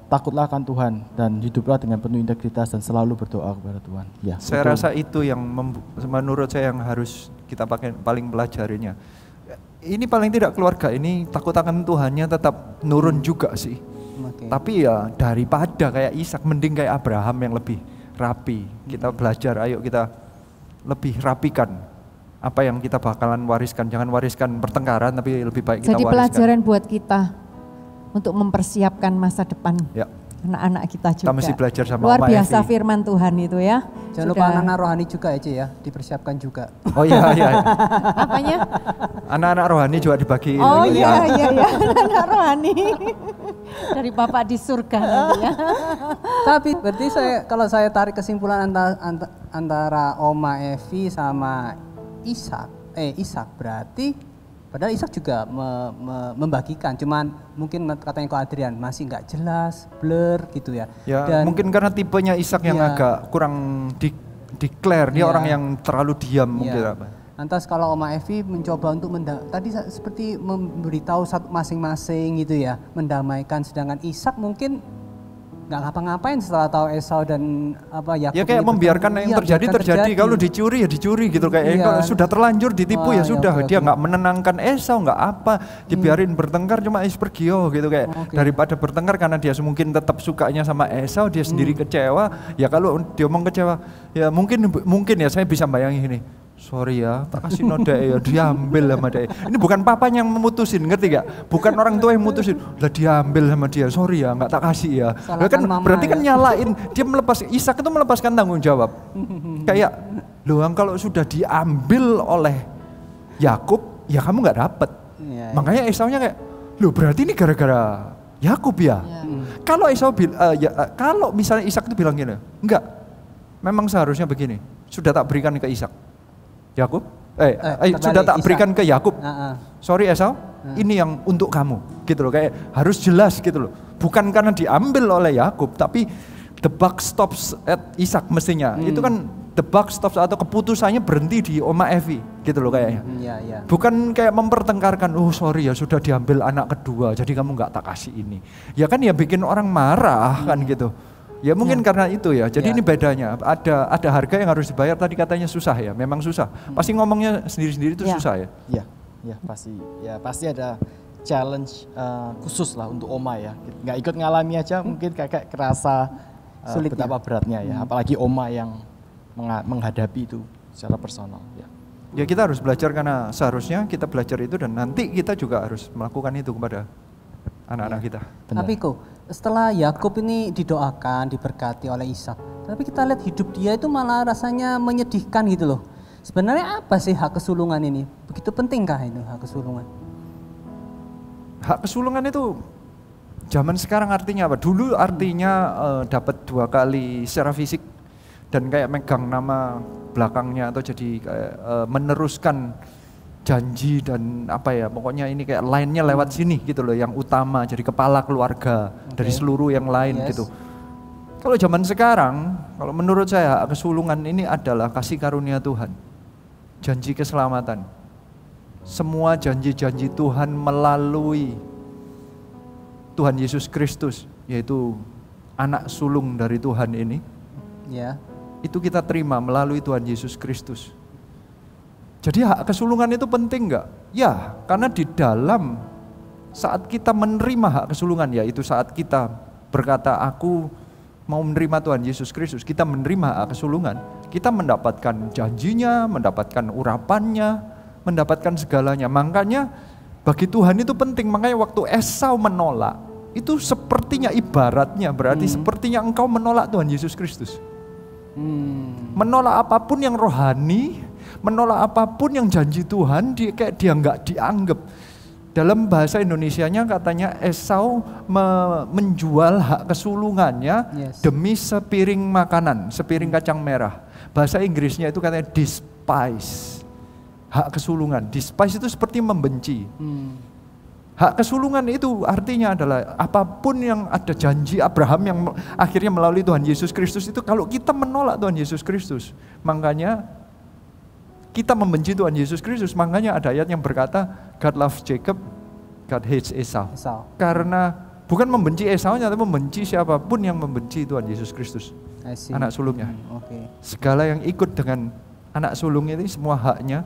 takutlah akan Tuhan dan hiduplah dengan penuh integritas dan selalu berdoa kepada Tuhan. Ya, saya rasa itu yang menurut saya yang harus kita paling pelajarinya. Ini paling tidak keluarga ini takut akan Tuhannya tetap nurun juga sih. Tapi ya daripada kayak Ishak, mending kayak Abraham yang lebih rapi. Kita belajar, ayo kita lebih rapikan apa yang kita bakalan wariskan. Jangan wariskan pertengkaran, tapi lebih baik kita wariskan. Jadi pelajaran buat kita untuk mempersiapkan masa depan anak-anak kita juga. Kita mesti belajar sama luar biasa firman Tuhan itu ya. Jangan lupa anak-anak rohani juga ya, ya, dipersiapkan juga. Oh iya. Apanya? Anak-anak rohani juga dibagi. Oh iya, anak-anak rohani. Dari Bapak di surga nanti ya. Tapi berarti kalau saya tarik kesimpulan antara Oma Evi sama Ishak berarti padahal Ishak juga membagikan, cuman mungkin katanya kok Adrian masih nggak jelas, blur gitu ya. Dan mungkin karena tipenya Ishak yang agak kurang declare, dia orang yang terlalu diam mungkin apa. Lantas kalau Oma Evi mencoba untuk tadi seperti memberitahu masing-masing gitu ya, mendamaikan, sedangkan Ishak mungkin nggak ngapa-ngapain setelah tahu Esau dan Yakub. Ya kayak membiarkan yang terjadi. Kalau dicuri ya dicuri gitu, kayak kalau sudah terlanjur ditipu ya sudah. Dia nggak menenangkan Esau, nggak apa, dibiarin bertengkar cuma pergi gitu kayak daripada bertengkar karena dia mungkin tetap sukanya sama Esau, dia sendiri kecewa. Ya kalau dia ngomong kecewa, ya mungkin ya saya bisa bayangin ini. Sorry ya, tak kasih noda ya, diambil sama dia. Ini bukan papanya yang memutusin, ngerti gak? Bukan orang tua yang memutusin, lah diambil sama dia. Sorry ya, nggak tak kasih ya. Kan berarti kan nyalain, dia Ishak itu melepaskan tanggung jawab. Kayak, loh kalau sudah diambil oleh Yakub, ya kamu nggak dapet. Makanya Esaunya kayak, loh berarti ini gara-gara Yakub ya. Kalau kalau misalnya Ishak itu bilang gini, enggak, memang seharusnya begini, sudah tak berikan ke Ishak. Yakub, sudah tak berikan ke Yakub. Sorry Esau, ini yang untuk kamu, gitu loh. Kayak harus jelas gitu loh. Bukan karena diambil oleh Yakub, tapi the buck stops at Ishak mestinya. Itu kan the buck stops atau keputusannya berhenti di Oma Evi, gitu loh kayaknya. Bukan kayak mempertengkarkan, oh sorry ya sudah diambil anak kedua, jadi kamu nggak tak kasih ini. Ya kan ya bikin orang marah kan gitu. Ya mungkin karena itu ya. Jadi ini bedanya. Ada harga yang harus dibayar. Tadi katanya susah ya. Memang susah. Pasti ngomongnya sendiri-sendiri itu susah ya. Ya pasti. Ya pasti ada challenge khusus lah untuk Oma ya. Nggak ikut ngalami aja mungkin kayak kerasa betapa beratnya ya, apalagi oma yang menghadapi itu secara personal ya. Ya kita harus belajar karena seharusnya kita belajar itu dan nanti kita juga harus melakukan itu kepada anak-anak kita. Tapi kok setelah Yakub ini didoakan, diberkati oleh Ishak, tapi kita lihat hidup dia itu malah rasanya menyedihkan gitu loh. Sebenarnya apa sih hak kesulungan ini? Begitu pentingkah itu hak kesulungan? Hak kesulungan itu zaman sekarang artinya apa? Dulu artinya dapat 2 kali secara fisik dan kayak megang nama belakangnya atau jadi kayak meneruskan janji dan apa ya, pokoknya ini kayak lainnya lewat sini gitu loh, yang utama jadi kepala keluarga dari seluruh yang lain gitu. Kalau zaman sekarang, kalau menurut saya kesulungan ini adalah kasih karunia Tuhan, janji keselamatan. Semua janji-janji Tuhan melalui Tuhan Yesus Kristus, yaitu anak sulung dari Tuhan ini. Ya. Itu kita terima melalui Tuhan Yesus Kristus. Jadi hak kesulungan itu penting enggak? Ya, karena di dalam saat kita menerima hak kesulungan, yaitu saat kita berkata aku mau menerima Tuhan Yesus Kristus, kita menerima hak kesulungan, kita mendapatkan janjinya, mendapatkan urapannya, mendapatkan segalanya. Makanya bagi Tuhan itu penting, makanya waktu Esau menolak, itu sepertinya ibaratnya berarti sepertinya engkau menolak Tuhan Yesus Kristus. Menolak apapun yang rohani, menolak apapun yang janji Tuhan, kayak dia nggak dianggap. Dalam bahasa Indonesianya katanya Esau menjual hak kesulungannya demi sepiring makanan, sepiring kacang merah. Bahasa Inggrisnya itu katanya despise, hak kesulungan. Despise itu seperti membenci. Hak kesulungan itu artinya adalah apapun yang ada janji Abraham yang akhirnya melalui Tuhan Yesus Kristus itu, kalau kita menolak Tuhan Yesus Kristus, makanya kita membenci Tuhan Yesus Kristus. Makanya ada ayat yang berkata God loves Jacob, God hates Esau. Karena bukan membenci Esau-nya, tapi membenci siapapun yang membenci Tuhan Yesus Kristus, anak sulungnya. Segala yang ikut dengan anak sulungnya ini semua haknya.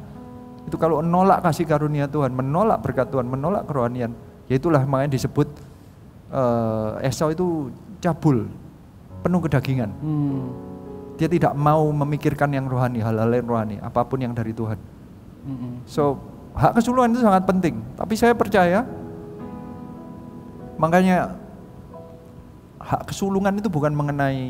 Itu kalau menolak kasih karunia Tuhan, menolak berkat Tuhan, menolak kerohanian, ya itulah makanya disebut Esau itu cabul, penuh kedagingan. Dia tidak mau memikirkan yang rohani, hal-hal yang rohani, apapun yang dari Tuhan. So hak kesulungan itu sangat penting. Tapi saya percaya, makanya hak kesulungan itu bukan mengenai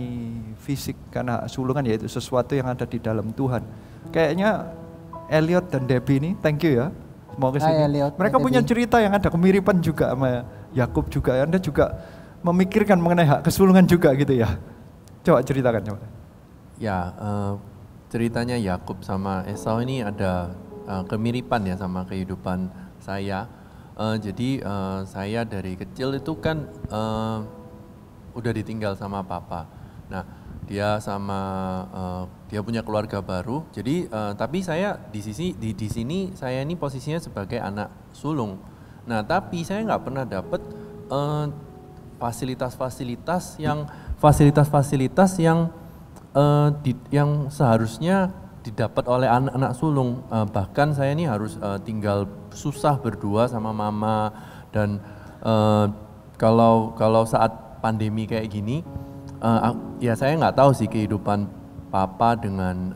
fisik, karena hak kesulungan yaitu sesuatu yang ada di dalam Tuhan. Kayaknya Elliot dan Debbie ini, thank you ya, mau kesini. Mereka punya cerita yang ada kemiripan juga sama Yakub juga. Anda juga memikirkan mengenai hak kesulungan juga gitu ya. Coba ceritakan coba. Ya, ceritanya Yakub sama Esau ini ada kemiripan ya sama kehidupan saya. Jadi saya dari kecil itu kan udah ditinggal sama papa. Nah, dia punya keluarga baru. Jadi tapi saya di sini saya ini posisinya sebagai anak sulung. Nah, tapi saya nggak pernah dapat fasilitas-fasilitas yang seharusnya didapat oleh anak-anak sulung. Bahkan saya ini harus tinggal susah berdua sama mama, dan kalau saat pandemi kayak gini, ya saya nggak tahu sih kehidupan papa dengan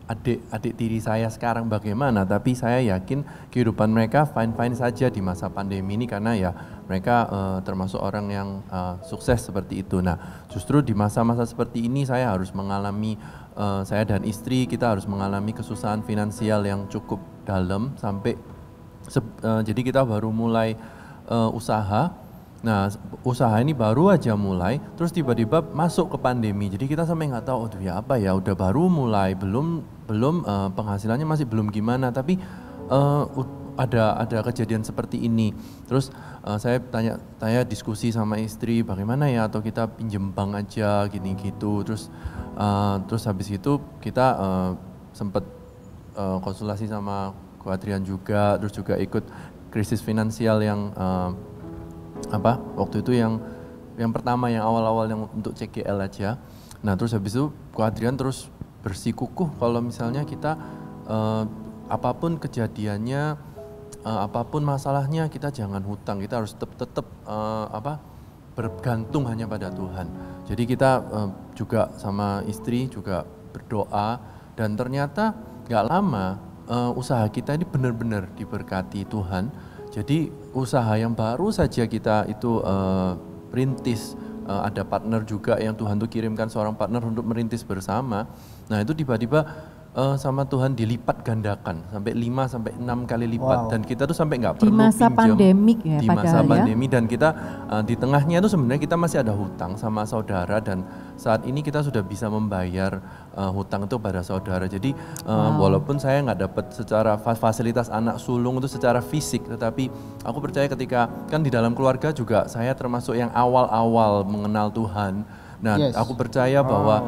adik tiri saya sekarang bagaimana, tapi saya yakin kehidupan mereka fine-fine saja di masa pandemi ini, karena ya mereka termasuk orang yang sukses seperti itu. Nah, justru di masa-masa seperti ini saya harus mengalami, saya dan istri kita harus mengalami kesusahan finansial yang cukup dalam sampai jadi kita baru mulai usaha. Nah, usaha ini baru aja mulai, terus tiba-tiba masuk ke pandemi. Jadi kita sampai nggak tahu, aduh ya apa ya, udah baru mulai, belum penghasilannya masih belum gimana, tapi ada kejadian seperti ini. Terus saya tanya diskusi sama istri, bagaimana ya, atau kita pinjem bank aja gini gitu. Terus habis itu kita sempat konsultasi sama Ko Adrian juga, terus juga ikut krisis finansial yang waktu itu yang pertama, yang awal-awal yang untuk CGL aja. Nah, terus habis itu Ko Adrian terus bersikukuh kalau misalnya kita apapun kejadiannya, apapun masalahnya, kita jangan hutang, kita harus tetap bergantung hanya pada Tuhan. Jadi kita juga sama istri juga berdoa dan ternyata nggak lama usaha kita ini benar-benar diberkati Tuhan. Jadi usaha yang baru saja kita itu rintis, ada partner juga yang Tuhan tuh kirimkan seorang partner untuk merintis bersama. Nah itu tiba-tiba sama Tuhan dilipat gandakan sampai 5 sampai 6 kali lipat dan kita tuh sampai nggak perlu pinjam di masa pandemik ya, di masa pandemi dan kita di tengahnya itu sebenarnya kita masih ada hutang sama saudara dan saat ini kita sudah bisa membayar hutang itu pada saudara. Jadi walaupun saya nggak dapat secara fasilitas anak sulung itu secara fisik, tetapi aku percaya ketika kan di dalam keluarga juga saya termasuk yang awal-awal mengenal Tuhan. Nah aku percaya bahwa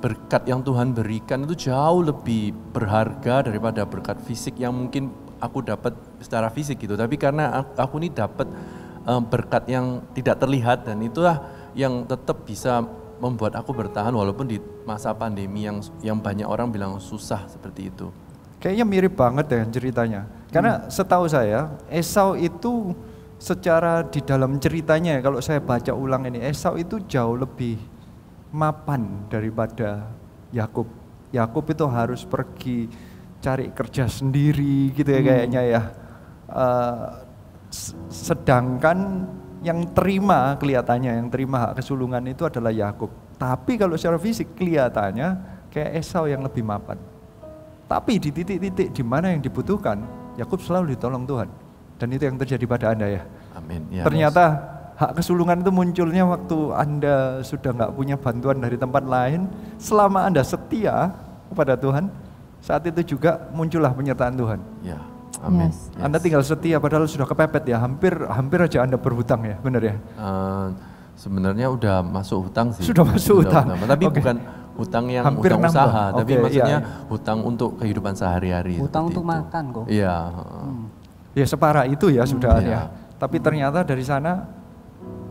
berkat yang Tuhan berikan itu jauh lebih berharga daripada berkat fisik yang mungkin aku dapat secara fisik gitu. Tapi karena aku ini dapat berkat yang tidak terlihat dan itulah yang tetap bisa membuat aku bertahan walaupun di masa pandemi yang banyak orang bilang susah seperti itu. Kayaknya mirip banget dengan ceritanya. Karena setahu saya Esau itu secara di dalam ceritanya kalau saya baca ulang ini Esau itu jauh lebih mapan daripada Yakub. Yakub itu harus pergi cari kerja sendiri gitu ya kayaknya ya. Sedangkan yang terima kelihatannya yang terima hak kesulungan itu adalah Yakub. Tapi kalau secara fisik kelihatannya kayak Esau yang lebih mapan. Tapi di titik-titik di mana yang dibutuhkan Yakub selalu ditolong Tuhan. Dan itu yang terjadi pada Anda ya. Amin. Ya, ternyata hak kesulungan itu munculnya waktu Anda sudah nggak punya bantuan dari tempat lain. Selama Anda setia kepada Tuhan, saat itu juga muncullah penyertaan Tuhan. Ya, amin. Yes. Anda tinggal setia padahal sudah kepepet ya, hampir aja Anda berhutang ya, benar ya? Sebenarnya udah masuk hutang sih. Sudah masuk hutang. Tapi bukan hutang yang hampir hutang usaha, tapi maksudnya iya. Hutang untuk kehidupan sehari-hari. Hutang untuk makan kok. Iya. Ya separah itu ya sudah ya. Tapi ternyata dari sana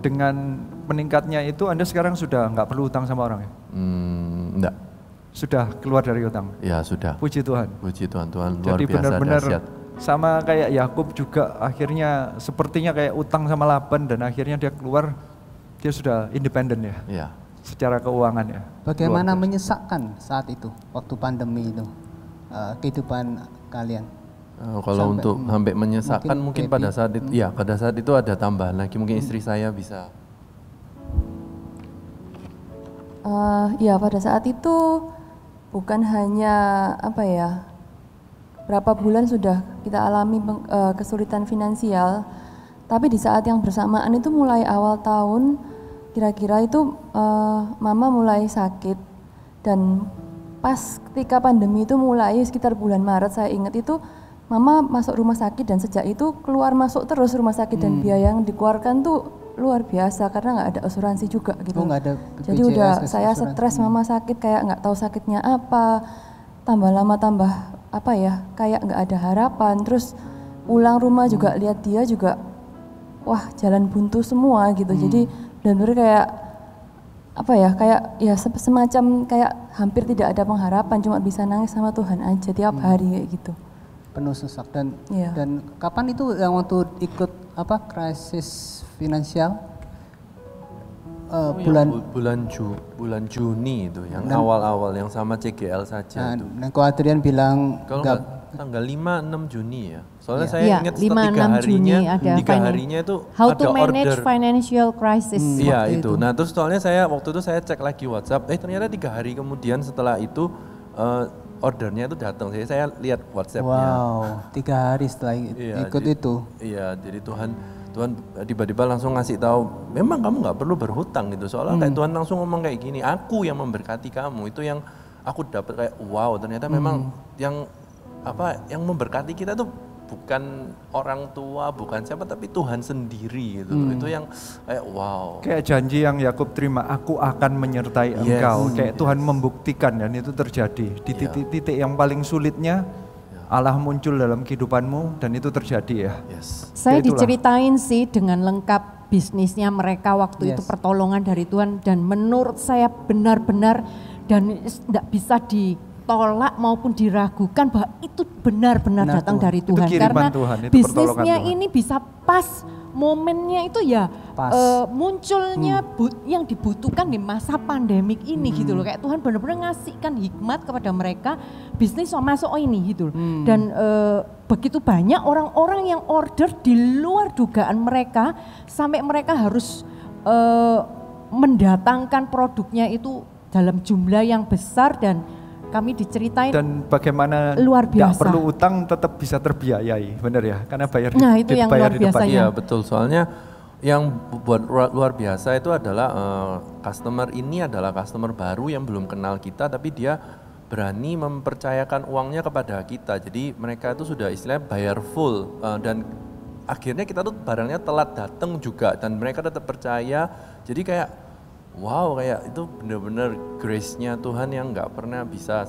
dengan meningkatnya itu Anda sekarang sudah nggak perlu hutang sama orang ya? Enggak. Sudah keluar dari hutang? Ya sudah. Puji Tuhan. Puji Tuhan, Tuhan luar Jadi biasa benar-benar dahsyat. sama kayak Yakub juga akhirnya sepertinya kayak utang sama Laban dan akhirnya dia keluar, dia sudah independen ya? Iya. Secara keuangan ya? Bagaimana menyesakkan saat itu, waktu pandemi itu, kehidupan kalian? Kalau untuk sampai menyesakkan mungkin pada saat itu, ya pada saat itu ada tambahan lagi, mungkin istri saya bisa. Ya pada saat itu bukan hanya apa ya, berapa bulan sudah kita alami kesulitan finansial, tapi di saat yang bersamaan itu mulai awal tahun, kira-kira itu mama mulai sakit dan pas ketika pandemi itu mulai sekitar bulan Maret saya ingat itu mama masuk rumah sakit dan sejak itu keluar masuk terus rumah sakit dan biaya yang dikeluarkan tuh luar biasa karena nggak ada asuransi juga gitu. Oh, nggak ada jadi udah saya stres mama sakit kayak nggak tahu sakitnya apa, tambah lama tambah apa ya kayak nggak ada harapan. Terus pulang rumah juga lihat dia juga wah jalan buntu semua gitu. Jadi benar-benar kayak apa ya kayak ya semacam kayak hampir tidak ada pengharapan, cuma bisa nangis sama Tuhan aja tiap hari kayak gitu. Penuh sesak dan kapan itu yang waktu ikut apa krisis finansial? Bulan Juni itu yang awal-awal yang sama CGL saja itu. Dan Ko Adrian bilang kalau tanggal 5-6 Juni ya. Soalnya saya ingat 3 harinya itu How ada to manage order financial crisis. Iya itu. Nah terus soalnya waktu itu saya cek lagi WhatsApp, ternyata 3 hari kemudian setelah itu ordernya itu datang. Saya lihat WhatsApp-nya. Wow, 3 hari setelah ikut itu. Iya, jadi Tuhan tiba-tiba langsung ngasih tahu, memang kamu nggak perlu berhutang gitu. Soalnya kayak Tuhan langsung ngomong kayak gini, aku yang memberkati kamu. Itu yang aku dapat kayak wow, ternyata memang yang memberkati kita tuh bukan orang tua, bukan siapa, tapi Tuhan sendiri gitu. Itu yang kayak wow. Kayak janji yang Yakub terima, aku akan menyertai engkau. Kayak Tuhan membuktikan dan itu terjadi. Di titik-titik yang paling sulitnya, Allah muncul dalam kehidupanmu dan itu terjadi ya. Saya diceritain sih dengan lengkap bisnisnya mereka waktu itu pertolongan dari Tuhan dan menurut saya benar-benar dan tidak bisa ditolak maupun diragukan bahwa itu benar-benar datang dari Tuhan karena Tuhan, bisnisnya ini bisa pas momennya itu ya munculnya yang dibutuhkan di masa pandemik ini gitu loh. Kayak Tuhan benar-benar ngasihkan hikmat kepada mereka, bisnis masuk ini gitu loh. Dan begitu banyak orang-orang yang order di luar dugaan mereka, sampai mereka harus mendatangkan produknya itu dalam jumlah yang besar, dan kami diceritain dan bagaimana luar biasa. Gak perlu utang tetap bisa terbiayai, benar ya? Karena bayar itu yang luar biasa. Iya betul, soalnya yang buat luar biasa itu adalah customer ini adalah customer baru yang belum kenal kita, tapi dia berani mempercayakan uangnya kepada kita. Jadi mereka itu sudah istilahnya bayar full, dan akhirnya kita tuh barangnya telat datang juga, dan mereka tetap percaya. Jadi kayak wow, kayak itu benar-benar grace-nya Tuhan yang nggak pernah bisa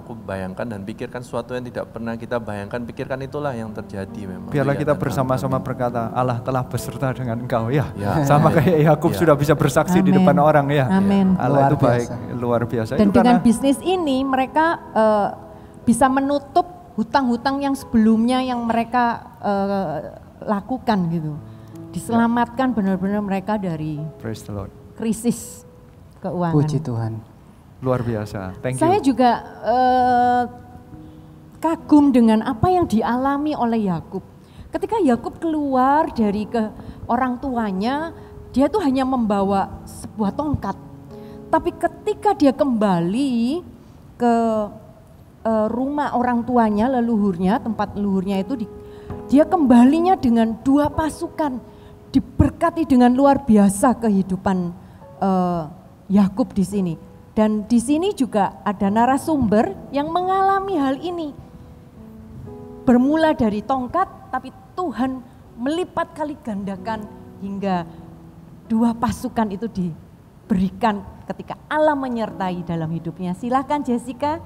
aku bayangkan dan pikirkan, sesuatu yang tidak pernah kita bayangkan, pikirkan, itulah yang terjadi memang. Biarlah kita bersama-sama berkata, Allah telah beserta dengan engkau ya. Sama kayak Yakub sudah bisa bersaksi di depan orang ya. Amin. Allah itu baik, luar biasa. Dan itu dengan bisnis ini mereka bisa menutup hutang-hutang yang sebelumnya yang mereka lakukan gitu. Diselamatkan benar-benar mereka dari Praise the Lord. Krisis keuangan. Puji Tuhan. Luar biasa. Thank you. Saya juga kagum dengan apa yang dialami oleh Yakub. Ketika Yakub keluar dari orang tuanya, dia tuh hanya membawa sebuah tongkat. Tapi ketika dia kembali ke rumah orang tuanya, leluhurnya, tempat leluhurnya itu, dia kembalinya dengan 2 pasukan. Diberkati dengan luar biasa kehidupan Yakub di sini. Dan di sini juga ada narasumber yang mengalami hal ini. Bermula dari tongkat, tapi Tuhan melipat kali gandakan hingga 2 pasukan itu diberikan ketika Allah menyertai dalam hidupnya. Silakan Jessica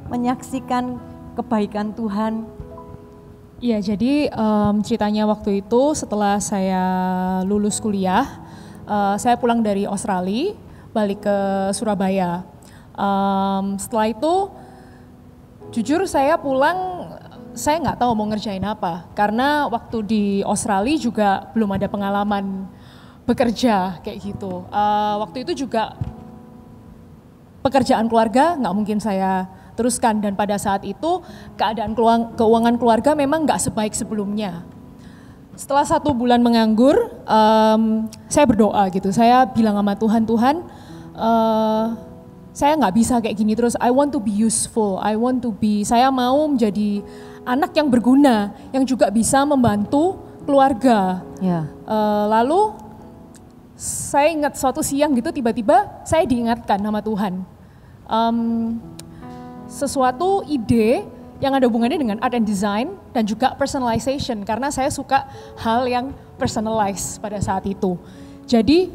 menyaksikan kebaikan Tuhan. Iya, jadi ceritanya waktu itu setelah saya lulus kuliah, saya pulang dari Australia, balik ke Surabaya. Setelah itu, jujur saya pulang, saya nggak tahu mau ngerjain apa. Karena waktu di Australia juga belum ada pengalaman bekerja kayak gitu. Waktu itu juga pekerjaan keluarga nggak mungkin saya teruskan. Dan pada saat itu keadaan keuangan keluarga memang nggak sebaik sebelumnya. Setelah 1 bulan menganggur, saya berdoa gitu. Saya bilang sama Tuhan, saya nggak bisa kayak gini terus. I want to be useful. Saya mau menjadi anak yang berguna, yang juga bisa membantu keluarga. Ya. Lalu saya ingat suatu siang gitu, tiba-tiba saya diingatkan sama Tuhan. Sesuatu ide yang ada hubungannya dengan art and design dan juga personalization, karena saya suka hal yang personalized pada saat itu. Jadi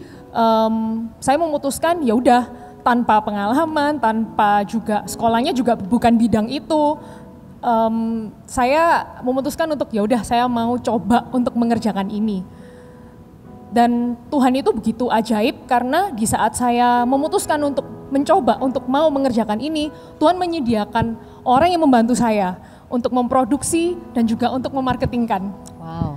saya memutuskan ya udah, tanpa pengalaman, tanpa juga sekolahnya juga bukan bidang itu, saya memutuskan untuk ya udah saya mau coba untuk mengerjakan ini. Dan Tuhan itu begitu ajaib, karena di saat saya memutuskan untuk mencoba, untuk mau mengerjakan ini, Tuhan menyediakan orang yang membantu saya untuk memproduksi dan juga untuk memarketingkan. Wow.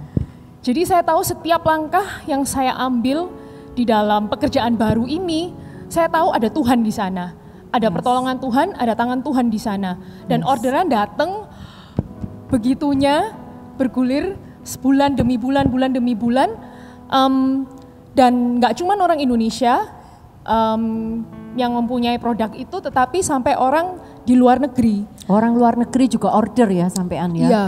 Jadi saya tahu setiap langkah yang saya ambil di dalam pekerjaan baru ini, saya tahu ada Tuhan di sana. Ada pertolongan Tuhan, ada tangan Tuhan di sana. Dan orderan datang begitunya, bergulir sebulan demi bulan, bulan demi bulan. Dan gak cuma orang Indonesia yang mempunyai produk itu, tetapi sampai orang di luar negeri. Orang luar negeri juga order ya sampean ya? Iya,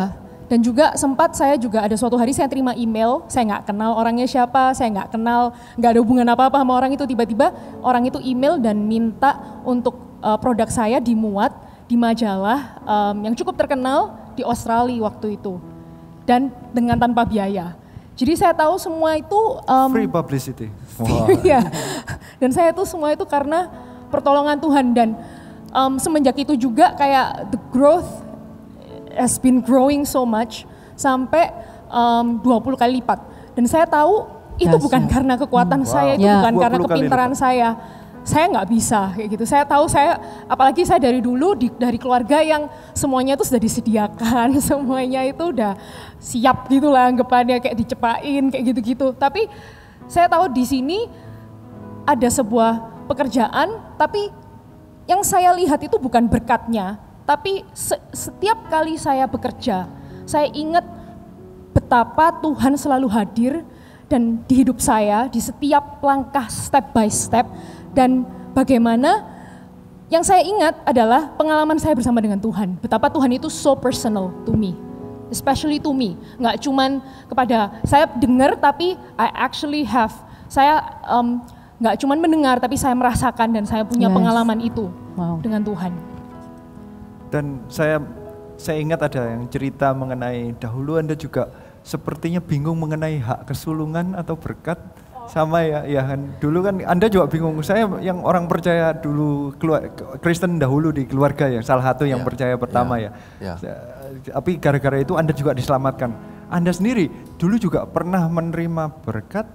dan juga sempat saya juga ada suatu hari saya terima email, saya nggak kenal orangnya siapa, saya nggak kenal, nggak ada hubungan apa-apa sama orang itu, tiba-tiba orang itu email dan minta untuk produk saya dimuat di majalah yang cukup terkenal di Australia waktu itu, dan dengan tanpa biaya. Jadi saya tahu semua itu free publicity. Wow. Iya. Dan saya tuh semua itu karena pertolongan Tuhan, dan semenjak itu juga kayak the growth has been growing so much sampai 20 kali lipat. Dan saya tahu itu bukan karena kekuatan saya, itu bukan karena kepintaran saya, saya nggak bisa kayak gitu. Saya tahu apalagi saya dari dulu dari keluarga yang semuanya itu sudah disediakan, semuanya itu udah siap gitu lah anggapannya, kayak dicepain kayak gitu-gitu. Tapi saya tahu di sini ada sebuah pekerjaan, tapi yang saya lihat itu bukan berkatnya, tapi setiap kali saya bekerja, saya ingat betapa Tuhan selalu hadir dan di hidup saya, di setiap langkah step by step, dan bagaimana yang saya ingat adalah pengalaman saya bersama dengan Tuhan, betapa Tuhan itu so personal to me, especially to me, nggak cuman kepada saya dengar, tapi I actually have, saya nggak cuman mendengar, tapi saya merasakan dan saya punya pengalaman itu dengan Tuhan. Dan saya ingat ada yang cerita mengenai dahulu Anda juga sepertinya bingung mengenai hak kesulungan atau berkat. Sama ya kan. Dulu kan Anda juga bingung. Saya yang orang percaya dulu, Kristen dahulu di keluarga ya, salah satu yang percaya pertama ya. Tapi gara-gara itu Anda juga diselamatkan. Anda sendiri dulu juga pernah menerima berkat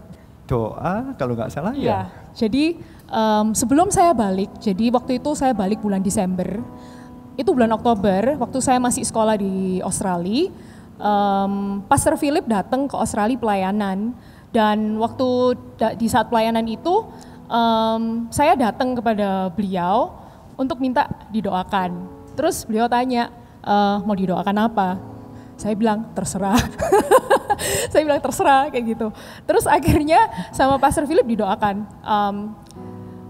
doa kalau nggak salah ya. Jadi sebelum saya balik, jadi waktu itu saya balik bulan Desember, itu bulan Oktober, waktu saya masih sekolah di Australia, Pastor Philip datang ke Australia pelayanan, dan waktu di saat pelayanan itu saya datang kepada beliau untuk minta didoakan. Terus beliau tanya, mau didoakan apa? Saya bilang terserah. Saya bilang terserah kayak gitu. Terus akhirnya sama Pastor Philip didoakan,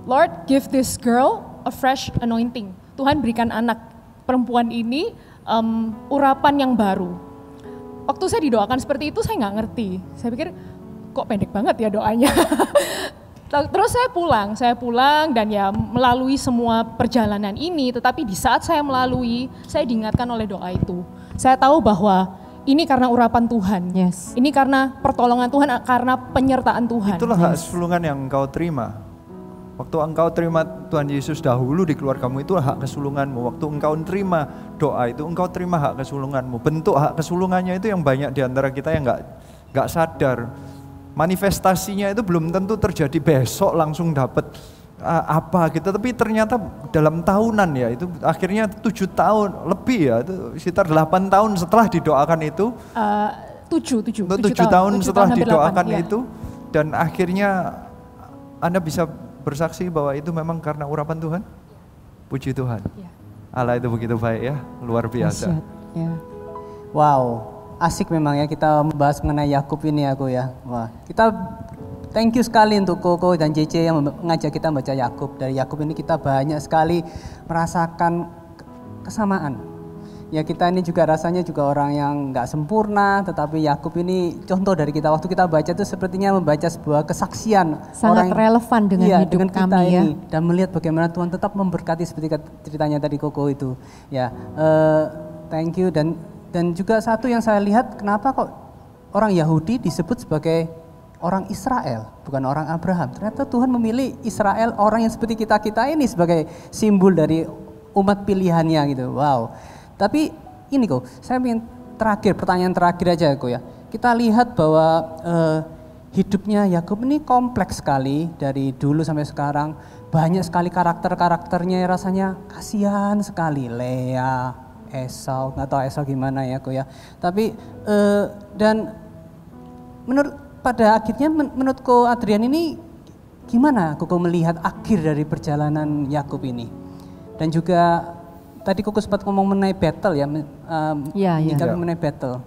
Lord give this girl a fresh anointing. Tuhan berikan anak perempuan ini urapan yang baru. Waktu saya didoakan seperti itu saya nggak ngerti. Saya pikir kok pendek banget ya doanya. Terus saya pulang dan ya melalui semua perjalanan ini, tetapi di saat saya melalui, saya diingatkan oleh doa itu. Saya tahu bahwa ini karena urapan Tuhan, ini karena pertolongan Tuhan, karena penyertaan Tuhan. Itulah hak kesulungan yang engkau terima. Waktu engkau terima Tuhan Yesus dahulu di keluargamu, itu hak kesulunganmu. Waktu engkau terima doa itu, engkau terima hak kesulunganmu. Bentuk hak kesulungannya itu yang banyak di antara kita yang nggak sadar. Manifestasinya itu belum tentu terjadi besok langsung dapat apa gitu, tapi ternyata dalam tahunan ya, itu akhirnya 7 tahun lebih ya, itu sekitar 8 tahun setelah didoakan itu, 7 tahun setelah didoakan 8, itu, dan akhirnya Anda bisa bersaksi bahwa itu memang karena urapan Tuhan. Puji Tuhan. Allah itu begitu baik ya, luar biasa. Wow, asik memang ya kita membahas mengenai Yakub ini aku ya. Wah, kita thank you sekali untuk Koko dan JC yang mengajak kita membaca Yakub. Dari Yakub ini kita banyak sekali merasakan kesamaan. Ya kita ini juga rasanya juga orang yang nggak sempurna, tetapi Yakub ini contoh dari kita. Waktu kita baca itu sepertinya membaca sebuah kesaksian. Sangat relevan dengan hidup dengan kami kita ya. ini. Dan melihat bagaimana Tuhan tetap memberkati seperti ceritanya tadi Koko itu. Ya, thank you. Dan juga satu yang saya lihat, kenapa kok orang Yahudi disebut sebagai orang Israel, bukan orang Abraham. Ternyata Tuhan memilih Israel, orang yang seperti kita ini sebagai simbol dari umat pilihannya gitu. Wow. Tapi ini kok, saya ingin pertanyaan terakhir aja kok ya. Kita lihat bahwa hidupnya Yakub ini kompleks sekali dari dulu sampai sekarang. Banyak sekali karakternya, rasanya kasihan sekali. Lea, Esau, nggak tahu Esau gimana ya kok ya. Tapi dan pada akhirnya menurutku Adrian ini gimana Koko melihat akhir dari perjalanan Yakub ini? Dan juga tadi Koko sempat ngomong mengenai battle ya, mengenai battle.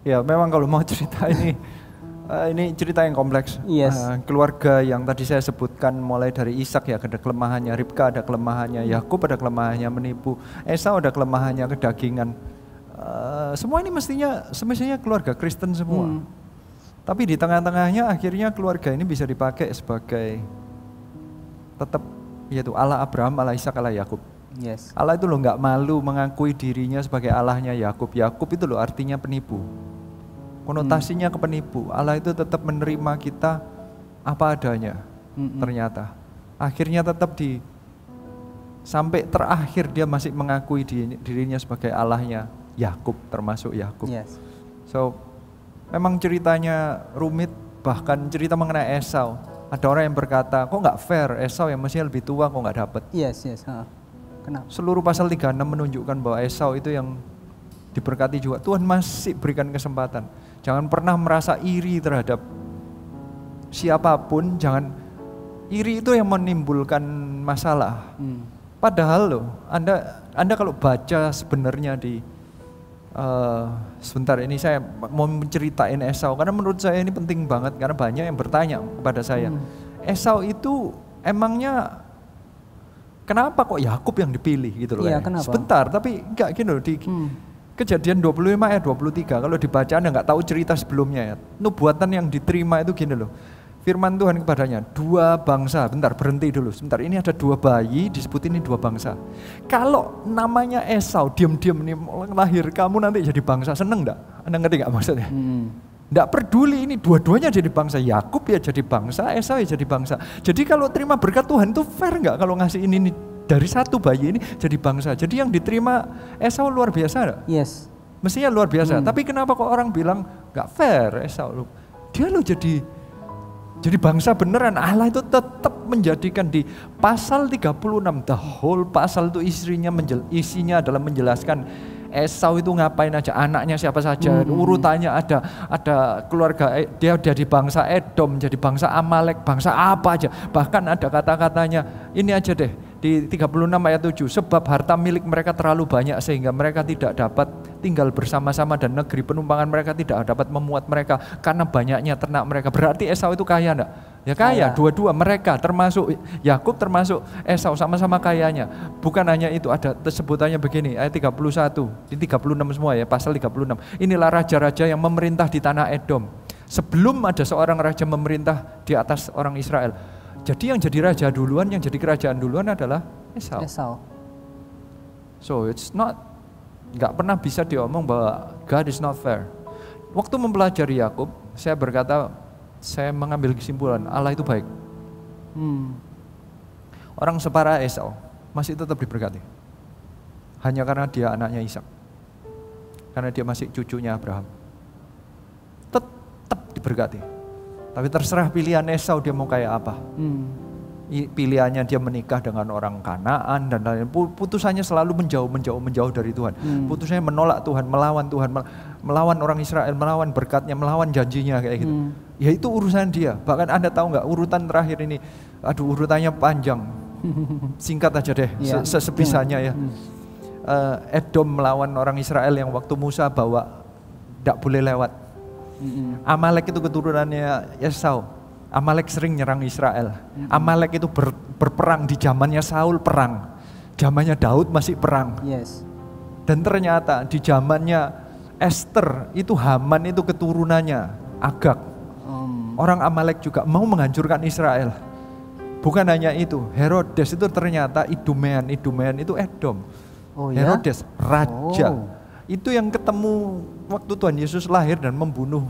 Ya memang kalau mau cerita ini cerita yang kompleks. Keluarga yang tadi saya sebutkan mulai dari Ishak ya, ada kelemahannya, Ribka ada kelemahannya, Yakub ada kelemahannya menipu, Esau ada kelemahannya kedagingan. Semua ini semestinya keluarga Kristen semua. Tapi di tengah-tengahnya akhirnya keluarga ini bisa dipakai sebagai tetap yaitu Allah Abraham, Allah Ishak, Allah Yakub. Allah itu loh nggak malu mengakui dirinya sebagai Allahnya Yakub. Yakub itu loh artinya penipu. Konotasinya ke penipu. Allah itu tetap menerima kita apa adanya. Ternyata akhirnya tetap sampai terakhir dia masih mengakui dirinya sebagai Allahnya Yakub, termasuk Yakub. So memang ceritanya rumit, bahkan cerita mengenai Esau. Ada orang yang berkata, kok nggak fair, Esau yang mestinya lebih tua kok nggak dapat. Yes. Kenapa? Seluruh pasal 36 menunjukkan bahwa Esau itu yang diberkati juga. Tuhan masih berikan kesempatan. Jangan pernah merasa iri terhadap siapapun, jangan iri itu yang menimbulkan masalah. Padahal loh, Anda kalau baca sebenarnya di sebentar ini saya mau menceritain Esau karena menurut saya ini penting banget karena banyak yang bertanya kepada saya. Esau itu emangnya kenapa kok Yakub yang dipilih gitu loh. Iya, kenapa? Sebentar, tapi enggak gini loh di Kejadian 25 ayat 23 kalau dibaca Anda nggak tahu cerita sebelumnya ya. Nubuatan yang diterima itu gini loh. Firman Tuhan kepadanya, 2 bangsa, bentar berhenti dulu, sebentar ini ada 2 bayi, disebut ini 2 bangsa. Kalau namanya Esau, diam-diam nih lahir, kamu nanti jadi bangsa, seneng enggak? Anda ngerti gak maksudnya? Enggak peduli ini, dua-duanya jadi bangsa, Yakub ya jadi bangsa, Esau ya jadi bangsa. Jadi kalau terima berkat Tuhan itu fair enggak kalau ngasih ini dari 1 bayi ini jadi bangsa. Jadi yang diterima Esau luar biasa enggak? Yes. Mestinya luar biasa, tapi kenapa kok orang bilang enggak fair Esau? Dia lo jadi bangsa beneran. Allah itu tetap menjadikan di pasal 36, the whole pasal itu isinya adalah menjelaskan Esau itu ngapain aja, anaknya siapa saja, urutannya ada keluarga, dia jadi bangsa Edom, jadi bangsa Amalek, bangsa apa aja. Bahkan ada kata-katanya, ini aja deh, di 36 ayat 7, sebab harta milik mereka terlalu banyak sehingga mereka tidak dapat tinggal bersama-sama dan negeri penumpangan mereka tidak dapat memuat mereka karena banyaknya ternak mereka. Berarti Esau itu kaya enggak? Ya kaya, dua-dua mereka termasuk Yakub termasuk Esau sama-sama kayanya. Bukan hanya itu, ada sebutannya begini, ayat 31, di 36 semua ya, pasal 36. Inilah raja-raja yang memerintah di tanah Edom. Sebelum ada seorang raja memerintah di atas orang Israel. Jadi yang jadi raja duluan, yang jadi kerajaan duluan adalah Esau. So it's not, nggak pernah bisa diomong bahwa God is not fair. Waktu mempelajari Yakub, saya berkata, saya mengambil kesimpulan Allah itu baik. Orang separa Esau masih tetap diberkati, hanya karena dia anaknya Ishak, karena dia masih cucunya Abraham, tetap diberkati. Tapi terserah pilihan Esau dia mau kayak apa. Pilihannya dia menikah dengan orang Kanaan dan lain-lain. Putusannya selalu menjauh dari Tuhan. Putusannya menolak Tuhan, melawan orang Israel, melawan berkatnya, melawan janjinya kayak gitu. Ya itu urusan dia. Bahkan Anda tahu nggak urutan terakhir ini, aduh urutannya panjang. Singkat aja deh, sebisanya ya. Edom melawan orang Israel yang waktu Musa bawa tidak boleh lewat. Amalek itu keturunannya Esau. Amalek sering nyerang Israel. Amalek itu berperang di zamannya Saul perang. Zamannya Daud masih perang. Dan ternyata di zamannya Esther itu Haman itu keturunannya Agag. Orang Amalek juga mau menghancurkan Israel. Bukan hanya itu, Herodes itu ternyata Idumean itu Edom. Herodes raja. Itu yang ketemu waktu Tuhan Yesus lahir dan membunuh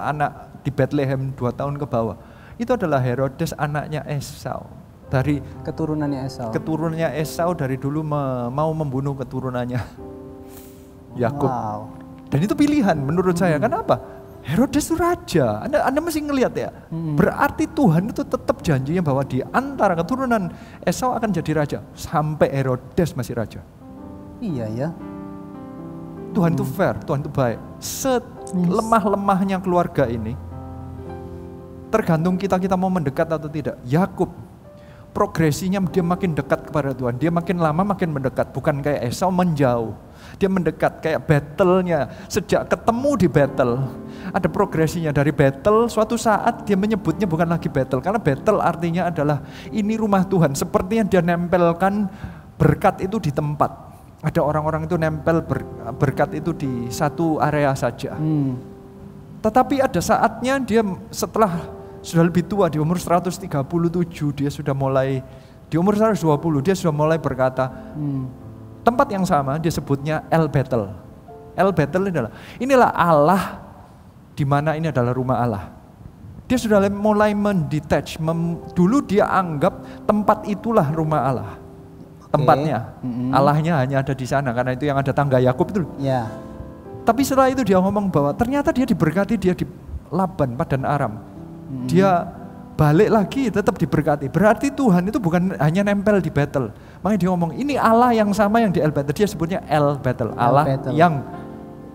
anak di Bethlehem 2 tahun ke bawah. Itu adalah Herodes anaknya Esau. Dari keturunannya Esau. Keturunannya Esau dari dulu mau membunuh keturunannya Yakub. Dan itu pilihan menurut saya. Kenapa? Herodes itu raja. Anda mesti ngelihat ya. Berarti Tuhan itu tetap janjinya bahwa di antara keturunan Esau akan jadi raja. Sampai Herodes masih raja. Iya ya. Tuhan itu fair, Tuhan itu baik. Selemah-lemahnya keluarga ini, tergantung kita mau mendekat atau tidak. Yakub, progresinya dia makin dekat kepada Tuhan. Dia makin lama makin mendekat. Bukan kayak Esau menjauh. Dia mendekat kayak battle-nya. Sejak ketemu di battle, ada progresinya. Dari battle, suatu saat dia menyebutnya bukan lagi battle. Karena battle artinya adalah ini rumah Tuhan. Sepertinya dia nempelkan berkat itu di tempat. Ada orang-orang itu nempel berkat itu di satu area saja. Tetapi ada saatnya dia setelah sudah lebih tua, di umur 137 dia sudah mulai, di umur 120 dia sudah mulai berkata, tempat yang sama dia sebutnya El Bethel. El Bethel inilah Allah, di mana ini adalah rumah Allah. Dia sudah mulai mendetach, dulu dia anggap tempat itulah rumah Allah. Tempatnya, Allahnya hanya ada di sana karena itu yang ada tangga Yakub itu. Tapi setelah itu dia ngomong bahwa ternyata dia diberkati, dia di Laban, Padan Aram. Dia balik lagi tetap diberkati. Berarti Tuhan itu bukan hanya nempel di Bethel. Makanya dia ngomong ini Allah yang sama yang di El Bethel. Dia sebutnya El Bethel, Allah yang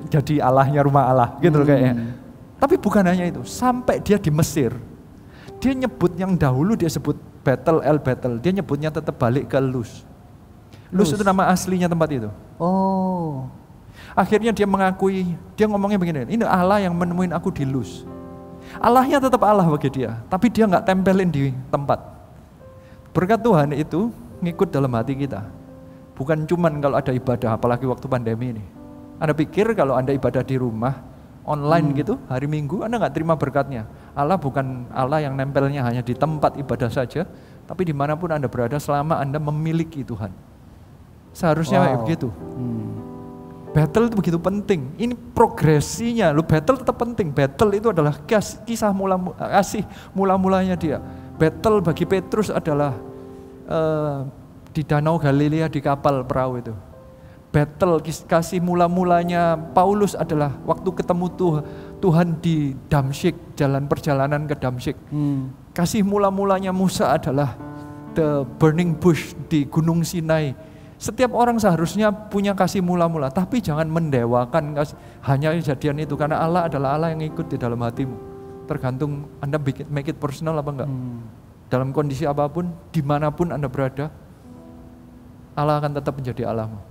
jadi Allahnya rumah Allah gitu kayaknya. Tapi bukan hanya itu, sampai dia di Mesir. Dia nyebut yang dahulu dia sebut Bethel, El Bethel. Dia nyebutnya tetap balik ke Luz. Luz itu nama aslinya tempat itu. Oh. Akhirnya dia mengakui, dia ngomongnya begini, ini Allah yang menemuin aku di Luz. Allahnya tetap Allah bagi dia, tapi dia nggak tempelin di tempat. Berkat Tuhan itu ngikut dalam hati kita. Bukan cuman kalau ada ibadah, apalagi waktu pandemi ini. Anda pikir kalau Anda ibadah di rumah, online gitu, hari Minggu, Anda nggak terima berkatnya. Allah bukan Allah yang nempelnya hanya di tempat ibadah saja, tapi dimanapun Anda berada selama Anda memiliki Tuhan. Seharusnya kayak begitu. Battle itu begitu penting. Ini progresinya. Lu battle tetap penting. Battle itu adalah kisah mula-mulanya dia. Battle bagi Petrus adalah di Danau Galilea di kapal perahu itu. Battle kasih mula-mulanya Paulus adalah waktu ketemu Tuhan di Damsyik, jalan perjalanan ke Damsyik. Kasih mula-mulanya Musa adalah the burning bush di Gunung Sinai. Setiap orang seharusnya punya kasih mula-mula, tapi jangan mendewakan hanya kejadian itu, karena Allah adalah Allah yang ikut di dalam hatimu. Tergantung Anda make it personal apa enggak. Dalam kondisi apapun, dimanapun Anda berada, Allah akan tetap menjadi Allahmu.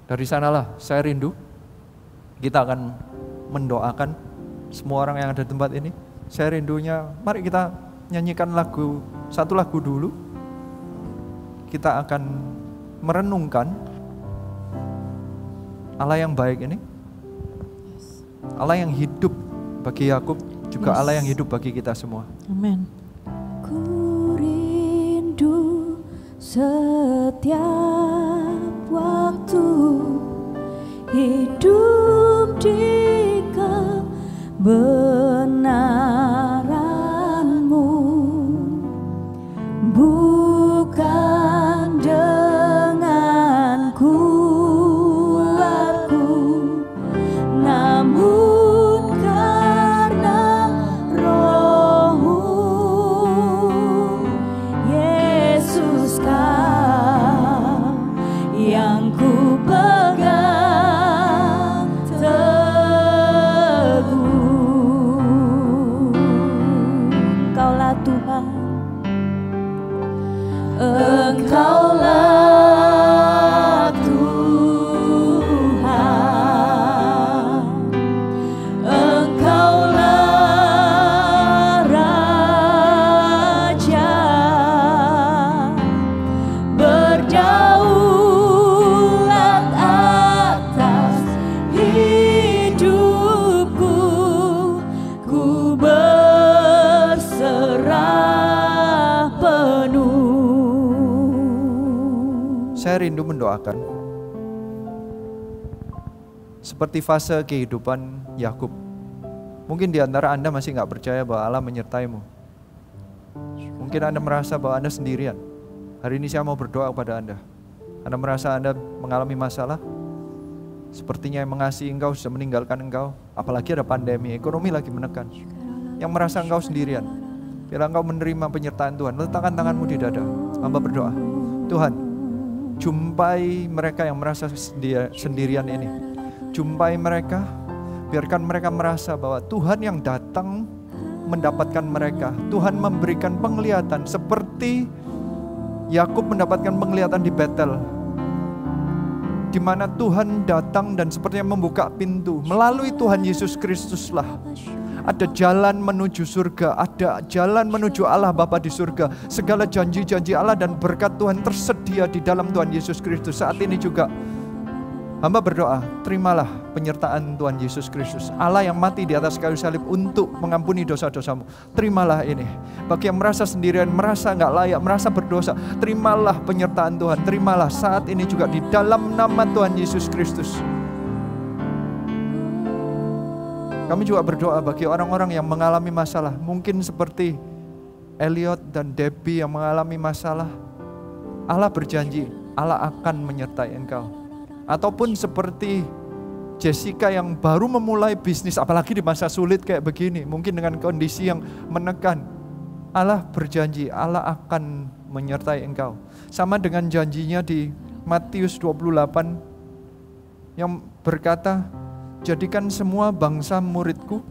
Dari sanalah saya rindu, kita akan mendoakan semua orang yang ada di tempat ini. Saya rindunya, mari kita nyanyikan satu lagu dulu. Kita akan merenungkan Allah yang baik ini, Allah yang hidup bagi Yakub, juga Allah yang hidup bagi kita semua. Amin. Ku rindu setiap waktu hidup di kebenaran-Mu, bukan dengan kuatku, namun karena Roh-Mu. Yesus, Kau yang ku pegang teguh. Engkaulah Tuhan, Engkaulah Tuhan, Engkaulah Raja, berdaulat atas hidupku, ku berserah penuh. Saya rindu mendoakan seperti fase kehidupan Yakub. Mungkin di antara Anda masih nggak percaya bahwa Allah menyertaimu. Mungkin Anda merasa bahwa Anda sendirian. Hari ini saya mau berdoa kepada Anda. Anda merasa Anda mengalami masalah, sepertinya yang mengasihi engkau sudah meninggalkan engkau. Apalagi ada pandemi, ekonomi lagi menekan. Yang merasa engkau sendirian, bila engkau menerima penyertaan Tuhan, letakkan tanganmu di dada. Hamba berdoa, Tuhan, jumpai mereka yang merasa sendirian ini. Jumpai mereka, biarkan mereka merasa bahwa Tuhan yang datang mendapatkan mereka. Tuhan memberikan penglihatan seperti Yakub mendapatkan penglihatan di Bethel, di mana Tuhan datang dan sepertinya membuka pintu. Melalui Tuhan Yesus Kristuslah ada jalan menuju surga, ada jalan menuju Allah Bapa di surga. Segala janji-janji Allah dan berkat Tuhan tersedia di dalam Tuhan Yesus Kristus. Saat ini juga hamba berdoa, terimalah penyertaan Tuhan Yesus Kristus, Allah yang mati di atas kayu salib untuk mengampuni dosa-dosamu. Terimalah ini. Bagi yang merasa sendirian, merasa gak layak, merasa berdosa, terimalah penyertaan Tuhan. Terimalah saat ini juga di dalam nama Tuhan Yesus Kristus. Kami juga berdoa bagi orang-orang yang mengalami masalah, mungkin seperti Elliot dan Debbie yang mengalami masalah. Allah berjanji, Allah akan menyertai engkau. Ataupun seperti Jessica yang baru memulai bisnis, apalagi di masa sulit kayak begini, mungkin dengan kondisi yang menekan. Allah berjanji, Allah akan menyertai engkau. Sama dengan janjinya di Matius 28 yang berkata, jadikan semua bangsa muridku.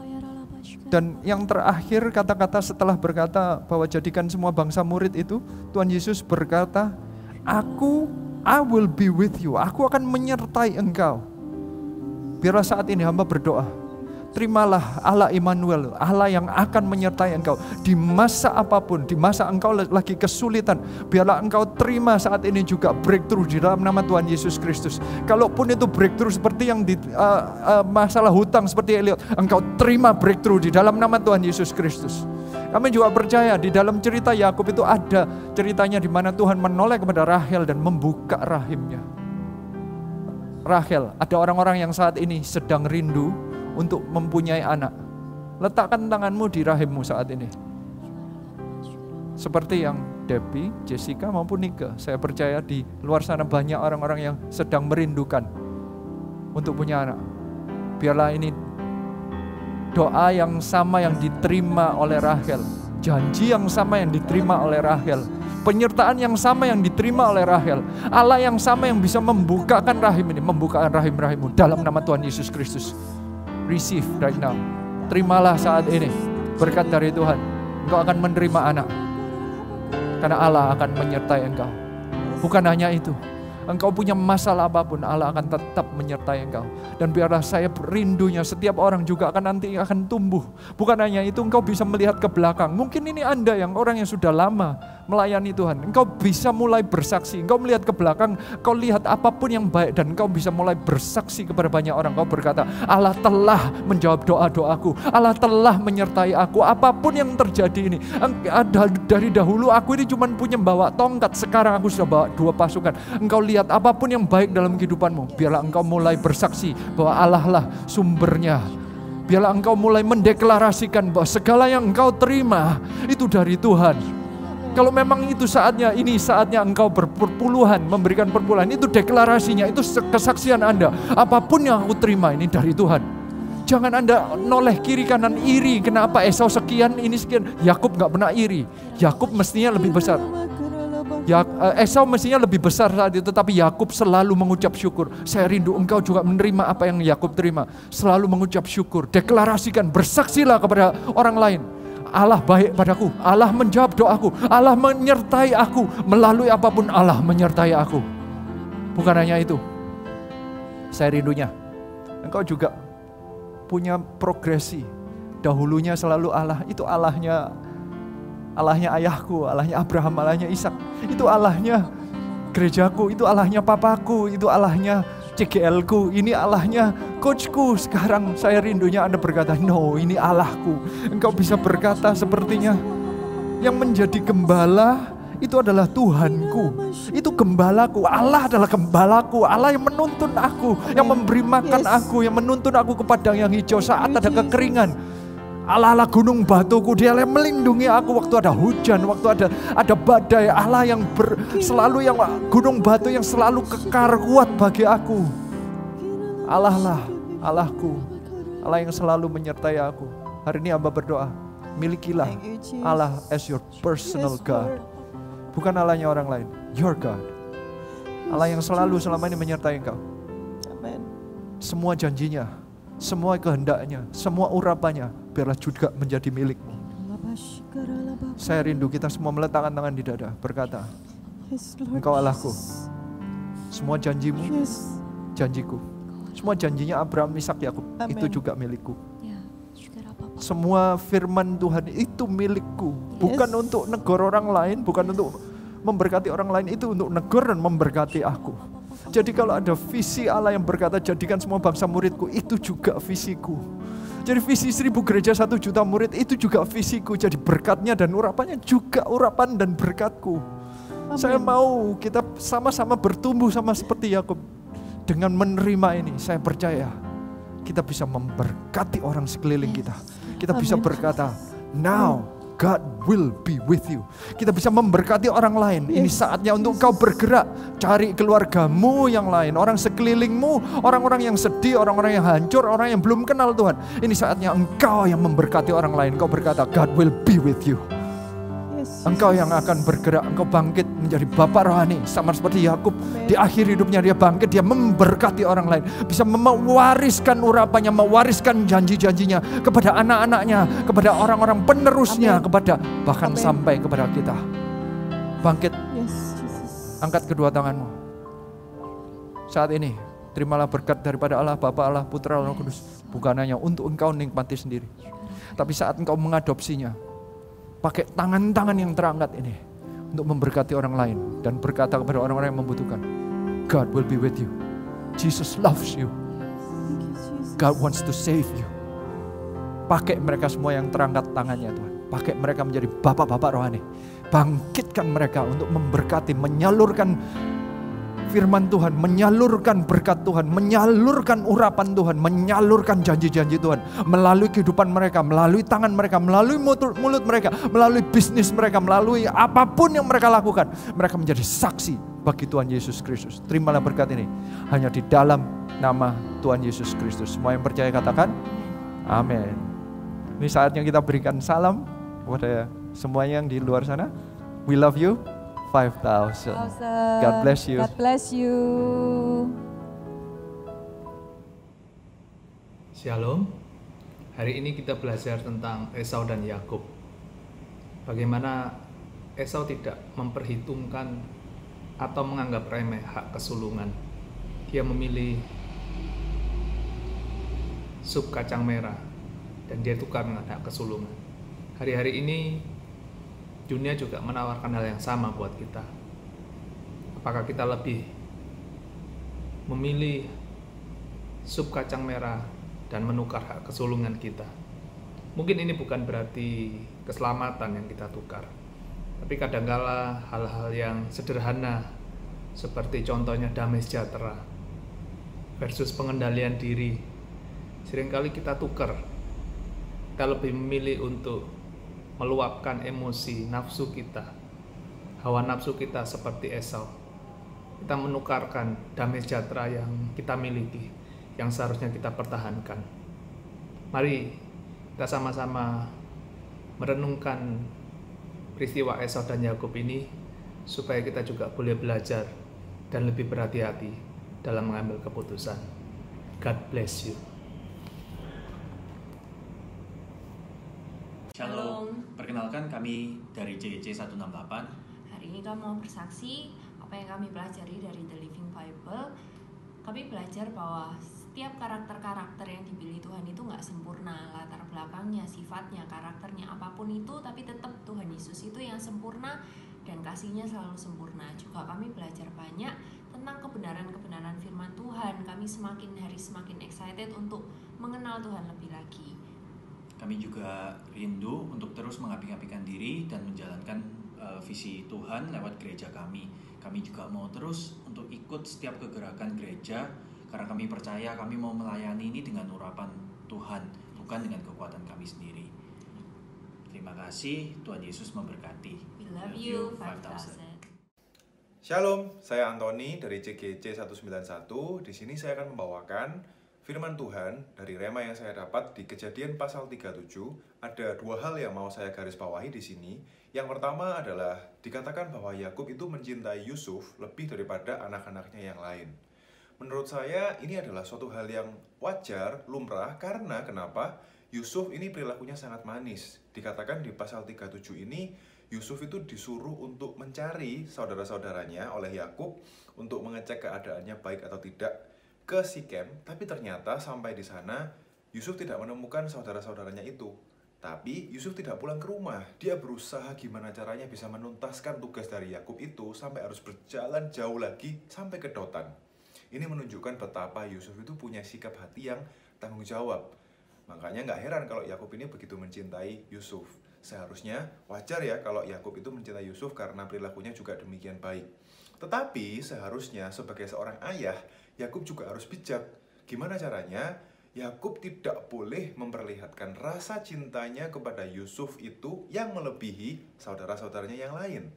Dan yang terakhir kata-kata setelah berkata bahwa jadikan semua bangsa murid itu, Tuhan Yesus berkata, I will be with you. Aku akan menyertai engkau. Biarlah saat ini hamba berdoa, terimalah Allah Immanuel, Allah yang akan menyertai engkau di masa apapun, di masa engkau lagi kesulitan. Biarlah engkau terima saat ini juga breakthrough di dalam nama Tuhan Yesus Kristus. Kalaupun itu breakthrough seperti yang di masalah hutang seperti Eliot, engkau terima breakthrough di dalam nama Tuhan Yesus Kristus. Kami juga percaya di dalam cerita Yakub itu ada ceritanya di mana Tuhan menoleh kepada Rahel dan membuka rahimnya. Rahel, ada orang-orang yang saat ini sedang rindu untuk mempunyai anak. Letakkan tanganmu di rahimmu saat ini. Seperti yang Debbie, Jessica maupun Nika. Saya percaya di luar sana banyak orang-orang yang sedang merindukan untuk punya anak. Biarlah ini doa yang sama yang diterima oleh Rahel. Janji yang sama yang diterima oleh Rahel. Penyertaan yang sama yang diterima oleh Rahel. Allah yang sama yang bisa membukakan rahim ini. Membukakan rahim-rahimmu dalam nama Tuhan Yesus Kristus. Receive right now. Terimalah saat ini berkat dari Tuhan. Engkau akan menerima anak. Karena Allah akan menyertai engkau. Bukan hanya itu. Engkau punya masalah apapun, Allah akan tetap menyertai engkau. Dan biarlah saya rindunya setiap orang juga nanti akan tumbuh. Bukan hanya itu, engkau bisa melihat ke belakang. Mungkin ini Anda yang orang yang sudah lama melayani Tuhan. Engkau bisa mulai bersaksi. Engkau melihat ke belakang, engkau lihat apapun yang baik. Dan engkau bisa mulai bersaksi kepada banyak orang. Engkau berkata, Allah telah menjawab doa-doaku. Allah telah menyertai aku. Apapun yang terjadi ini. Dari dahulu aku ini cuma punya bawa tongkat. Sekarang aku sudah bawa 2 pasukan. Engkau lihat apapun yang baik dalam kehidupanmu, biarlah engkau mulai bersaksi bahwa Allah lah sumbernya. Biarlah engkau mulai mendeklarasikan bahwa segala yang engkau terima itu dari Tuhan. Kalau memang itu saatnya, ini saatnya engkau berpuluhan, memberikan perpuluhan, itu deklarasinya, itu kesaksian Anda. Apapun yang aku terima ini dari Tuhan. Jangan Anda noleh kiri kanan iri, kenapa Esau sekian, ini sekian. Yakub gak pernah iri, Yakub mestinya lebih besar. Esau mestinya lebih besar saat itu, tapi Yakub selalu mengucap syukur. Saya rindu engkau juga menerima apa yang Yakub terima. Selalu mengucap syukur, deklarasikan, bersaksilah kepada orang lain. Allah baik padaku, Allah menjawab doaku, Allah menyertai aku. Melalui apapun Allah menyertai aku. Bukan hanya itu, saya rindunya engkau juga punya progresi. Dahulunya selalu Allah, itu Allahnya ayahku, Allahnya Abraham, Allahnya Ishak. Itu Allahnya gerejaku, itu Allahnya papaku, itu Allahnya CGL-ku, ini Allahnya coachku. Sekarang saya rindunya Anda berkata, no, ini Allahku. Engkau bisa berkata sepertinya, yang menjadi gembala itu adalah Tuhanku. Itu gembalaku, Allah adalah gembalaku. Allah yang menuntun aku, yang memberi makan aku, yang menuntun aku ke padang yang hijau saat ada kekeringan. Allah gunung batuku, Dia yang melindungi aku waktu ada hujan, waktu ada badai. Allah yang selalu yang gunung batu yang selalu kekar kuat bagi aku. Allah lah Allahku, Allah yang selalu menyertai aku. Hari ini hamba berdoa, milikilah Allah as your personal God. Bukan Allahnya orang lain, your God. Allah yang selalu selama ini menyertai engkau. Semua janjinya, semua kehendaknya, semua urapannya, biarlah juga menjadi milikmu. Saya rindu kita semua meletakkan tangan di dada, berkata, Engkau Allahku. Semua janjimu, janjiku. Semua janjinya Abraham, Ishak, Yakub, itu juga milikku. Semua firman Tuhan itu milikku. Bukan untuk negor orang lain, bukan untuk memberkati orang lain, itu untuk negor dan memberkati aku. Jadi kalau ada visi Allah yang berkata jadikan semua bangsa muridku, itu juga visiku. Jadi visi 1000 gereja 1 juta murid itu juga visiku. Jadi berkatnya dan urapannya juga urapan dan berkatku. Amen. Saya mau kita sama-sama bertumbuh sama seperti Yakub. Dengan menerima ini, saya percaya kita bisa memberkati orang sekeliling kita. Kita bisa berkata, now God will be with you. Kita bisa memberkati orang lain. Ini saatnya untuk kau bergerak. Cari keluargamu yang lain, orang sekelilingmu, orang-orang yang sedih, orang-orang yang hancur, orang yang belum kenal Tuhan. Ini saatnya engkau yang memberkati orang lain. Kau berkata, God will be with you. Engkau yang akan bergerak, Engkau bangkit menjadi Bapa rohani. Sama seperti Yakub, di akhir hidupnya dia bangkit, dia memberkati orang lain. Bisa mewariskan urapannya, mewariskan janji-janjinya kepada anak-anaknya, kepada orang-orang penerusnya, kepada bahkan sampai kepada kita. Bangkit, angkat kedua tanganmu. Saat ini, terimalah berkat daripada Allah, Bapa, Allah, Putra, Roh Kudus. Bukan hanya untuk engkau nikmati sendiri, tapi saat engkau mengadopsinya, pakai tangan-tangan yang terangkat ini untuk memberkati orang lain dan berkata kepada orang-orang yang membutuhkan, God will be with you. Jesus loves you. God wants to save you. Pakai mereka semua yang terangkat tangannya, Tuhan. Pakai mereka menjadi bapak-bapak rohani. Bangkitkan mereka untuk memberkati, menyalurkan firman Tuhan, menyalurkan berkat Tuhan, menyalurkan urapan Tuhan, menyalurkan janji-janji Tuhan melalui kehidupan mereka, melalui tangan mereka, melalui mulut mereka, melalui bisnis mereka, melalui apapun yang mereka lakukan. Mereka menjadi saksi bagi Tuhan Yesus Kristus. Terimalah berkat ini hanya di dalam nama Tuhan Yesus Kristus. Semua yang percaya katakan amin. Ini saatnya kita berikan salam kepada semuanya yang di luar sana. We love you. 5,000. God bless you. God bless you. Shalom. Hari ini kita belajar tentang Esau dan Yakub. Bagaimana Esau tidak memperhitungkan atau menganggap remeh hak kesulungan. Dia memilih sup kacang merah dan dia tukar dengan hak kesulungan. Hari-hari ini dunia juga menawarkan hal yang sama buat kita. Apakah kita lebih memilih sup kacang merah dan menukar hak kesulungan kita? Mungkin ini bukan berarti keselamatan yang kita tukar, tapi kadangkala hal-hal yang sederhana seperti contohnya damai sejahtera versus pengendalian diri, seringkali kita tukar. Kita lebih memilih untuk meluapkan emosi, nafsu kita, hawa nafsu kita seperti Esau. Kita menukarkan damai sejahtera yang kita miliki, yang seharusnya kita pertahankan. Mari kita sama-sama merenungkan peristiwa Esau dan Yakub ini, supaya kita juga boleh belajar dan lebih berhati-hati dalam mengambil keputusan. God bless you. Shalom, perkenalkan kami dari JEC 168. Hari ini kami mau bersaksi apa yang kami pelajari dari The Living Bible. Kami belajar bahwa setiap karakter-karakter yang dipilih Tuhan itu nggak sempurna, latar belakangnya, sifatnya, karakternya, apapun itu, tapi tetap Tuhan Yesus itu yang sempurna dan kasihnya selalu sempurna. Juga kami belajar banyak tentang kebenaran-kebenaran firman Tuhan. Kami semakin hari semakin excited untuk mengenal Tuhan lebih lagi. Kami juga rindu untuk terus mengabdi-abdikan diri dan menjalankan visi Tuhan lewat gereja kami. Kami juga mau terus untuk ikut setiap kegerakan gereja, karena kami percaya kami mau melayani ini dengan urapan Tuhan, bukan dengan kekuatan kami sendiri. Terima kasih, Tuhan Yesus memberkati. We love you 5,000. Shalom, saya Antoni dari CGC 191. Di sini saya akan membawakan firman Tuhan dari rema yang saya dapat di Kejadian pasal 37. Ada dua hal yang mau saya garis bawahi di sini. Yang pertama adalah dikatakan bahwa Yakub itu mencintai Yusuf lebih daripada anak-anaknya yang lain. Menurut saya ini adalah suatu hal yang wajar, lumrah, karena kenapa? Yusuf ini perilakunya sangat manis. Dikatakan di pasal 37 ini, Yusuf itu disuruh untuk mencari saudara-saudaranya oleh Yakub untuk mengecek keadaannya baik atau tidak ke Sikem, tapi ternyata sampai di sana Yusuf tidak menemukan saudara-saudaranya itu. Tapi Yusuf tidak pulang ke rumah. Dia berusaha gimana caranya bisa menuntaskan tugas dari Yakub itu sampai harus berjalan jauh lagi sampai ke Dotan. Ini menunjukkan betapa Yusuf itu punya sikap hati yang tanggung jawab. Makanya nggak heran kalau Yakub ini begitu mencintai Yusuf. Seharusnya wajar ya kalau Yakub itu mencintai Yusuf karena perilakunya juga demikian baik. Tetapi seharusnya sebagai seorang ayah, Yakub juga harus bijak. Gimana caranya? Yakub tidak boleh memperlihatkan rasa cintanya kepada Yusuf itu yang melebihi saudara-saudaranya yang lain,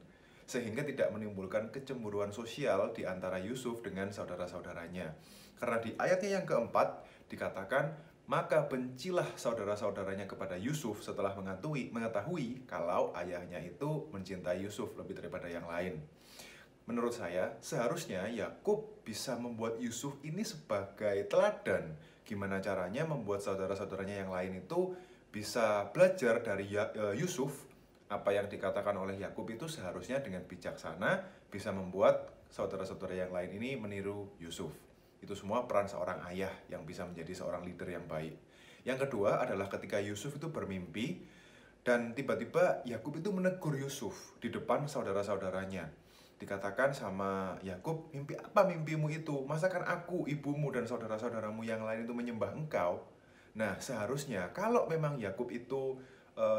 sehingga tidak menimbulkan kecemburuan sosial di antara Yusuf dengan saudara-saudaranya. Karena di ayatnya yang keempat dikatakan, Maka bencilah saudara-saudaranya kepada Yusuf setelah mengetahui kalau ayahnya itu mencintai Yusuf lebih daripada yang lain. Menurut saya, seharusnya Yakub bisa membuat Yusuf ini sebagai teladan. Gimana caranya membuat saudara-saudaranya yang lain itu bisa belajar dari Yusuf. Apa yang dikatakan oleh Yakub itu seharusnya dengan bijaksana bisa membuat saudara-saudara yang lain ini meniru Yusuf. Itu semua peran seorang ayah yang bisa menjadi seorang leader yang baik. Yang kedua adalah ketika Yusuf itu bermimpi dan tiba-tiba Yakub itu menegur Yusuf di depan saudara-saudaranya. Dikatakan sama Yakub, mimpi apa mimpimu itu? Masakan aku, ibumu dan saudara-saudaramu yang lain itu menyembah engkau? Nah, seharusnya kalau memang Yakub itu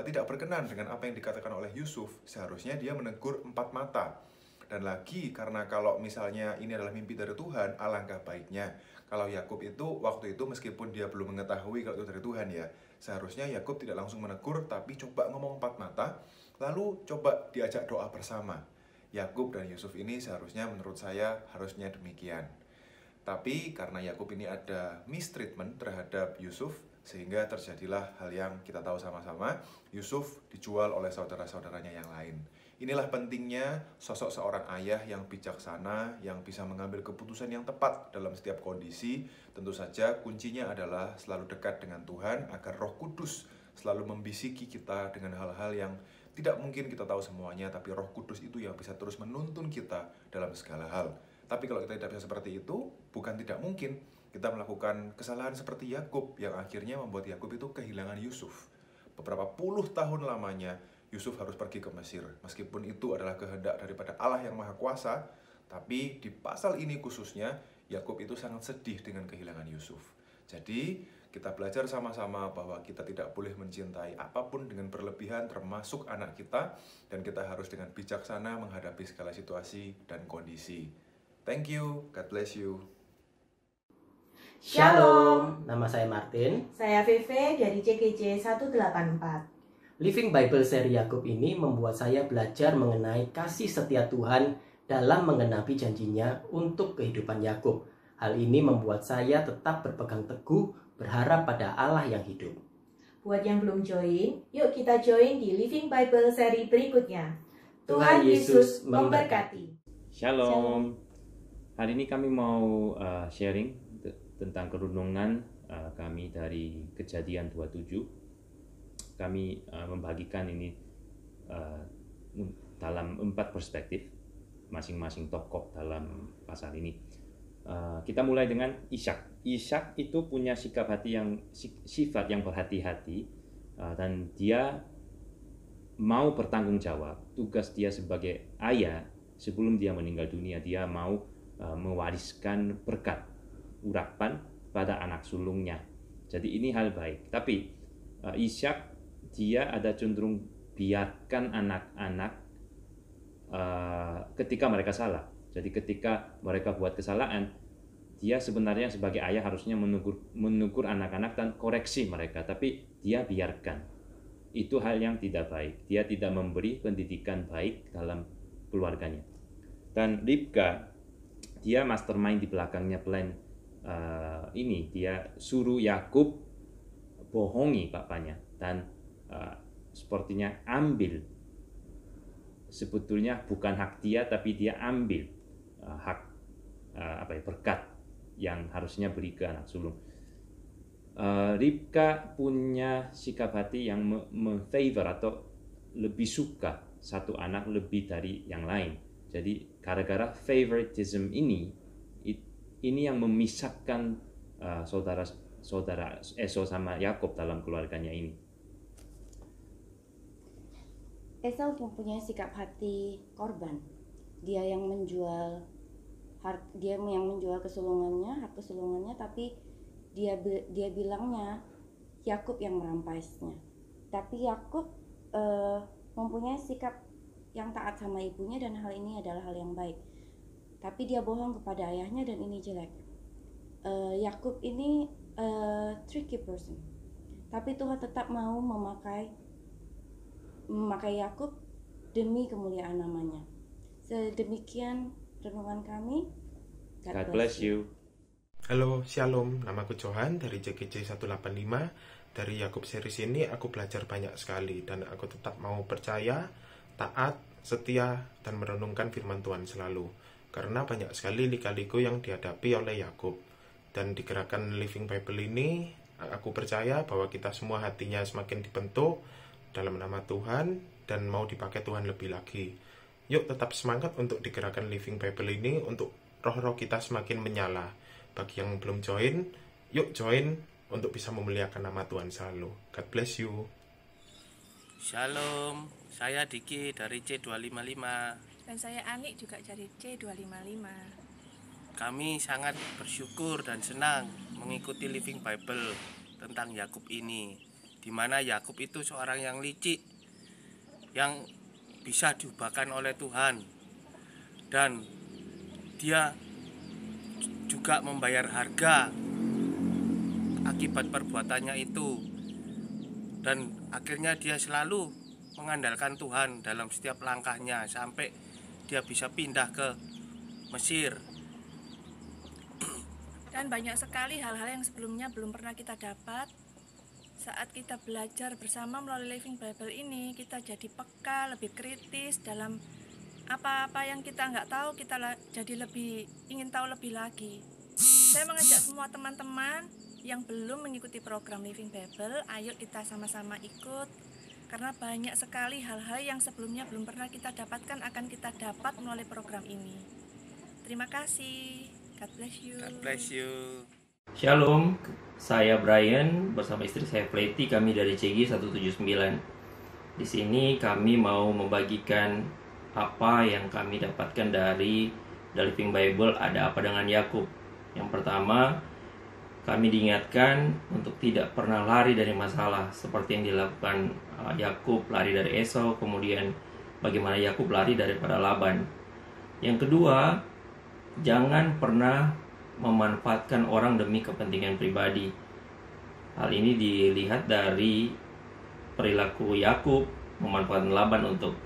tidak berkenan dengan apa yang dikatakan oleh Yusuf, seharusnya dia menegur empat mata. Dan lagi, karena kalau misalnya ini adalah mimpi dari Tuhan, alangkah baiknya kalau Yakub itu waktu itu meskipun dia belum mengetahui kalau itu dari Tuhan ya, seharusnya Yakub tidak langsung menegur, tapi coba ngomong empat mata, lalu coba diajak doa bersama. Yakub dan Yusuf ini seharusnya menurut saya harusnya demikian. Tapi karena Yakub ini ada mistreatment terhadap Yusuf, sehingga terjadilah hal yang kita tahu sama-sama, Yusuf dijual oleh saudara-saudaranya yang lain. Inilah pentingnya sosok seorang ayah yang bijaksana, yang bisa mengambil keputusan yang tepat dalam setiap kondisi. Tentu saja kuncinya adalah selalu dekat dengan Tuhan agar Roh Kudus selalu membisiki kita dengan hal-hal yang tidak mungkin kita tahu semuanya, tapi Roh Kudus itu yang bisa terus menuntun kita dalam segala hal. Tapi kalau kita tidak bisa seperti itu, bukan tidak mungkin kita melakukan kesalahan seperti Yakub yang akhirnya membuat Yakub itu kehilangan Yusuf. Beberapa puluh tahun lamanya Yusuf harus pergi ke Mesir. Meskipun itu adalah kehendak daripada Allah yang Maha Kuasa, tapi di pasal ini khususnya Yakub itu sangat sedih dengan kehilangan Yusuf. Jadi kita belajar sama-sama bahwa kita tidak boleh mencintai apapun dengan berlebihan, termasuk anak kita, dan kita harus dengan bijaksana menghadapi segala situasi dan kondisi. Thank you, God bless you. Shalom, nama saya Martin. Saya Veve dari CGC 184. Living Bible seri Yakub ini membuat saya belajar mengenai kasih setia Tuhan dalam menggenapi janjinya untuk kehidupan Yakub. Hal ini membuat saya tetap berpegang teguh, berharap pada Allah yang hidup. Buat yang belum join, yuk kita join di Living Bible seri berikutnya. Tuhan Yesus memberkati. Shalom. Hari ini kami mau sharing tentang kerenungan kami dari Kejadian 27. Kami membagikan ini dalam 4 perspektif masing-masing tokoh dalam pasal ini. Kita mulai dengan Ishak. Ishak itu punya sifat yang berhati-hati dan dia mau bertanggung jawab. Tugas dia sebagai ayah sebelum dia meninggal dunia, dia mau mewariskan berkat urapan pada anak sulungnya. Jadi ini hal baik. Tapi Ishak dia ada cenderung biarkan anak-anak ketika mereka salah. Jadi ketika mereka buat kesalahan, dia sebenarnya sebagai ayah harusnya menegur anak-anak dan koreksi mereka, tapi dia biarkan. Itu hal yang tidak baik. Dia tidak memberi pendidikan baik dalam keluarganya. Dan Ribka, dia mastermind di belakangnya plan ini. Dia suruh Yakub bohongi bapaknya dan sepertinya ambil, sebetulnya bukan hak dia, tapi dia ambil hak berkat yang harusnya beri ke anak sulung. Ribka punya sikap hati yang memfavor atau lebih suka satu anak lebih dari yang lain. Jadi gara-gara favoritism ini yang memisahkan saudara Esau sama Yakub dalam keluarganya ini. Esau mempunyai sikap hati korban. Dia yang menjual hak kesulungannya, tapi dia bilangnya Yakub yang merampasnya. Tapi Yakub mempunyai sikap yang taat sama ibunya, dan hal ini adalah hal yang baik. Tapi dia bohong kepada ayahnya, dan ini jelek. Yakub ini tricky person. Tapi Tuhan tetap mau memakai Yakub demi kemuliaan namanya. Sedemikian renungan kami. God bless you. Halo, Shalom. Namaku Johan dari JKJ 185. Dari Yakub series ini aku belajar banyak sekali dan aku tetap mau percaya, taat, setia, dan merenungkan firman Tuhan selalu. Karena banyak sekali lika-liku yang dihadapi oleh Yakub. Dan di gerakan Living Bible ini, aku percaya bahwa kita semua hatinya semakin dibentuk dalam nama Tuhan dan mau dipakai Tuhan lebih lagi. Yuk tetap semangat untuk di gerakan Living Bible ini untuk roh-roh kita semakin menyala. Bagi yang belum join, yuk join untuk bisa memuliakan nama Tuhan selalu. God bless you. Shalom, saya Diki dari C255. Dan saya Ani juga dari C255. Kami sangat bersyukur dan senang mengikuti Living Bible tentang Yakub ini, di mana Yakub itu seorang yang licik, yang bisa diubahkan oleh Tuhan, dan dia juga membayar harga akibat perbuatannya itu, dan akhirnya dia selalu mengandalkan Tuhan dalam setiap langkahnya sampai dia bisa pindah ke Mesir. Dan banyak sekali hal-hal yang sebelumnya belum pernah kita dapat. Saat kita belajar bersama melalui Living Bible ini, kita jadi peka, lebih kritis dalam apa-apa yang kita nggak tahu, kita jadi lebih ingin tahu lebih lagi. Saya mengajak semua teman-teman yang belum mengikuti program Living Bible, ayo kita sama-sama ikut, karena banyak sekali hal-hal yang sebelumnya belum pernah kita dapatkan akan kita dapat melalui program ini. Terima kasih. God bless you. God bless you. Shalom, saya Brian bersama istri saya Pleti, kami dari CG 179. Di sini kami mau membagikan apa yang kami dapatkan dari The Living Bible, ada apa dengan Yakub. Yang pertama, kami diingatkan untuk tidak pernah lari dari masalah seperti yang dilakukan Yakub, lari dari Esau, kemudian bagaimana Yakub lari daripada Laban. Yang kedua, jangan pernah memanfaatkan orang demi kepentingan pribadi. Hal ini dilihat dari perilaku Yakub memanfaatkan Laban untuk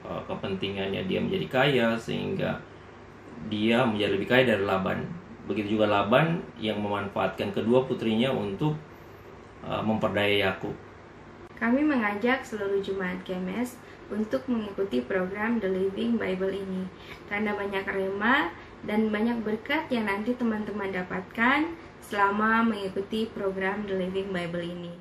kepentingannya, dia menjadi kaya sehingga dia menjadi lebih kaya dari Laban. Begitu juga Laban yang memanfaatkan kedua putrinya untuk memperdaya Yakub. Kami mengajak seluruh jemaat GMS untuk mengikuti program The Living Bible ini, karena banyak rema dan banyak berkat yang nanti teman-teman dapatkan selama mengikuti program The Living Bible ini.